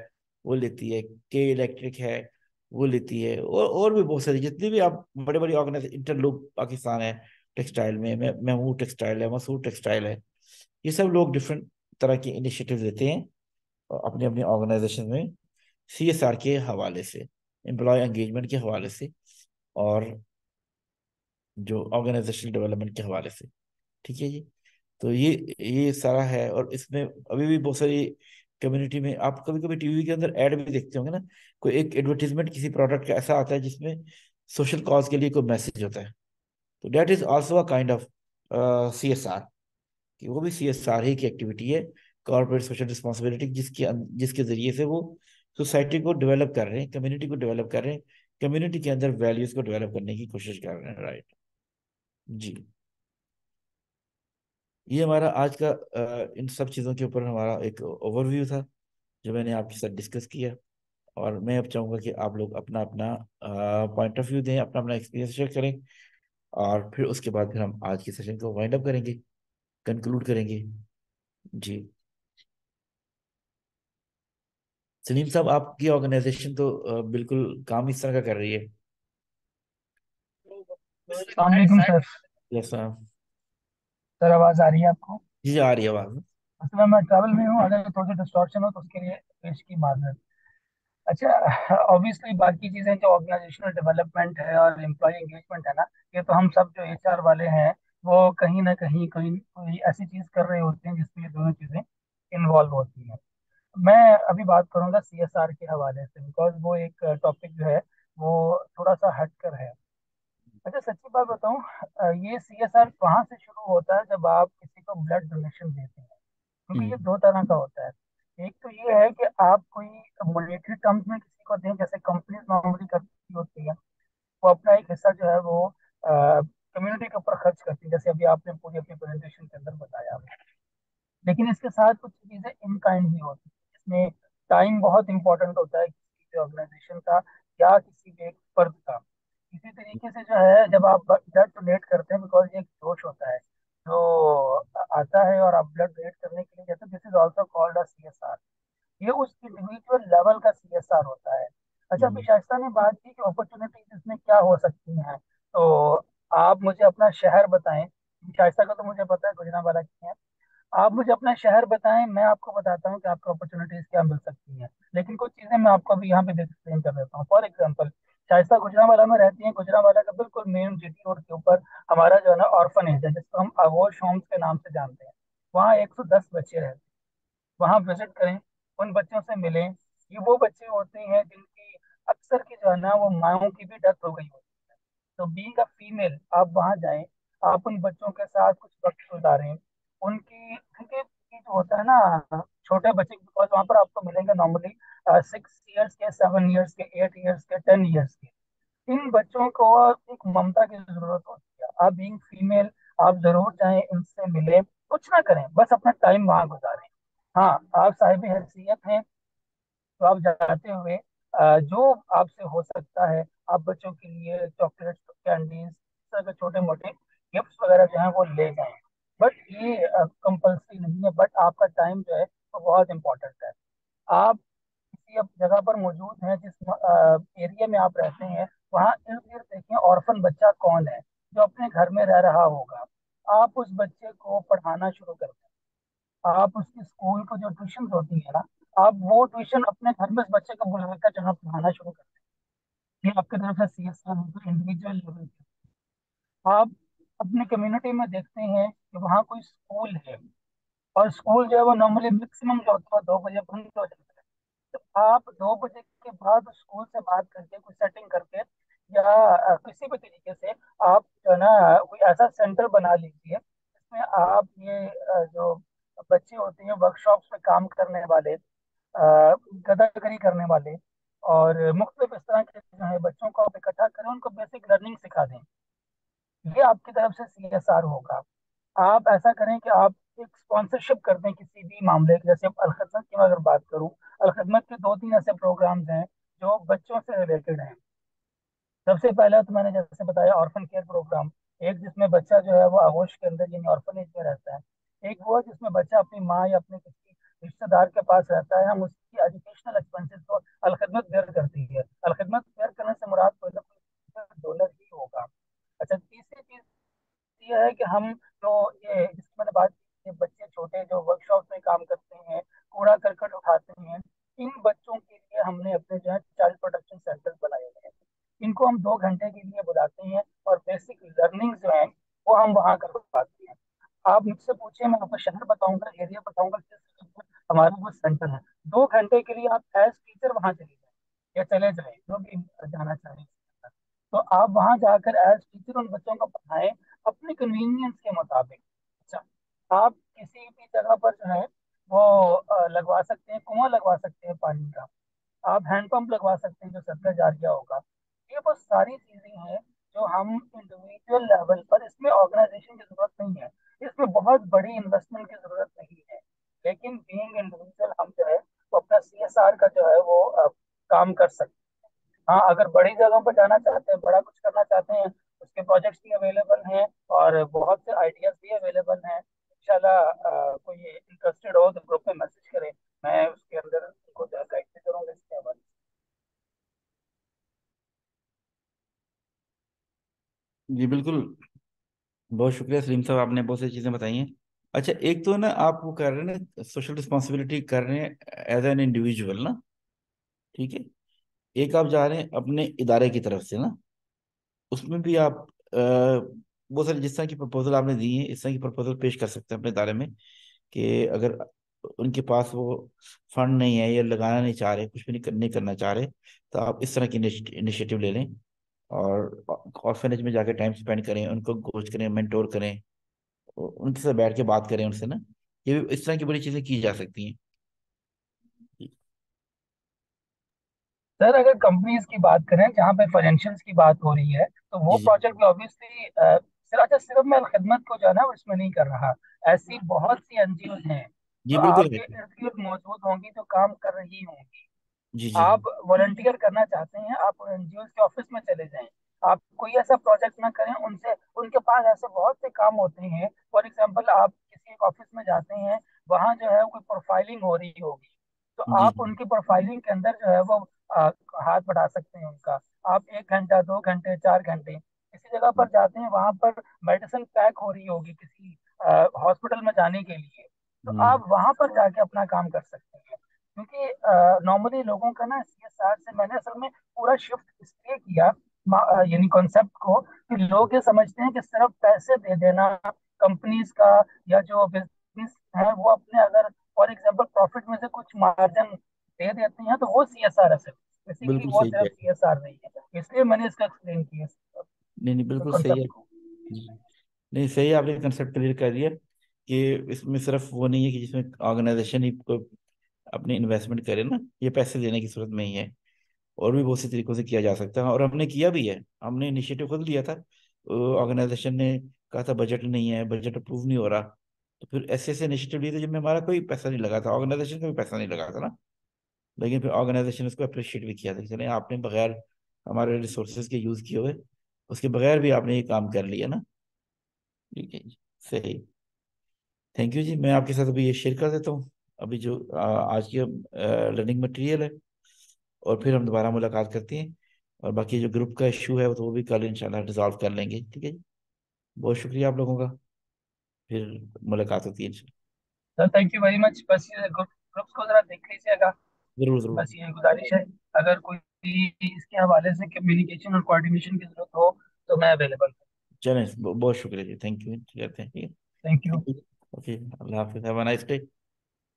Speaker 3: वो लेती है, के इलेक्ट्रिक है, वो लेती है, और भी बहुत सारी जितनी भी आप बड़े बड़े ऑर्गेनाइजेशन, इंटरलूप पाकिस्तान है टेक्सटाइल में, महमूद टेक्सटाइल है, मसूर टेक्सटाइल है। ये सब लोग डिफरेंट तरह के इनिशिएटिव लेते हैं अपने अपने ऑर्गेनाइजेशन में, CSR के हवाले से, एम्प्लॉय एंगेजमेंट के हवाले से, और जो ऑर्गेनाइजेशनल डेवलपमेंट के हवाले से। ठीक है जी। तो ये सारा है। और इसमें अभी भी बहुत सारी कम्युनिटी में आप कभी कभी टीवी के अंदर ऐड भी देखते होंगे ना, कोई एक एडवर्टीजमेंट किसी प्रोडक्ट का ऐसा आता है जिसमें सोशल कॉज के लिए कोई मैसेज होता है। तो that is also a kind of CSR, कि वो भी CSR ही की एक्टिविटी है, कॉर्पोरेट सोशल रिस्पॉन्सिबिलिटी, जिसके जरिए से वो सोसाइटी को डेवलप कर रहे हैं, कम्युनिटी को डेवलप कर रहे हैं, कम्युनिटी के अंदर वैल्यूज को डेवलप करने की कोशिश कर रहे हैं। राइट जी। ये हमारा आज का इन सब चीज़ों के ऊपर हमारा एक ओवरव्यू था जो मैंने आपके साथ डिस्कस किया। और मैं अब चाहूँगा कि आप लोग अपना अपना पॉइंट ऑफ व्यू दें, अपना अपना एक्सपीरियंस शेयर करें, और फिर उसके बाद फिर हम आज की सेशन को वाइंड अप करेंगे, कंक्लूड करेंगे। जी। सलीम साहब, आपकी ऑर्गेनाइजेशन तो बिल्कुल काम इस तरह का कर रही है।
Speaker 5: अस्सलामुअलैकुम सर।
Speaker 3: Yes sir.
Speaker 5: सर आवाज आ रही है आपको?
Speaker 3: जी आ रही है आवाज़।
Speaker 5: असल मैं ट्रैवल में हूँ, अगर थोड़ी सी डिस्टॉर्शन हो तो उसके लिए पेश की माजरत। अच्छा, ऑब्वियसली बाकी चीजें जो ऑर्गेनाइजेशनल डेवलपमेंट है और एम्प्लॉय एंगेजमेंट है ना, ये तो हम सब जो HR वाले हैं वो कहीं ना कहीं कोई कोई ऐसी चीज कर रहे होते हैं जिसमें ये दोनों चीजें इन्वॉल्व होती हैं। मैं अभी बात करूंगा CSR के हवाले से, बिकॉज वो एक टॉपिक जो है वो थोड़ा सा हटकर है। अच्छा, सच्ची बात बताऊं, ये CSR वहां से शुरू होता है जब आप किसी को ब्लड डोनेशन देते हैं। क्योंकि ये
Speaker 3: हम्म।
Speaker 5: दो तरह का होता है। एक तो ये है कि आप कोई मॉनेटरी टर्म्स में किसी को दें, जैसे कंपनीज नॉर्मली करती होती है। वो अपना एक हिस्सा जो है वो कम्युनिटी के ऊपर खर्च करती है, जैसे अभी आपने पूरी अपनी प्रेजेंटेशन के अंदर बताया। लेकिन इसके साथ कुछ चीजें इन काइंड भी होती है, इसमें टाइम बहुत इंपॉर्टेंट होता है किसी भी ऑर्गेनाइजेशन का या किसी भी एक फर्द का। इसी तरीके से जो है जब आप ब्लड डोनेट करते हैं, बिकॉज ये एक जोश होता है जो आता है और आप ब्लड डोनेट करने के लिए जाते हैं, this is also called a CSR। ये उस इंडिविजुअल लेवल का CSR होता है। अच्छा, अभी
Speaker 3: हम्म।
Speaker 5: शाइस्ता ने बात की कि अपॉर्चुनिटीज इसमें क्या हो सकती हैं, तो आप मुझे अपना शहर बताएं। शाइस्ता का तो मुझे पता है गुजरांवाला की है। आप मुझे अपना शहर बताएं, मैं आपको बताता हूँ कि आपको अपॉर्चुनिटीज क्या मिल सकती हैं। लेकिन कुछ चीजें मैं आपको अभी यहाँ पे एक्सप्लेन कर देता हूँ। फॉर एग्जांपल, शाइस्ता गुजरांवाला में रहती है। गुजरांवाला का बिल्कुल मेन GT रोड के ऊपर हमारा जो है ना ऑर्फनेज है, जिसको हम आगोश होम्स के नाम से जानते हैं। वहाँ 110 बच्चे रहते हैं। वहाँ विजिट करें, उन बच्चों से मिलें। ये वो बच्चे होते हैं जिनकी अक्सर की जो है ना वो माओं की भी डेथ हो गई होती है। तो बीइंग अ फीमेल आप वहाँ जाएं, आप उन बच्चों के साथ कुछ वक्त गुजारें, उनकी, क्योंकि ये जो होता है ना छोटे बच्चे, बिकॉज वहाँ पर आपको मिलेंगे नॉर्मली 6 ईयर्स के, 7 ईयर्स के, 8 ईयर्स के, 10 ईयर्स के। इन बच्चों को एक ममता की जरूरत होती है। आप बीइंग फीमेल आप जरूर जाएं, इनसे मिलें, कुछ ना करें, बस अपना टाइम वहां गुजारें। हाँ, आप साहिब हैसियत हैं तो आप जाते हुए जो आपसे हो सकता है आप बच्चों के लिए चॉकलेट्स, कैंडीज, इस तरह के छोटे मोटे गिफ्ट्स वगैरह जो है वो ले जाएं। बट ये कंपल्सरी नहीं है, बट आपका टाइम जो है वो बहुत इंपॉर्टेंट है। आप किसी अब जगह पर मौजूद हैं, जिस एरिया में आप रहते हैं, वहाँ इर्द गिर्द देखें ऑर्फन बच्चा कौन है जो अपने घर में रह रहा होगा। आप उस बच्चे को पढ़ाना शुरू कर दें। आप उसकी स्कूल को जो ट्यूशन होती है ना, आप वो ट्यूशन अपने घर में उस बच्चे को बुलाकर जहाँ पढ़ाना शुरू कर दें। ये आपकी तरफ से सीएसआर होगा, इंडिविजुअल लेवल पे। आप अपने कम्युनिटी में देखते हैं कि वहाँ कोई स्कूल है, और स्कूल जो है वो नॉर्मली मैक्सिमम जो होता है 2 बजे बंद हो जाता है। तो आप 2 बजे के बाद स्कूल से बात करके कुछ सेटिंग करके, या किसी भी तरीके से आप जो है ना कोई ऐसा सेंटर बना लीजिए जिसमें आप ये जो बच्चे होते हैं वर्कशॉप्स में काम करने वाले, गदागरी करने वाले, और मुख्तलिफ इस तरह के जो है बच्चों को आप इकट्ठा करें, उनको बेसिक लर्निंग सिखा दें। ये आपकी तरफ से सीएसआर होगा। आप ऐसा करें कि आप एक स्पॉन्सरशिप कर दें किसी भी मामले की। जैसे अब अलखदमत की मैं अगर बात करूं, अलखदमत के 2-3 ऐसे प्रोग्राम्स हैं जो बच्चों से रिलेटेड हैं। सबसे पहला तो मैंने जैसे बताया ऑर्फन केयर प्रोग्राम, एक जिसमें बच्चा जो है वो आगोश के अंदर यानी ऑर्फनेज में रहता है। एक वो है जिसमें बच्चा अपनी माँ या अपने किसी रिश्तेदार के पास रहता है, हम उसकी एजुकेशनल एक्सपेंसेस को अलखदमत बेयर करती है। अलखदमत बेयर करने से मुराद कोई ना कोई डोनर ही होगा। अच्छा, तीसरी चीज ये है कि हम जो ये जिसकी मैंने बात की, ये बच्चे छोटे जो वर्कशॉप में काम करते हैं, कूड़ा करकट उठाते हैं, इन बच्चों के लिए हमने अपने जो है चाइल्ड प्रोटेक्शन सेंटर बनाए हुए हैं। इनको हम 2 घंटे के लिए बुलाते हैं और बेसिक लर्निंग जो है वो हम वहाँ करवाते हैं। आप मुझसे पूछिए, मैं आपको शहर बताऊंगा, एरिया बताऊंगा किस जगह पर हमारा वो सेंटर है। 2 घंटे के लिए आप एज टीचर वहाँ चले जाए या चले जाए, जो भी जाना चाहें। तो आप वहां जाकर एज टीचर उन बच्चों को पढ़ाएं अपने कन्वीनियंस के मुताबिक। अच्छा, आप किसी भी जगह पर जो है वो लगवा सकते हैं, कुआं लगवा सकते हैं पानी का, आप हैंडपंप लगवा सकते हैं जो सदका जारिया होगा। ये वो सारी चीजें हैं जो हम इंडिविजुअल लेवल पर, इसमें ऑर्गेनाइजेशन की जरूरत नहीं है, इसमें बहुत बड़ी इन्वेस्टमेंट की जरूरत नहीं है। लेकिन बीइंग इंडिविजुअल हम जो है वो अपना सीएसआर का जो है वो काम कर सकते हैं। हाँ, अगर बड़ी जगहों पर जाना चाहते हैं, बड़ा कुछ करना चाहते हैं, उसके प्रोजेक्ट्स भी अवेलेबल हैं और बहुत से आइडियाज भी अवेलेबल हैं। इंशाल्लाह कोई इंटरेस्टेड हो तो ग्रुप में मैसेज करें, मैं उसके अंदर उनको गाइड भी करूँगा इसके हवाले
Speaker 3: जी बिल्कुल। बहुत शुक्रिया सलीम साहब, आपने बहुत सारी चीज़ें बताई हैं। अच्छा, एक तो ना आप वो कर रहे हैं ना, सोशल रिस्पॉन्सिबिलिटी कर रहे हैं एज एन इंडिविजुअल ना, ठीक है। एक आप जा रहे हैं अपने इदारे की तरफ से ना, उसमें भी आप बहुत सारे जिस तरह की प्रपोजल आपने दी है, इस तरह की प्रपोजल पेश कर सकते हैं अपने इदारे में, कि अगर उनके पास वो फंड नहीं है या लगाना नहीं चाह रहे, कुछ भी नहीं करना चाह रहे, तो आप इस तरह की इनिशिएटिव ले लें और ऑर्फेनेज में जाकर टाइम स्पेंड करें, उनको कोच करें, मेंटोर करें, उनके साथ बैठ के बात करें उनसे ना। ये भी इस तरह की बड़ी चीजें की जा सकती हैं।
Speaker 5: है। सर, अगर कंपनीज की बात करें जहाँ पे फाइनेंशियल्स की बात हो रही है, तो वो
Speaker 3: जी जी
Speaker 5: प्रोजेक्ट भी ऑब्वियसली सर, अच्छा सिर्फ मैं खिदमत को जो है ना इसमें नहीं कर रहा, ऐसी बहुत सी एनजीओ हैं
Speaker 3: जी
Speaker 5: जो
Speaker 3: बिल्कुल है।
Speaker 5: आपके इर्द गिर्द मौजूद होंगी, जो काम कर रही होंगी।
Speaker 3: जी जी
Speaker 5: आप वॉलंटियर करना चाहते हैं, आप एनजीओ के ऑफिस में चले जाएं। आप कोई ऐसा प्रोजेक्ट ना करें, उनसे, उनके पास ऐसे बहुत से काम होते हैं। फॉर एग्जांपल, आप किसी एक ऑफिस में जाते हैं, वहां जो है कोई प्रोफाइलिंग हो रही होगी, तो
Speaker 3: जी
Speaker 5: आप
Speaker 3: जी
Speaker 5: उनकी प्रोफाइलिंग के अंदर जो है वो हाथ बढ़ा सकते हैं उनका। आप 1 घंटा, 2 घंटे, 4 घंटे किसी जगह पर जाते हैं, वहां पर मेडिसिन पैक हो रही होगी किसी हॉस्पिटल में जाने के लिए, तो
Speaker 3: हम्म,
Speaker 5: आप वहां पर जाके अपना काम कर सकते हैं। क्योंकि नॉर्मली लोगों का ना सीएसआर से मैंने असल में पूरा शिफ्ट इसलिए किया, यानी कॉन्सेप्ट को, कि लोग ये समझते हैं कि सिर्फ पैसे दे देना कंपनीज का, या जो बिजनेस है वो अपने अगर फॉर एग्जाम्पल प्रॉफिट में से कुछ मार्जिन दे देते हैं, तो वो सीएसआर है सिर्फ, बेसिकली
Speaker 3: बिल्कुल
Speaker 5: वो
Speaker 3: सही
Speaker 5: सिर्फ
Speaker 3: है।
Speaker 5: सीएसआर नहीं है, इसलिए मैंने इसका एक्सप्लेन किया
Speaker 3: नहीं नहीं, बिल्कुल सही है।
Speaker 5: कंसेप्ट को।
Speaker 3: नहीं सही है, आपने कंसेप्ट क्लियर कर दिया कि इसमें सिर्फ वो नहीं है कि जिसमें ऑर्गेनाइजेशन ही को अपनी इन्वेस्टमेंट करे ना, ये पैसे देने की सूरत में ही है, और भी बहुत से तरीकों से किया जा सकता है, और हमने किया भी है। हमने इनिशिएटिव खुद लिया था, ऑर्गेनाइजेशन ने कहा था बजट नहीं है, बजट अप्रूव नहीं हो रहा, तो फिर ऐसे ऐसे इनिशिएटिव लिए थे जिनमें हमारा कोई पैसा नहीं लगा था, ऑर्गेनाइजेशन का भी पैसा नहीं लगा था ना, लेकिन फिर ऑर्गेनाइजेशन उसको अप्रिशिएट भी किया था कि चले आपने बगैर हमारे रिसोर्सेज के यूज किए हुए, उसके बगैर भी आपने ये काम कर लिया ना। ठीक है जी, सही। थैंक यू जी, मैं आपके साथ अभी ये शेयर कर देता हूँ, अभी जो आज की लर्निंग मटेरियल है, और फिर हम दोबारा मुलाकात करते हैं, और बाकी जो ग्रुप का इशू है तो वो भी कल इंशाल्लाह रिजॉल्व कर लेंगे। ठीक है जी, बहुत शुक्रिया आप लोगों का, फिर मुलाकात होती है इंशाल्लाह।
Speaker 5: Sir thank you very much. बस ये ग्रुप्स को जरा देख लीजिएगा,
Speaker 3: जरूर जरूर।
Speaker 5: बस ये गुजारिश है। अगर कोई इसके हवाले से कम्युनिकेशन और कोऑर्डिनेशन की जरूरत हो तो मैं अवेलेबल हूँ।
Speaker 3: चलें, बहुत शुक्रिया जी, थैंक यू, ठीक है,
Speaker 5: thank you.
Speaker 3: Thank you. Okay, अल्लाह हाफिज़, हैव अ नाइस डे।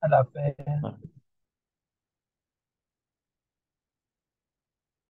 Speaker 5: अल्लाह हाफिज़।